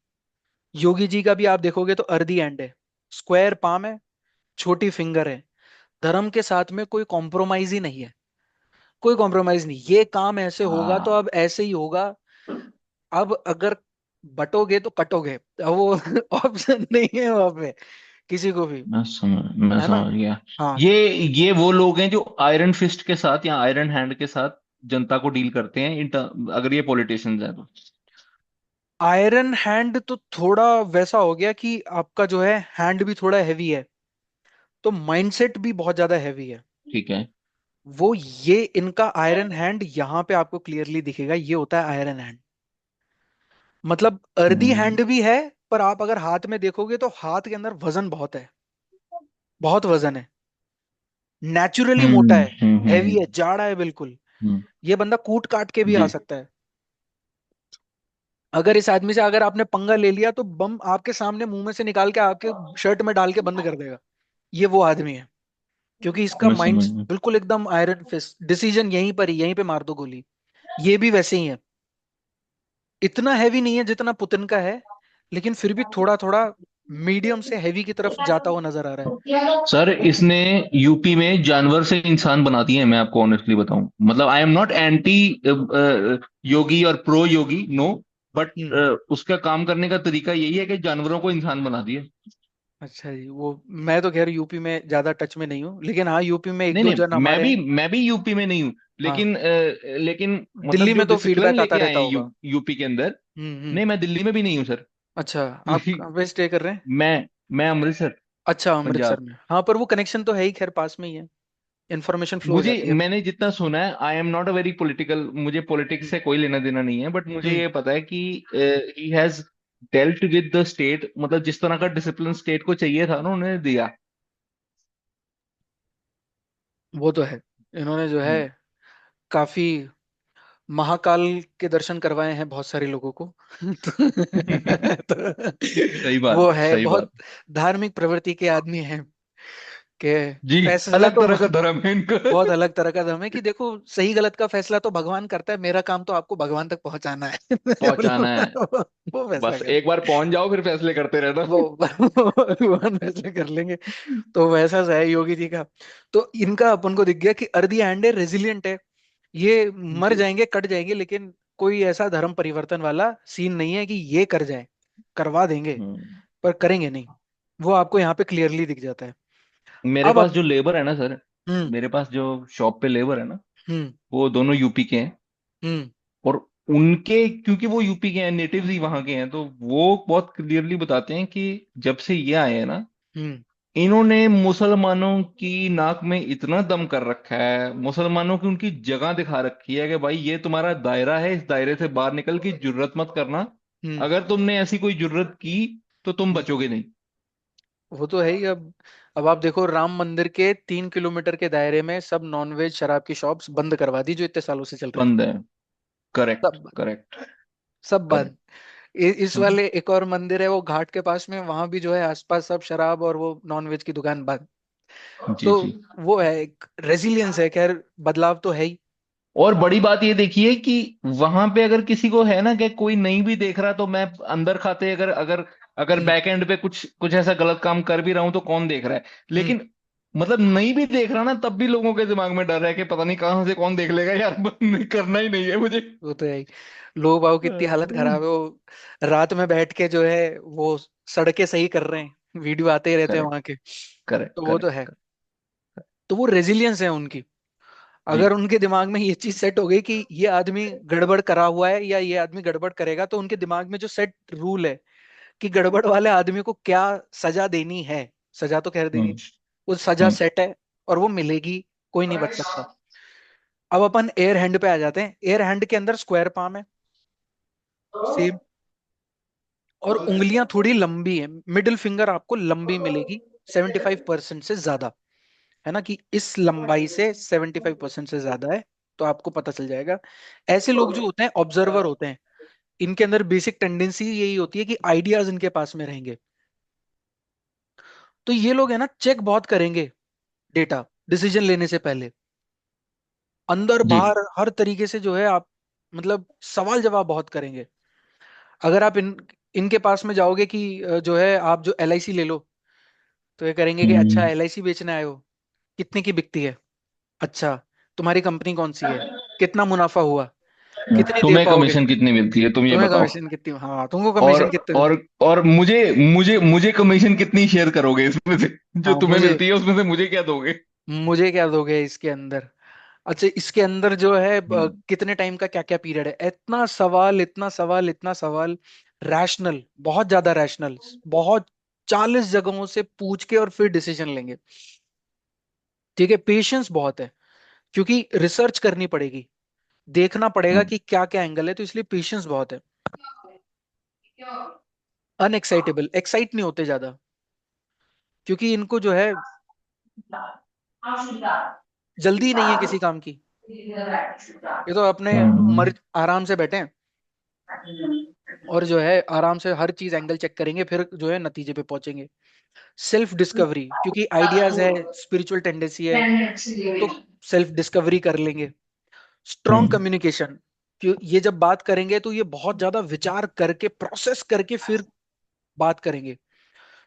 Yogi ji का भी आप देखोगे तो अर्दी एंड है, स्क्वायर पाम है, छोटी फिंगर है, धर्म के साथ में कोई कॉम्प्रोमाइज ही नहीं है। कोई कॉम्प्रोमाइज नहीं, ये काम ऐसे होगा तो हाँ, अब ऐसे ही होगा। अब अगर बटोगे तो कटोगे, अब वो ऑप्शन नहीं है वहां पे किसी को भी। मैं है ना? समझ गया। हाँ। ये वो लोग हैं जो आयरन फिस्ट के साथ या आयरन हैंड के साथ जनता को डील करते हैं, अगर ये पॉलिटिशियंस हैं तो। आयरन हैंड तो थोड़ा वैसा हो गया कि आपका जो है हैंड भी थोड़ा हैवी है, तो माइंडसेट भी बहुत ज्यादा हैवी है। ठीक है। वो ये इनका आयरन हैंड यहाँ पे आपको क्लियरली दिखेगा, ये होता है आयरन हैंड। मतलब अर्दी हम्म हैंड भी है, पर आप अगर हाथ में देखोगे तो हाथ के अंदर वजन बहुत है, बहुत वजन है, नेचुरली मोटा है, हैवी है, जाड़ा है बिल्कुल। हम्म ये बंदा कूट काट के भी आ जी। सकता है। अगर इस आदमी से अगर आपने पंगा ले लिया तो बम आपके सामने मुंह में से निकाल के आपके शर्ट में डाल के बंद कर देगा। ये वो आदमी है, क्योंकि इसका मैं माइंड समझ गया। बिल्कुल एकदम आयरन फिस्ट, डिसीजन यहीं पर ही, यहीं पे मार दो गोली। ये भी वैसे ही है, इतना हैवी नहीं है जितना पुतिन का है, लेकिन फिर भी थोड़ा थोड़ा मीडियम से हैवी की तरफ जाता हुआ नजर आ रहा है। सर, इसने यूपी में जानवर से इंसान बना दिए हैं, मैं आपको ऑनेस्टली बताऊं। मतलब आई एम नॉट एंटी योगी और प्रो योगी, नो, बट हम्म। उसका काम करने का तरीका यही है कि जानवरों को इंसान बना दिए। अच्छा जी, वो मैं तो खैर यूपी में ज्यादा टच में नहीं हूँ, लेकिन हाँ यूपी में एक नहीं दो नहीं, जन मैं हमारे भी हैं। मैं भी यूपी में नहीं हूँ, हाँ, लेकिन मतलब दिल्ली जो में तो डिसिप्लिन फीडबैक आता लेके रहता आए हैं होगा। यूपी के अंदर। हम्म। नहीं, मैं दिल्ली में भी नहीं हूँ सर। अच्छा, आप कहाँ पे स्टे कर रहे हैं? मैं अमृतसर, अच्छा, अमृतसर पंजाब। में, हाँ, पर वो कनेक्शन तो है ही, खैर पास में ही है, इन्फॉर्मेशन फ्लो हो मुझे जाती है। मैंने जितना सुना है, I am not a very political, मुझे पॉलिटिक्स हम्म। से कोई लेना देना नहीं है, बट मुझे हम्म। ये पता है कि he has dealt with the state, मतलब जिस तरह का डिसिप्लिन स्टेट को चाहिए था ना, उन्होंने दिया। वो तो है। इन्होंने जो है हम्म। काफी महाकाल के दर्शन करवाए हैं बहुत सारे लोगों को। सही तो बात, वो है सही बहुत बात। धार्मिक प्रवृत्ति के आदमी हैं कि जी, फैसला अलग तो तरह का धर्म है इनका। बहुत अलग तरह का धर्म है कि देखो सही गलत का फैसला तो भगवान करता है, मेरा काम तो आपको भगवान तक पहुंचाना है। पहुंचाना है। वो फैसला बस कर, एक बार पहुंच जाओ, फिर फैसले करते रहना। वो भगवान फैसले कर लेंगे। तो वैसा सा है योगी जी का। तो इनका अपन को दिख गया कि अर्दी एंड है, रेजिलियंट है, ये मर जी। जाएंगे कट जाएंगे, लेकिन कोई ऐसा धर्म परिवर्तन वाला सीन नहीं है कि ये कर जाए, करवा देंगे हम्म। पर करेंगे नहीं। वो आपको यहाँ पे क्लियरली दिख जाता है। मेरे पास अब जो लेबर है ना सर, हम्म मेरे पास जो शॉप पे लेबर है ना, हम्म वो दोनों यूपी के हैं। हम्म और उनके, क्योंकि वो यूपी के हैं, नेटिव्स ही वहां के हैं, तो वो बहुत क्लियरली बताते हैं कि जब से ये आए हैं ना, हम्म इन्होंने मुसलमानों की नाक में इतना दम कर रखा है, मुसलमानों की उनकी जगह दिखा रखी है कि भाई ये तुम्हारा दायरा है, इस दायरे से बाहर निकल की जुर्रत मत करना। हम्म अगर तुमने ऐसी कोई जुर्रत की तो तुम हम्म। बचोगे नहीं। वो तो है ही। अब आप देखो राम मंदिर के 3 किलोमीटर के दायरे में सब नॉनवेज शराब की शॉप्स बंद करवा दी जो इतने सालों से चल रही थी। बंद है। करेक्ट, सब करेक्ट, सब करेक्ट। बंद। इस वाले एक और मंदिर है वो घाट के पास में, वहां भी जो है आसपास सब शराब और वो नॉनवेज की दुकान बंद। जी, तो जी। वो है एक रेजिलियंस है, खैर बदलाव तो है ही। और बड़ी बात ये देखिए कि वहां पे अगर किसी को है ना कि कोई नहीं भी देख रहा, तो मैं अंदर खाते अगर अगर अगर हम्म बैक एंड पे कुछ कुछ ऐसा गलत काम कर भी रहा हूं तो कौन देख रहा है। हम्म। लेकिन मतलब नहीं भी देख रहा ना, तब भी लोगों के दिमाग में डर है कि पता नहीं कहाँ से कौन देख लेगा यार। नहीं, करना ही नहीं है मुझे। वो तो है ही। लोग बाग की इतनी हालत खराब है, वो रात में बैठ के जो है वो सड़कें सही कर रहे हैं, वीडियो आते ही रहते हैं करेक्ट, वहां के। करेक्ट, तो वो तो करेक्ट, है। करेक्ट। तो वो रेजिलियंस है उनकी। जी। अगर उनके दिमाग में ये चीज सेट हो गई कि ये आदमी गड़बड़ करा हुआ है या ये आदमी गड़बड़ करेगा, तो उनके दिमाग में जो सेट रूल है कि गड़बड़ वाले आदमी को क्या सजा देनी है, सजा तो खैर देनी, हम्म। वो सजा हम्म। सेट है और वो मिलेगी, कोई नहीं बच सकता। अब अपन एयर हैंड पे आ जाते हैं। एयर हैंड के अंदर स्क्वायर पाम है, सेम, और उंगलियां थोड़ी लंबी है, मिडिल फिंगर आपको लंबी मिलेगी 75% से ज्यादा, है ना, कि इस लंबाई से 75% से ज्यादा है, तो आपको पता चल जाएगा। ऐसे लोग जो होते हैं ऑब्जर्वर होते हैं, इनके अंदर बेसिक टेंडेंसी यही होती है कि आइडियाज इनके पास में रहेंगे। तो ये लोग है ना चेक बहुत करेंगे डेटा डिसीजन लेने से पहले, अंदर जी। बाहर हर तरीके से जो है आप, मतलब सवाल जवाब बहुत करेंगे। अगर आप इनके पास में जाओगे कि जो है आप जो LIC ले लो, तो ये करेंगे कि अच्छा हम्म। LIC बेचने आए हो, कितने की बिकती है, अच्छा तुम्हारी कंपनी कौन सी है, कितना मुनाफा हुआ, कितनी दे तुम्हें पाओगे, कमीशन कितनी मिलती है, तुम ये तुम्हें बताओ। कमीशन कितनी, हाँ तुमको और कमीशन कितने और मिलती। और मुझे मुझे मुझे कमीशन कितनी शेयर करोगे इसमें से? जो हाँ तुम्हें मुझे, मिलती है उसमें से मुझे क्या दोगे? मुझे क्या दोगे इसके अंदर। अच्छा इसके अंदर जो है हम्म। कितने टाइम का क्या क्या पीरियड है, इतना सवाल इतना सवाल इतना सवाल। रैशनल, बहुत ज्यादा रैशनल, बहुत 40 जगहों से पूछ के और फिर डिसीजन लेंगे। ठीक है, पेशेंस बहुत है, क्योंकि रिसर्च करनी पड़ेगी, देखना पड़ेगा हम्म। कि क्या क्या एंगल है, तो इसलिए पेशेंस बहुत है। अनएक्साइटेबल, एक्साइट नहीं होते ज्यादा, क्योंकि इनको जो है जल्दी नहीं है किसी काम की। ये तो अपने हम्म। मर्ज आराम से बैठे हैं और जो है आराम से हर चीज एंगल चेक करेंगे, फिर जो है नतीजे पे पहुंचेंगे। सेल्फ डिस्कवरी, क्योंकि आइडियाज है, स्पिरिचुअल टेंडेंसी है, तो सेल्फ डिस्कवरी कर लेंगे। स्ट्रॉन्ग हम्म। कम्युनिकेशन, कि ये जब बात करेंगे तो ये बहुत ज्यादा विचार करके प्रोसेस करके फिर बात करेंगे।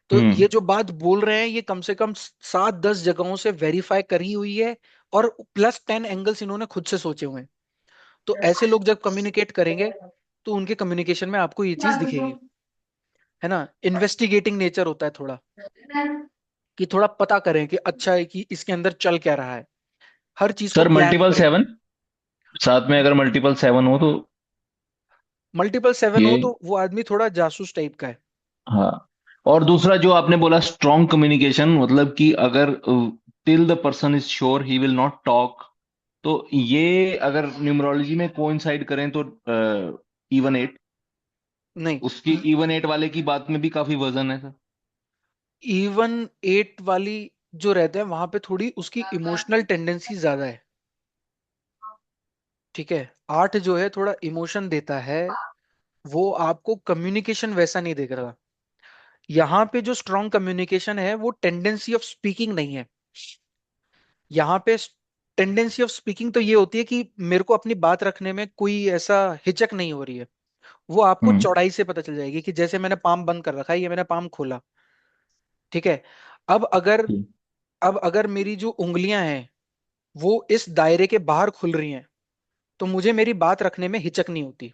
तो हम्म। ये जो बात बोल रहे हैं ये कम से कम 7-10 जगहों से वेरीफाई करी हुई है, और +10 एंगल्स इन्होंने खुद से सोचे हुए हैं। तो ऐसे लोग जब कम्युनिकेट करेंगे तो उनके कम्युनिकेशन में आपको ये चीज दिखेगी, है ना। इन्वेस्टिगेटिंग नेचर होता है थोड़ा, कि थोड़ा पता करें कि अच्छा है कि इसके अंदर चल क्या रहा है, हर चीज को सर, प्लान मल्टीपल करेंगे। सेवन, साथ में अगर मल्टीपल सेवन हो तो _7 हो ये। तो वो आदमी थोड़ा जासूस टाइप का है। हाँ। और दूसरा जो आपने बोला स्ट्रॉन्ग कम्युनिकेशन, मतलब कि अगर till the person is sure he will not talk, तो ये अगर न्यूमरोलॉजी में कोइंसाइड करें तो इवन 8। नहीं, उसकी इवन एट वाले की बात में भी काफी वजन है सर। इवन एट वाली जो रहते हैं वहां पे थोड़ी उसकी इमोशनल टेंडेंसी ज्यादा है। ठीक है। आठ जो है थोड़ा इमोशन देता है, वो आपको कम्युनिकेशन वैसा नहीं देख रहा। यहाँ पे जो स्ट्रॉन्ग कम्युनिकेशन है वो टेंडेंसी ऑफ स्पीकिंग नहीं है। यहाँ पे टेंडेंसी ऑफ स्पीकिंग तो ये होती है कि मेरे को अपनी बात रखने में कोई ऐसा हिचक नहीं हो रही है। वो आपको हम्म। चौड़ाई से पता चल जाएगी कि जैसे मैंने पाम बंद कर रखा है, ये मैंने पाम खोला। ठीक है। अब अगर ठीक। अब अगर मेरी जो उंगलियां हैं वो इस दायरे के बाहर खुल रही हैं, तो मुझे मेरी बात रखने में हिचक नहीं होती।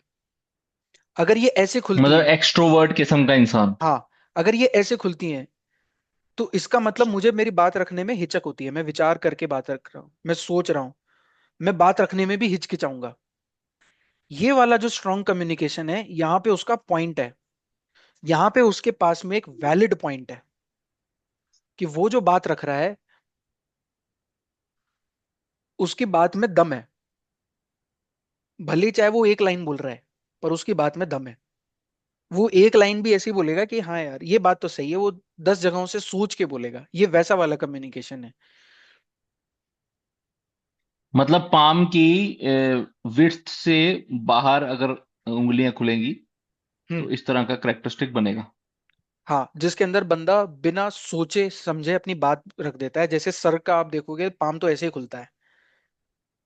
अगर ये ऐसे खुलती मतलब हैं, एक्सट्रोवर्ट किस्म का इंसान। हाँ, अगर ये ऐसे खुलती हैं तो इसका मतलब मुझे मेरी बात रखने में हिचक होती है। मैं विचार करके बात रख रहा हूँ, मैं सोच रहा हूँ, मैं बात रखने में भी हिचकिचाऊंगा। ये वाला जो स्ट्रॉन्ग कम्युनिकेशन है, यहाँ पे उसका पॉइंट है। यहाँ पे उसके पास में एक वैलिड पॉइंट है कि वो जो बात रख रहा है उसकी बात में दम है। भले ही चाहे वो एक लाइन बोल रहा है, पर उसकी बात में दम है। वो एक लाइन भी ऐसी बोलेगा कि हाँ यार ये बात तो सही है, वो 10 जगहों से सोच के बोलेगा। ये वैसा वाला कम्युनिकेशन है। मतलब पाम की विड्थ से बाहर अगर उंगलियां खुलेंगी हम्म। तो इस तरह का करेक्टरिस्टिक बनेगा। हाँ, जिसके अंदर बंदा बिना सोचे समझे अपनी बात रख देता है। जैसे सर का आप देखोगे पाम तो ऐसे ही खुलता है,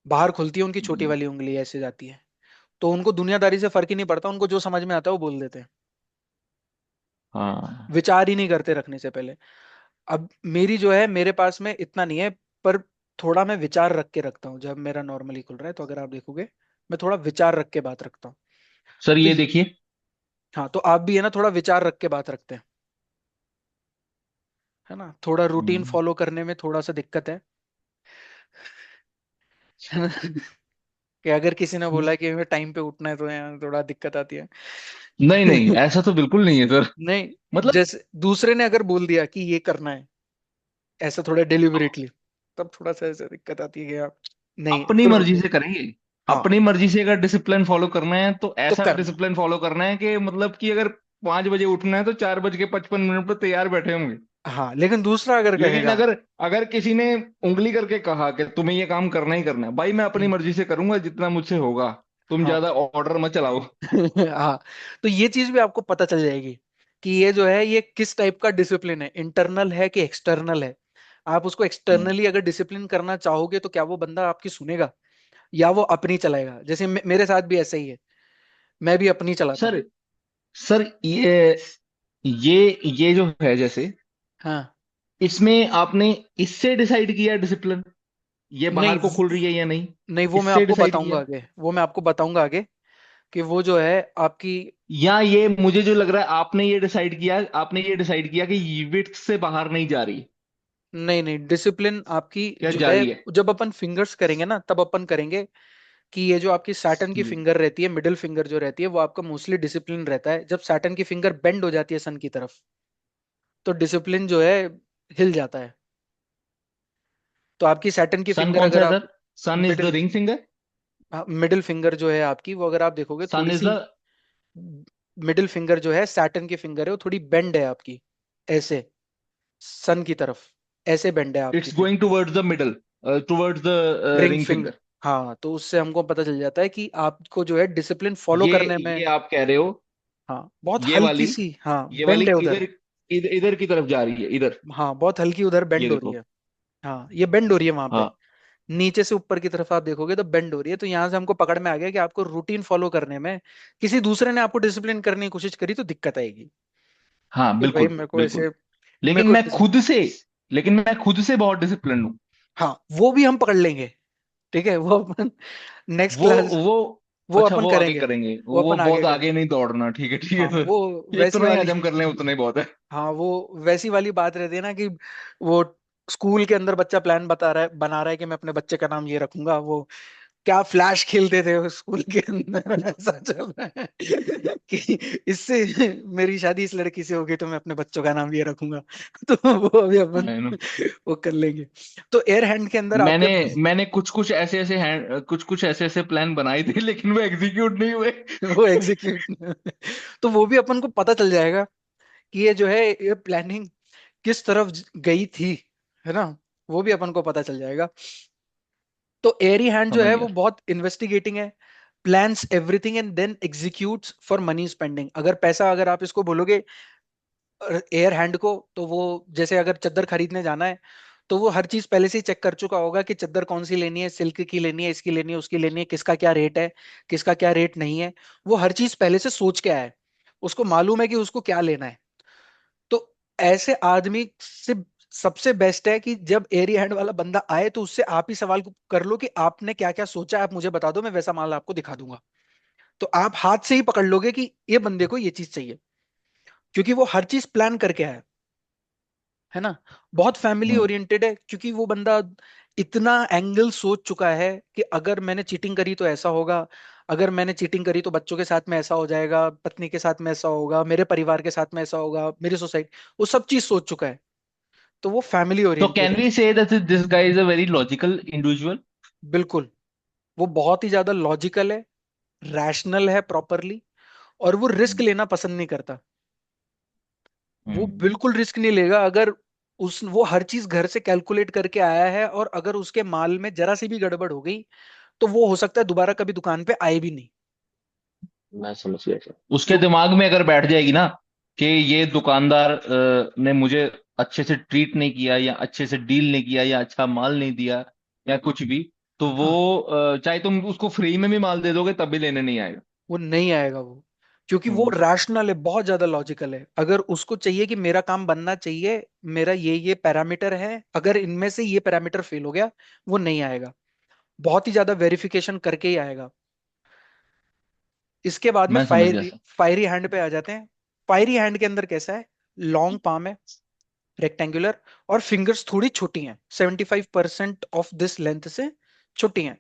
बाहर खुलती है उनकी छोटी हम्म। वाली उंगली ऐसे जाती है। तो उनको दुनियादारी से फर्क ही नहीं पड़ता, उनको जो समझ में आता है वो बोल देते हैं। हाँ विचार ही नहीं करते रखने से पहले। अब मेरी जो है मेरे पास में इतना नहीं है, पर थोड़ा मैं विचार रख के रखता हूँ। जब मेरा नॉर्मली खुल रहा है तो अगर आप देखोगे मैं थोड़ा विचार रख के बात रखता हूँ। सर तो ये देखिए। हाँ, तो आप भी है ना थोड़ा विचार रख के बात रखते हैं, है ना। थोड़ा रूटीन हम्म। फॉलो करने में थोड़ा सा दिक्कत है ना। कि अगर किसी ने बोला कि हमें टाइम पे उठना है तो यहाँ थोड़ा दिक्कत आती है। नहीं नहीं, ऐसा तो बिल्कुल नहीं है सर। नहीं, मतलब जैसे दूसरे ने अगर बोल दिया कि ये करना है ऐसा थोड़ा डिलिबरेटली, तब थोड़ा सा ऐसे दिक्कत आती है कि यार नहीं अपनी तो मर्जी रुको। से करेंगे। हाँ, अपनी मर्जी से अगर डिसिप्लिन फॉलो करना है तो तो ऐसा करना। डिसिप्लिन फॉलो करना है कि मतलब कि अगर 5 बजे उठना है तो 4:55 पर तैयार बैठे होंगे। हाँ, लेकिन दूसरा अगर लेकिन कहेगा। अगर अगर किसी ने उंगली करके कहा कि तुम्हें ये काम करना ही करना है, भाई मैं अपनी हम्म, मर्जी से करूंगा जितना मुझसे होगा। तुम हाँ। ज्यादा ऑर्डर मत चलाओ। हाँ, तो ये चीज भी आपको पता चल जाएगी कि ये जो है ये किस टाइप का डिसिप्लिन है, इंटरनल है कि एक्सटर्नल है। आप उसको हम्म। एक्सटर्नली अगर डिसिप्लिन करना चाहोगे तो क्या वो बंदा आपकी सुनेगा, या वो अपनी चलाएगा। जैसे मेरे साथ भी ऐसा ही है, मैं भी अपनी चलाता हूँ। सर सर ये जो है जैसे, हाँ। इसमें आपने इससे डिसाइड किया डिसिप्लिन, ये नहीं बाहर को खुल रही है या नहीं, नहीं, वो मैं इससे आपको डिसाइड बताऊंगा किया? आगे, वो मैं आपको बताऊंगा आगे कि वो जो है आपकी। या ये मुझे जो लग रहा है आपने ये डिसाइड किया कि विड्थ से बाहर नहीं जा रही, नहीं नहीं, डिसिप्लिन आपकी क्या जो जा है, रही है? जब अपन फिंगर्स करेंगे ना तब अपन करेंगे कि ये जो आपकी सैटर्न की हम्म। फिंगर रहती है, मिडिल फिंगर जो रहती है वो आपका मोस्टली डिसिप्लिन रहता है। जब सैटर्न की फिंगर बेंड हो जाती है सन की तरफ, तो डिसिप्लिन जो है हिल जाता है। तो आपकी सैटर्न की सन फिंगर कौन सा अगर है आप sir? Sun is the middle ring finger. Middle finger जो है आपकी, वो अगर आप देखोगे सन थोड़ी is see, the middle finger जो है सैटर्न की फिंगर है वो थोड़ी बेंड है आपकी, ऐसे सन की तरफ, ऐसे बेंड है आपकी it's going towards the middle, towards the ring ring finger. Finger. हाँ, तो उससे हमको पता चल जाता है कि आपको जो है डिसिप्लिन फॉलो ये करने में। ये आप कह रहे हो, हाँ, बहुत ये हल्की वाली सी, हाँ ये वाली बेंड है उधर। इधर इधर इधर की तरफ जा रही है, इधर। हाँ, बहुत हल्की उधर ये बेंड हो रही देखो। है। हाँ, ये बेंड हो रही है वहां पे। हाँ नीचे से ऊपर की तरफ आप देखोगे तो बेंड हो रही है। तो यहां से हमको पकड़ में आ गया कि आपको रूटीन फॉलो करने में, किसी दूसरे ने आपको डिसिप्लिन करने की कोशिश करी तो दिक्कत आएगी हाँ कि भाई बिल्कुल मेरे को बिल्कुल। ऐसे, मेरे लेकिन को मैं खुद से लेकिन मैं खुद से बहुत डिसिप्लिन हूँ। हाँ, वो भी हम पकड़ लेंगे। ठीक है, वो अपन नेक्स्ट वो क्लास, वो वो अच्छा, अपन वो आगे करेंगे। करेंगे, वो वो अपन आगे बहुत करेंगे। आगे नहीं दौड़ना। ठीक है हाँ, सर। वो वैसी इतना ही वाली, हजम कर लें उतना ही बहुत है। हाँ वो वैसी वाली बात रहती है ना कि वो स्कूल के अंदर बच्चा प्लान बता रहा है, बना रहा है कि मैं अपने बच्चे का नाम ये रखूंगा, वो क्या फ्लैश खेलते थे उस स्कूल के अंदर, ऐसा चल रहा है कि इससे मेरी शादी इस लड़की से होगी तो मैं अपने बच्चों का नाम ये रखूंगा। तो वो अभी अपन है ना। वो कर लेंगे। तो एयर हैंड के अंदर आपके मैंने पास मैंने कुछ कुछ ऐसे ऐसे प्लान बनाए थे, लेकिन वो एग्जीक्यूट नहीं हुए। वो एग्जीक्यूट तो वो भी अपन को पता चल जाएगा कि ये जो है ये प्लानिंग किस तरफ गई थी, है ना। वो भी अपन को पता चल जाएगा। तो एरी हैंड जो समझ है गया। वो बहुत इन्वेस्टिगेटिंग है, plans everything and then executes for money spending. अगर पैसा अगर आप इसको बोलोगे एयर हैंड को, तो वो जैसे अगर चादर खरीदने जाना है तो वो हर चीज पहले से ही चेक कर चुका होगा कि चादर कौन सी लेनी है, सिल्क की लेनी है, इसकी लेनी है, उसकी लेनी है, किसका क्या रेट है, किसका क्या रेट नहीं है। वो हर चीज पहले से सोच के आया है, उसको मालूम है कि उसको क्या लेना है। तो ऐसे आदमी से सबसे बेस्ट है कि जब एरी हैंड वाला बंदा आए तो उससे आप ही सवाल कर लो कि आपने क्या क्या सोचा है, आप मुझे बता दो, मैं वैसा माल आपको दिखा दूंगा। तो आप हाथ से ही पकड़ लोगे कि ये बंदे को ये चीज चाहिए, क्योंकि वो हर चीज प्लान करके आया है ना। बहुत फैमिली हम्म। ओरिएंटेड है, क्योंकि वो बंदा इतना एंगल सोच चुका है कि अगर मैंने चीटिंग करी तो ऐसा होगा, अगर मैंने चीटिंग करी तो बच्चों के साथ में ऐसा हो जाएगा, पत्नी के साथ में ऐसा होगा, मेरे परिवार के साथ में ऐसा होगा, मेरी सोसाइटी, वो सब चीज सोच चुका है। तो वो फैमिली तो ओरिएंटेड कैन है। We say that this guy is a very logical individual? बिल्कुल, वो बहुत ही ज्यादा लॉजिकल है, रैशनल है प्रॉपरली, और वो रिस्क लेना पसंद नहीं करता। वो हम्म। बिल्कुल रिस्क नहीं लेगा। अगर उस वो हर चीज घर से कैलकुलेट करके आया है, और अगर उसके माल में जरा सी भी गड़बड़ हो गई तो वो हो सकता है दोबारा कभी दुकान पे आए भी नहीं। मैं समझ गया सर। उसके तो दिमाग में अगर बैठ जाएगी ना कि ये दुकानदार ने मुझे अच्छे से ट्रीट नहीं किया, या अच्छे से डील नहीं किया, या अच्छा माल नहीं दिया, या कुछ भी, तो वो हाँ, चाहे तुम उसको फ्री में भी माल दे दोगे तब भी लेने नहीं आएगा। वो नहीं आएगा वो, क्योंकि वो हम्म। रैशनल है, बहुत ज्यादा लॉजिकल है। अगर उसको चाहिए कि मेरा काम बनना चाहिए, मेरा ये पैरामीटर है, अगर इनमें से ये पैरामीटर फेल हो गया, वो नहीं आएगा। बहुत ही ज्यादा वेरिफिकेशन करके ही आएगा। इसके बाद में मैं समझ गया फायरी सर। फायरी हैंड पे आ जाते हैं। फायरी हैंड के अंदर कैसा है, लॉन्ग पाम है, रेक्टेंगुलर, और फिंगर्स थोड़ी छोटी हैं, 75% ऑफ दिस लेंथ से छोटी हैं।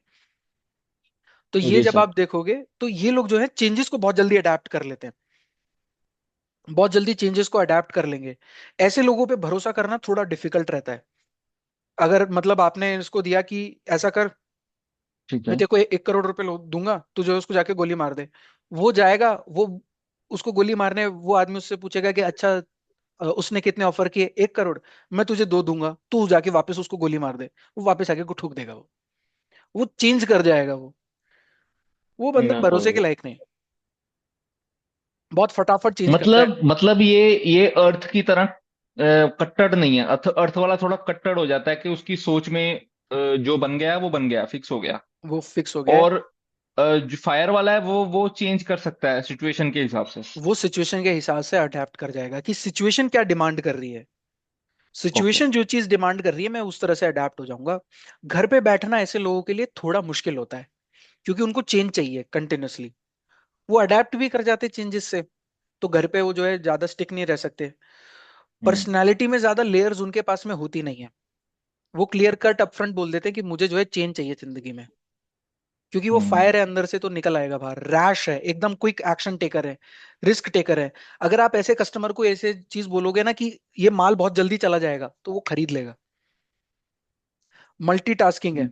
तो ये जी जब सर। आप देखोगे तो ये लोग जो है चेंजेस को बहुत जल्दी अडेप्ट कर लेते हैं, बहुत जल्दी चेंजेस को अडेप्ट कर लेंगे। ऐसे लोगों पे भरोसा करना थोड़ा डिफिकल्ट रहता है। अगर मतलब आपने इसको दिया कि ऐसा कर, ठीक मैं है। तेरे को 1 करोड़ रुपए दूंगा, तू जो है उसको जाके गोली मार दे, वो जाएगा, वो उसको गोली मारने, वो आदमी उससे पूछेगा कि अच्छा उसने कितने ऑफर किए, 1 करोड़, मैं तुझे 2 दूंगा, तू जाके वापस उसको गोली मार दे, वो वापस आके को ठोक देगा। वो चेंज कर जाएगा वो बंदा मैं समझ भरोसे के गया। लायक नहीं, बहुत फटाफट चेंज करता है। मतलब ये अर्थ की तरह कट्टर नहीं है। अर्थ अर्थ वाला थोड़ा कट्टर हो जाता है कि उसकी सोच में जो बन गया वो बन गया, फिक्स हो गया। वो फिक्स हो गया है। और जो फायर वाला है वो चेंज कर सकता है सिचुएशन के हिसाब से। वो सिचुएशन के हिसाब से अडेप्ट कर जाएगा कि सिचुएशन क्या डिमांड कर रही है, ओके। सिचुएशन जो चीज डिमांड कर रही है मैं उस तरह से अडेप्ट हो जाऊंगा। घर पे बैठना ऐसे लोगों के लिए थोड़ा मुश्किल होता है, क्योंकि उनको चेंज चाहिए कंटिन्यूअसली। वो अडेप्ट भी कर जाते चेंजेस से, तो घर पे वो जो है ज्यादा स्टिक नहीं रह सकते। हम्म। पर्सनालिटी में ज्यादा लेयर्स उनके पास में होती नहीं है। वो क्लियर कट अपफ्रंट बोल देते हैं कि मुझे जो है चेंज चाहिए जिंदगी में, क्योंकि वो हम्म। फायर है अंदर से तो निकल आएगा बाहर, रैश है, एकदम क्विक एक्शन टेकर है, रिस्क टेकर है। अगर आप ऐसे कस्टमर को ऐसे चीज बोलोगे ना कि ये माल बहुत जल्दी चला जाएगा, तो वो खरीद लेगा। मल्टीटास्किंग है,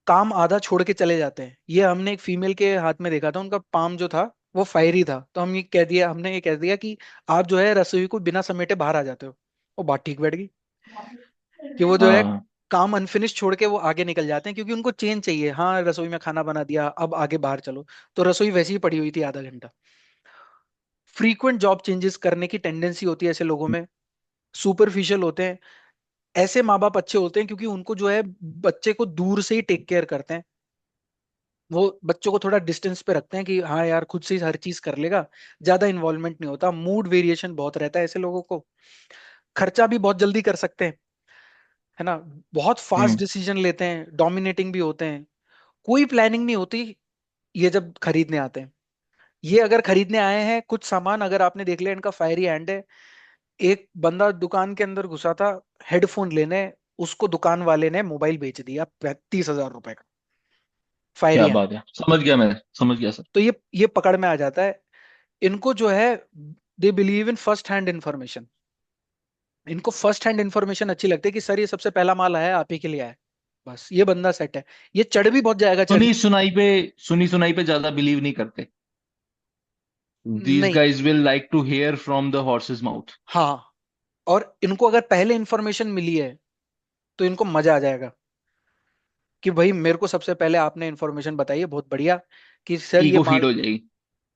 काम आधा छोड़ के चले जाते हैं। ये हमने एक फीमेल के हाथ में देखा था, उनका पाम जो था वो फायरी था, तो हमने ये कह दिया कि आप जो है रसोई को बिना समेटे बाहर आ जाते हो। वो बात ठीक बैठ गई कि वो जो है हाँ। काम अनफिनिश छोड़ के वो आगे निकल जाते हैं, क्योंकि उनको चेंज चाहिए। हाँ, रसोई में खाना बना दिया, अब आगे बाहर चलो, तो रसोई वैसी ही पड़ी हुई थी आधा घंटा। फ्रीक्वेंट जॉब चेंजेस करने की टेंडेंसी होती है ऐसे लोगों में, सुपरफिशियल होते हैं। ऐसे माँ बाप अच्छे होते हैं, क्योंकि उनको जो है बच्चे को दूर से ही टेक केयर करते हैं। वो बच्चों को थोड़ा डिस्टेंस पे रखते हैं कि हाँ यार खुद से ही हर चीज कर लेगा, ज्यादा इन्वॉल्वमेंट नहीं होता। मूड वेरिएशन बहुत रहता है ऐसे लोगों को। खर्चा भी बहुत जल्दी कर सकते हैं, है ना। बहुत फास्ट हम्म। डिसीजन लेते हैं, डोमिनेटिंग भी होते हैं। कोई प्लानिंग नहीं होती ये जब खरीदने आते हैं। ये अगर खरीदने आए हैं कुछ सामान, अगर आपने देख लिया इनका फायरी हैंड है। एक बंदा दुकान के अंदर घुसा था हेडफोन लेने, उसको दुकान वाले ने मोबाइल बेच दिया 35,000 रुपए का। क्या फायरिया। बात है, समझ गया, मैं समझ गया सर। तो ये पकड़ में आ जाता है। इनको जो है, they believe in first hand information. इनको फर्स्ट हैंड इंफॉर्मेशन अच्छी लगती है कि सर ये सबसे पहला माल आया है, आप ही के लिए आया है। बस ये बंदा सेट है। ये चढ़ भी बहुत जाएगा सुनी चढ़ने। सुनाई पे, सुनी सुनाई पे ज्यादा बिलीव नहीं करते। दीज नहीं। Guys will like to hear from the horses mouth. हाँ। और इनको अगर पहले इंफॉर्मेशन मिली है तो इनको मजा आ जाएगा कि भाई मेरे को सबसे पहले आपने इंफॉर्मेशन बताई है, बहुत बढ़िया। कि सर ये ईगो माल। फीड हो जाएगी।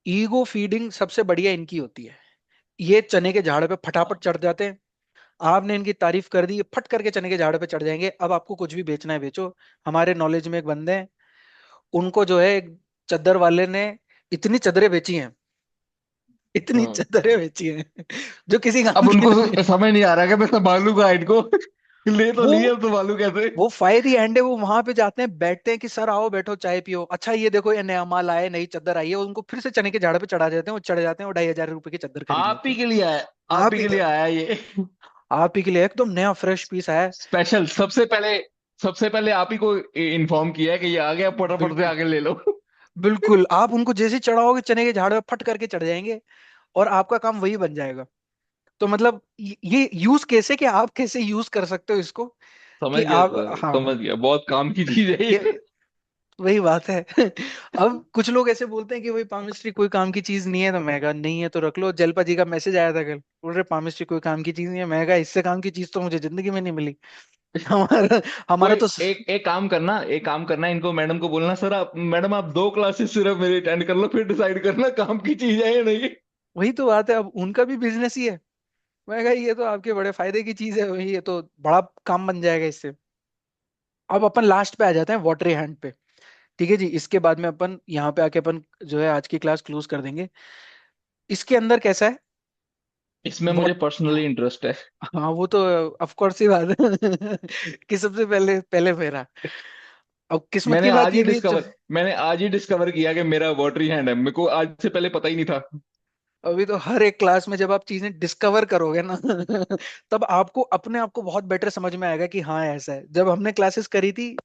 ईगो फीडिंग सबसे बढ़िया इनकी होती है। ये चने के झाड़ पे फटाफट चढ़ जाते हैं। आपने इनकी तारीफ कर दी, ये फट करके चने के झाड़ पे चढ़ जाएंगे, अब आपको कुछ भी बेचना है बेचो। हमारे नॉलेज में एक बंदे हैं, उनको जो है एक चद्दर वाले ने इतनी चदरें बेची हैं, इतनी हाँ। चदरें बेची हैं जो किसी काम अब की उनको नहीं है। समझ नहीं आ रहा कि मैं संभालूंगा इनको। ले तो वो लिए, अब संभालू कैसे। वो फायर ही एंड है। वो वहां पे जाते हैं, बैठते हैं कि सर आओ बैठो चाय पियो, अच्छा ये देखो ये नया माल आया है, नई चद्दर आई है, उनको फिर से चने के झाड़ पे चढ़ा देते हैं, वो चढ़ जाते हैं, वो 2,500 रुपए की चद्दर खरीद आप लेते ही हैं। के लिए आया, आप आप ही ही के के लिए आया ये। आप ही के लिए एकदम नया फ्रेश पीस आया है। स्पेशल, सबसे पहले आप ही को इन्फॉर्म किया है कि ये आ गया, फटाफट से बिल्कुल। आगे ले लो। बिल्कुल आप उनको जैसे ही चढ़ाओगे चने के झाड़ पे फट करके चढ़ जाएंगे, और आपका काम वही बन जाएगा। तो मतलब ये यूज कैसे, कि आप कैसे यूज कर सकते हो इसको, कि समझ गया आप। सर, हाँ। समझ गया, बहुत काम की चीज है ये। ये वही बात है। अब कुछ लोग ऐसे बोलते हैं कि भाई पामिस्ट्री कोई काम की चीज नहीं है, तो मैं कहा नहीं है तो रख लो। जलपा जी का मैसेज आया था कल, बोल रहे पामिस्ट्री कोई काम की चीज नहीं है। मैं कहा इससे काम की चीज तो मुझे जिंदगी में नहीं मिली। हमारा हमारा कोई तो एक काम करना, एक काम करना, इनको मैडम को बोलना, सर आप मैडम आप 2 क्लासेस सिर्फ मेरी अटेंड कर लो, फिर डिसाइड करना काम की चीज है या नहीं। वही तो बात है, अब उनका भी बिजनेस ही है। मैं कहा ये तो आपके बड़े फायदे की चीज है, वही ये तो बड़ा काम बन जाएगा इससे। अब अपन लास्ट पे आ जाते हैं, वाटरी हैंड पे। ठीक है जी, इसके बाद में अपन यहाँ पे आके अपन जो है आज की क्लास क्लोज कर देंगे। इसके अंदर कैसा है। इसमें मुझे वॉट पर्सनली इंटरेस्ट है। हाँ वो तो ऑफ कोर्स ही बात है। कि सबसे पहले पहले फेरा। अब किस्मत की बात ये भी है, मैंने आज ही डिस्कवर किया कि मेरा वाटरी हैंड है, मेरे को आज से पहले पता ही नहीं था। अभी तो हर एक क्लास में जब आप चीजें डिस्कवर करोगे ना तब आपको अपने आप को बहुत बेटर समझ में आएगा कि हाँ ऐसा है। जब हमने क्लासेस करी थी,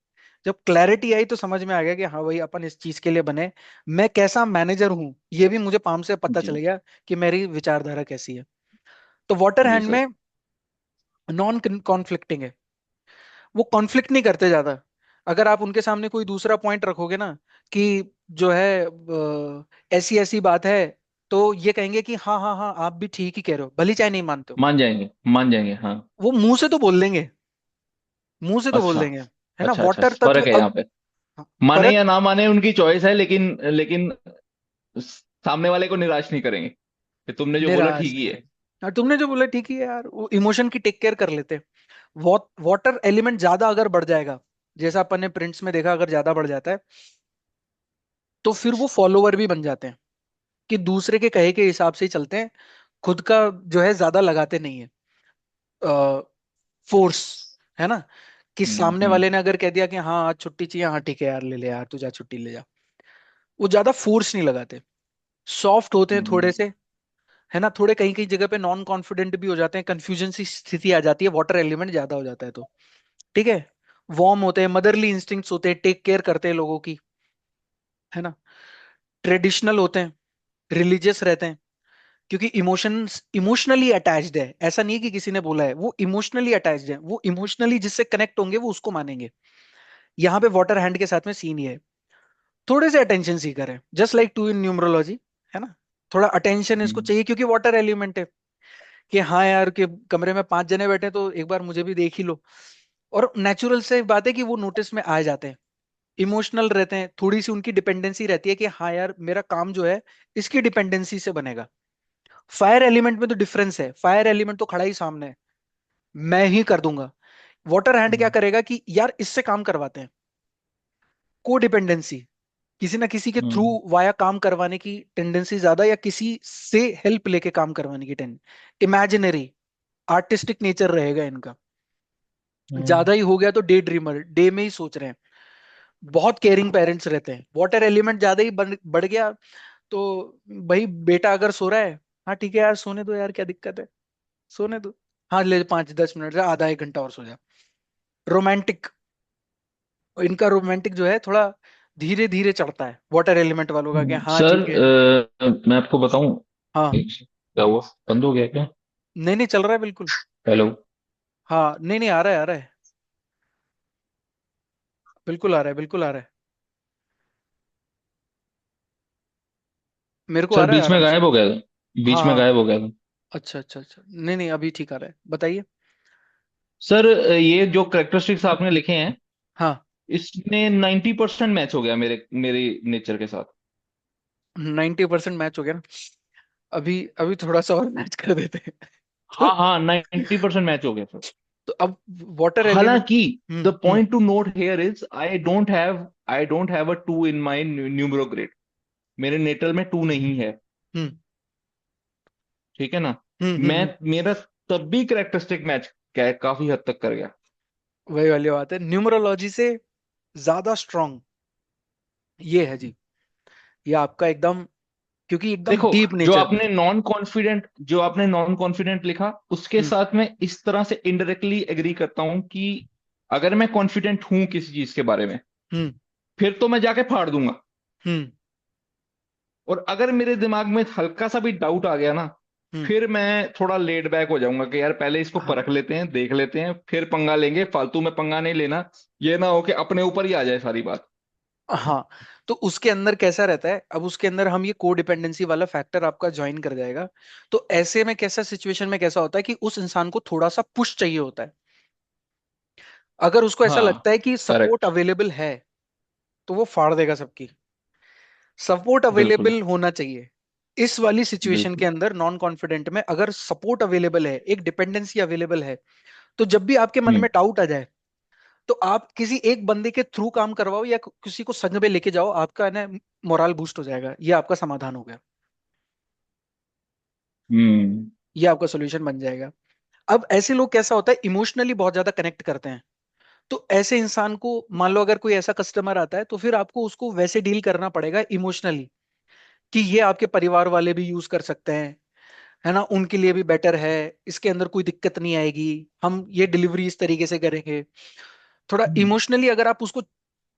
जब क्लैरिटी आई तो समझ में आ गया कि हाँ भाई अपन इस चीज के लिए बने। मैं कैसा मैनेजर हूँ ये भी मुझे पाम से पता चल जी। गया, कि मेरी विचारधारा कैसी है। तो वाटर जी हैंड सर। में नॉन कॉन्फ्लिक्टिंग है। वो कॉन्फ्लिक्ट नहीं करते ज्यादा। अगर आप उनके सामने कोई दूसरा पॉइंट रखोगे ना, कि जो है ऐसी ऐसी बात है, तो ये कहेंगे कि हाँ हाँ हाँ आप भी ठीक ही कह रहे हो, भली चाहे नहीं मानते हो। मान जाएंगे, मान जाएंगे, हाँ। वो मुंह से तो बोल देंगे, मुंह से तो बोल अच्छा, देंगे, है ना। अच्छा, अच्छा, वाटर तत्व फर्क है यहाँ पे। माने फर्क। या ना माने उनकी चॉइस है, लेकिन लेकिन सामने वाले को निराश नहीं करेंगे कि तुमने जो बोला निराश ठीक ही नहीं। है। हाँ तुमने जो बोला ठीक ही है यार, वो इमोशन की टेक केयर कर लेते हैं। वाटर एलिमेंट ज्यादा अगर बढ़ जाएगा, जैसा अपन ने प्रिंट्स में देखा, अगर ज्यादा बढ़ जाता है तो फिर वो फॉलोवर भी बन जाते हैं, कि दूसरे के कहे के हिसाब से ही चलते हैं। खुद का जो है ज्यादा लगाते नहीं है फोर्स, है ना। कि हम्म, सामने वाले ने अगर कह दिया कि हाँ आज छुट्टी चाहिए, हाँ ठीक है यार ले ले यार तू जा छुट्टी ले जा। वो ज्यादा फोर्स नहीं लगाते, सॉफ्ट होते हैं थोड़े हम्म, से, है ना। थोड़े कहीं कहीं जगह पे नॉन कॉन्फिडेंट भी हो जाते हैं, कंफ्यूजन सी स्थिति आ जाती है वाटर एलिमेंट ज्यादा हो जाता है तो। ठीक है। वार्म होते हैं, मदरली इंस्टिंक्ट्स होते हैं, टेक केयर करते हैं लोगों की, है ना। ट्रेडिशनल होते हैं, रिलीजियस रहते हैं, क्योंकि इमोशंस इमोशनली अटैच्ड है। ऐसा नहीं है कि किसी ने बोला है, वो इमोशनली अटैच्ड है, वो इमोशनली जिससे कनेक्ट होंगे वो उसको मानेंगे। यहाँ पे वाटर हैंड के साथ में सीन ये है, थोड़े से अटेंशन सीकर है, just like to in numerology, है ना। थोड़ा अटेंशन इसको हम्म, चाहिए क्योंकि वाटर एलिमेंट है। कि हाँ यार के कमरे में 5 जने बैठे हैं, तो एक बार मुझे भी देख ही लो। और नेचुरल से बात है कि वो नोटिस में आ जाते हैं। इमोशनल रहते हैं, थोड़ी सी उनकी डिपेंडेंसी रहती है कि हाँ यार मेरा काम जो है इसकी डिपेंडेंसी से बनेगा। फायर एलिमेंट में तो डिफरेंस है, फायर एलिमेंट तो खड़ा ही सामने है, मैं ही कर दूंगा। वाटर हैंड क्या हम्म, करेगा कि यार इससे काम करवाते हैं। को डिपेंडेंसी, किसी ना किसी के थ्रू हम्म, वाया काम करवाने की टेंडेंसी ज्यादा, या किसी से हेल्प लेके काम करवाने की टेंडेंसी। इमेजिनरी आर्टिस्टिक नेचर रहेगा इनका। हम्म, ज्यादा ही हो गया तो डे ड्रीमर, डे में ही सोच रहे हैं। बहुत केयरिंग पेरेंट्स रहते हैं। वाटर एलिमेंट ज्यादा ही बढ़ गया तो भाई बेटा अगर सो रहा है, हाँ ठीक है यार सोने दो यार क्या दिक्कत है, सोने दो। हाँ ले 5-10 मिनट से आधा 1 घंटा और सो जा। रोमांटिक, इनका रोमांटिक जो है थोड़ा धीरे धीरे चढ़ता है वाटर एलिमेंट वालों का, कि हाँ सर ठीक है। मैं आपको बताऊं, हाँ। क्या हुआ, बंद हो गया क्या? नहीं नहीं, चल रहा है बिल्कुल। हेलो। हाँ नहीं नहीं, आ रहा है आ रहा है। बिल्कुल आ रहा है, बिल्कुल आ रहा है। मेरे को आ सर रहा है बीच में आराम से। गायब हो गया था, हाँ बीच में हाँ। गायब हो गया था। अच्छा अच्छा अच्छा, नहीं नहीं अभी ठीक आ रहा है, बताइए। सर ये जो करेक्टरिस्टिक्स आपने लिखे हैं, हाँ। इसमें 90% मैच हो गया मेरे मेरे नेचर के साथ। 90% मैच हो गया ना। अभी अभी थोड़ा सा और मैच कर देते हैं। तो हाँ हाँ, 90% मैच हो गया सर। तो अब वाटर एलिमेंट। हालांकि the hmm. Point to note here is I don't have a 2 in my numerogrid. मेरे नेटल में 2 नहीं है। हम्म। ठीक है ना? मैं हम्म। मेरा तब भी करेक्टरिस्टिक मैच काफी हद तक कर गया। वही वाली बात है, न्यूमरोलॉजी से ज्यादा स्ट्रांग ये है जी। ये आपका एकदम, क्योंकि एकदम देखो, डीप जो नेचर। आपने नॉन कॉन्फिडेंट लिखा, उसके हम्म। साथ मैं इस तरह से इनडायरेक्टली एग्री करता हूं कि अगर मैं कॉन्फिडेंट हूं किसी चीज के बारे में, हम्म। फिर तो मैं जाके फाड़ दूंगा। हम्म। और अगर मेरे दिमाग में हल्का सा भी डाउट आ गया ना, हम्म। फिर मैं थोड़ा लेट बैक हो जाऊंगा कि यार पहले इसको हाँ परख लेते हैं, देख लेते हैं, फिर पंगा लेंगे। फालतू में पंगा नहीं लेना, ये ना हो कि अपने ऊपर ही आ जाए सारी बात। हाँ। तो उसके अंदर कैसा रहता है, अब उसके अंदर हम ये कोडिपेंडेंसी वाला फैक्टर आपका ज्वाइन कर जाएगा। तो ऐसे में कैसा सिचुएशन में कैसा होता है कि उस इंसान को थोड़ा सा पुश चाहिए होता है। अगर उसको ऐसा हाँ, लगता है कि सपोर्ट करेक्ट। अवेलेबल है, तो वो फाड़ देगा सबकी। सपोर्ट बिल्कुल अवेलेबल होना चाहिए। इस वाली सिचुएशन के बिल्कुल। अंदर नॉन कॉन्फिडेंट में अगर सपोर्ट अवेलेबल है, एक डिपेंडेंसी अवेलेबल है, तो जब भी आपके मन हम्म में डाउट आ जाए, तो आप किसी एक बंदे के थ्रू काम करवाओ या किसी को संग में लेके जाओ, आपका ना मोरल बूस्ट हो जाएगा, ये आपका समाधान हो गया। हम्म। ये आपका सोल्यूशन बन जाएगा। अब ऐसे लोग कैसा होता है, इमोशनली बहुत ज्यादा कनेक्ट करते हैं। तो ऐसे इंसान को, मान लो अगर कोई ऐसा कस्टमर आता है, तो फिर आपको उसको वैसे डील करना पड़ेगा इमोशनली, कि ये आपके परिवार वाले भी यूज कर सकते हैं, है ना, उनके लिए भी बेटर है, इसके अंदर कोई दिक्कत नहीं आएगी, हम ये डिलीवरी इस तरीके से करेंगे। थोड़ा इमोशनली अगर आप उसको,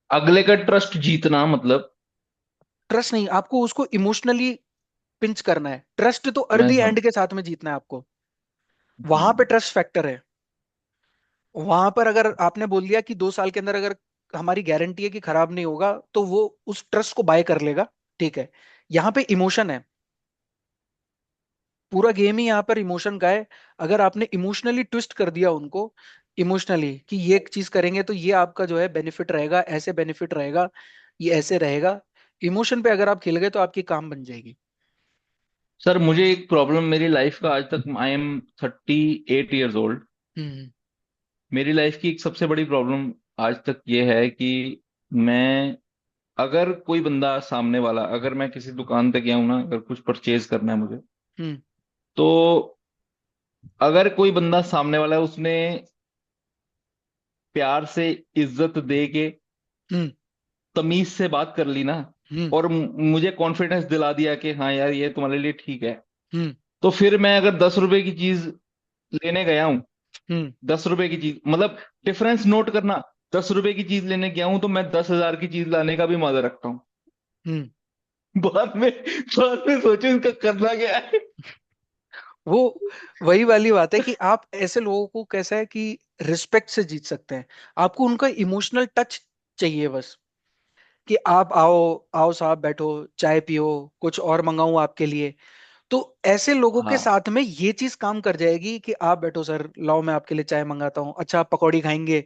अगले का ट्रस्ट जीतना मतलब। ट्रस्ट नहीं, आपको उसको इमोशनली पिंच करना है, ट्रस्ट तो मैं अर्ली सम एंड के साथ में जीतना है आपको। वहां पे हम्म ट्रस्ट फैक्टर है। वहां पर अगर आपने बोल दिया कि 2 साल के अंदर अगर हमारी गारंटी है कि खराब नहीं होगा, तो वो उस ट्रस्ट को बाय कर लेगा। ठीक है। यहाँ पे इमोशन है, पूरा गेम ही यहाँ पर इमोशन का है। अगर आपने इमोशनली ट्विस्ट कर दिया उनको, इमोशनली कि ये एक चीज करेंगे तो ये आपका जो है बेनिफिट रहेगा, ऐसे बेनिफिट रहेगा, ये ऐसे रहेगा, इमोशन पे अगर आप खेल गए तो आपकी काम बन जाएगी। सर, मुझे एक प्रॉब्लम मेरी लाइफ का आज तक, आई एम 38 ईयर्स ओल्ड। हम्म। मेरी लाइफ की एक सबसे बड़ी प्रॉब्लम आज तक ये है कि मैं, अगर कोई बंदा सामने वाला, अगर मैं किसी दुकान पे गया हूं ना, अगर कुछ परचेज करना है मुझे, हम्म। तो अगर कोई बंदा सामने वाला है, उसने प्यार से, इज्जत दे के, हम्म। तमीज से बात कर ली ना, हम्म। और मुझे कॉन्फिडेंस दिला दिया कि हाँ यार ये तुम्हारे लिए ठीक है, हम्म। तो फिर मैं अगर 10 रुपए की चीज लेने गया हूँ, हम्म। 10 रुपए की चीज मतलब, डिफरेंस नोट करना, 10 रुपए की चीज लेने गया हूं तो मैं 10,000 की चीज लाने का भी मादा रखता हूँ। हम्म। बाद में सोचो इसका करना क्या है। वो वही वाली बात है कि आप ऐसे लोगों को कैसा है कि रिस्पेक्ट से जीत सकते हैं। आपको उनका इमोशनल टच चाहिए बस, कि आप आओ, आओ साहब बैठो, चाय पियो, कुछ और मंगाऊं आपके लिए। तो ऐसे लोगों के हाँ साथ में ये चीज काम कर जाएगी कि आप बैठो सर, लाओ मैं आपके लिए चाय मंगाता हूँ, अच्छा आप पकौड़ी खाएंगे,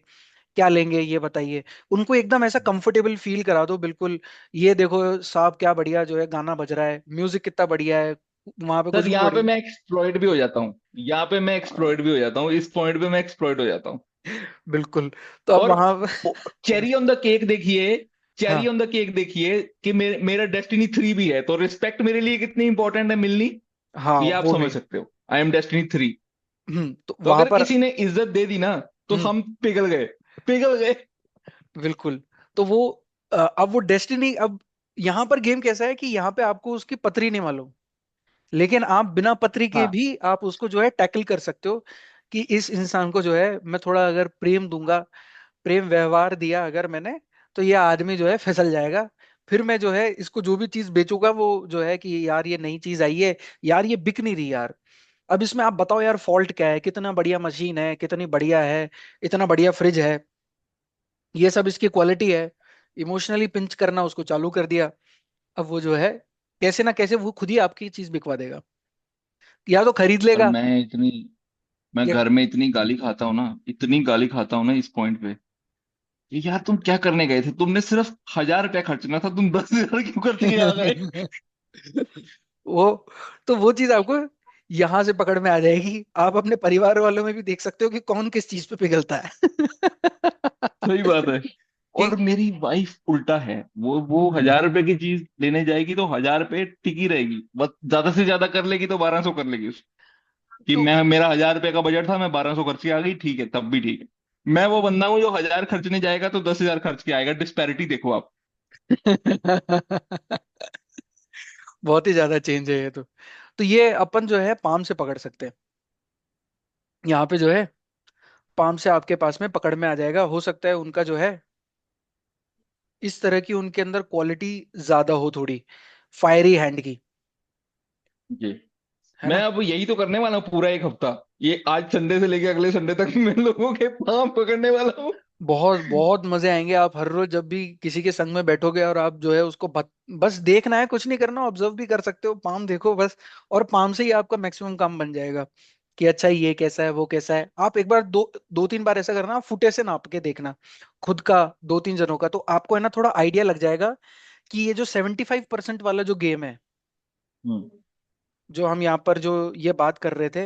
क्या लेंगे ये बताइए। उनको एकदम ऐसा कंफर्टेबल फील करा दो बिल्कुल। ये देखो साहब क्या बढ़िया जो है गाना बज रहा है, म्यूजिक कितना बढ़िया है, वहां पे सर, खुशबू यहाँ पे बढ़िया। मैं एक्सप्लॉइट भी हो जाता हूँ, यहाँ पे मैं एक्सप्लॉइट भी हो जाता हूँ, इस पॉइंट पे मैं एक्सप्लॉइट हो जाता हूँ। बिल्कुल। तो अब और वहां चेरी ऑन द केक देखिए, चेरी हाँ ऑन द केक देखिए कि मेरा डेस्टिनी 3 भी है, तो रिस्पेक्ट मेरे लिए कितनी इंपॉर्टेंट है मिलनी, हाँ ये आप वो समझ भी। सकते हो। I am destiny 3। तो तो वहां अगर पर। किसी ने इज्जत दे दी ना, तो हम्म। हम पिघल गए, पिघल गए। बिल्कुल। तो वो अब वो डेस्टिनी, अब यहाँ पर गेम कैसा है कि यहाँ पे आपको उसकी पतरी नहीं मालूम, लेकिन आप बिना पतरी के हाँ, भी आप उसको जो है टैकल कर सकते हो। कि इस इंसान को जो है मैं थोड़ा अगर प्रेम दूंगा, प्रेम व्यवहार दिया अगर मैंने, तो ये आदमी जो है फिसल जाएगा। फिर मैं जो है इसको जो भी चीज बेचूंगा वो जो है कि यार ये नई चीज आई है, यार ये बिक नहीं रही यार। अब इसमें आप बताओ यार फॉल्ट क्या है, कितना बढ़िया मशीन है, कितनी बढ़िया है, इतना बढ़िया फ्रिज है, ये सब इसकी क्वालिटी है। इमोशनली पिंच करना उसको चालू कर दिया। अब वो जो है कैसे ना कैसे वो खुद ही आपकी चीज बिकवा देगा, या तो खरीद पर लेगा। मैं या घर में इतनी गाली खाता हूँ ना, इतनी गाली खाता हूँ ना इस पॉइंट पे, कि यार तुम क्या करने गए थे, तुमने सिर्फ 1,000 रुपया खर्चना था, तुम 10,000 क्यों खर्च के आ गए। वो तो वो चीज आपको यहां से पकड़ में आ जाएगी। आप अपने परिवार वालों में भी देख सकते हो कि कौन किस चीज पे पिघलता है। सही बात है। कि और मेरी वाइफ उल्टा है, वो 1,000 रुपए की चीज लेने जाएगी तो 1,000 रुपए टिकी रहेगी, बस ज्यादा से ज्यादा कर लेगी तो 1,200 कर लेगी। कि तो मैं, मेरा 1,000 रुपए का बजट था, मैं 1,200 खर्च के आ गई, ठीक है, तब भी ठीक है। मैं वो बंदा हूँ जो 1,000 खर्चने जाएगा तो 10,000 खर्च के आएगा, डिस्पैरिटी देखो आप। बहुत ही ज्यादा चेंज है ये तो ये अपन जो है पाम से पकड़ सकते हैं। यहाँ पे जो है पाम से आपके पास में पकड़ में आ जाएगा। हो सकता है उनका जो है इस तरह की उनके अंदर क्वालिटी ज्यादा हो थोड़ी, फायरी हैंड की, जी। है मैं ना। अब यही तो करने वाला हूँ पूरा एक हफ्ता, ये आज संडे से लेके अगले संडे तक मैं लोगों के पाँव पकड़ने वाला हूँ। बहुत बहुत मजे आएंगे। आप हर रोज जब भी किसी के संग में बैठोगे और आप जो है उसको बस देखना है, कुछ नहीं करना, ऑब्जर्व भी कर सकते हो, पाम देखो बस। और पाम से ही आपका मैक्सिमम काम बन जाएगा कि अच्छा ये कैसा है वो कैसा है। आप एक बार दो दो तीन बार ऐसा करना, फुटे से नाप के देखना खुद का, दो तीन जनों का, तो आपको है ना थोड़ा आइडिया लग जाएगा कि ये जो 75% वाला जो गेम है, हम्म। जो हम यहाँ पर जो ये बात कर रहे थे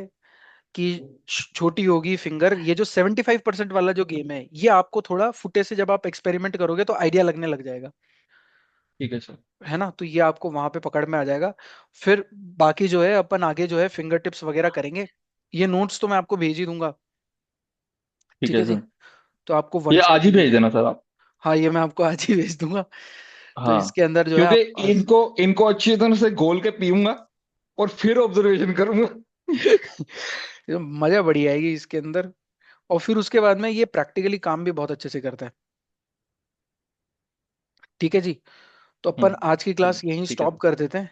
कि छोटी होगी फिंगर, ये जो 75% वाला जो गेम है, ये आपको थोड़ा फुटे से जब आप एक्सपेरिमेंट करोगे तो आइडिया लगने लग जाएगा, ठीक है सर। है ना। तो ये आपको वहां पे पकड़ में आ जाएगा। फिर बाकी जो है अपन आगे जो है फिंगर टिप्स वगैरह करेंगे। ये नोट्स तो मैं आपको भेज ही दूंगा, ठीक ठीक है है जी। सर। तो आपको वन ये शॉट आज ही मिल भेज जाएगा। देना सर आप। हाँ ये मैं आपको आज ही भेज दूंगा। तो हाँ, इसके अंदर जो है क्योंकि आप इनको इनको अच्छी तरह से घोल के पीऊंगा और फिर ऑब्जर्वेशन करूंगा। मजा बड़ी आएगी इसके अंदर। और फिर उसके बाद में ये प्रैक्टिकली काम भी बहुत अच्छे से करता है। ठीक है जी। तो अपन आज की चलो क्लास यहीं ठीक है स्टॉप सर। कर देते हैं।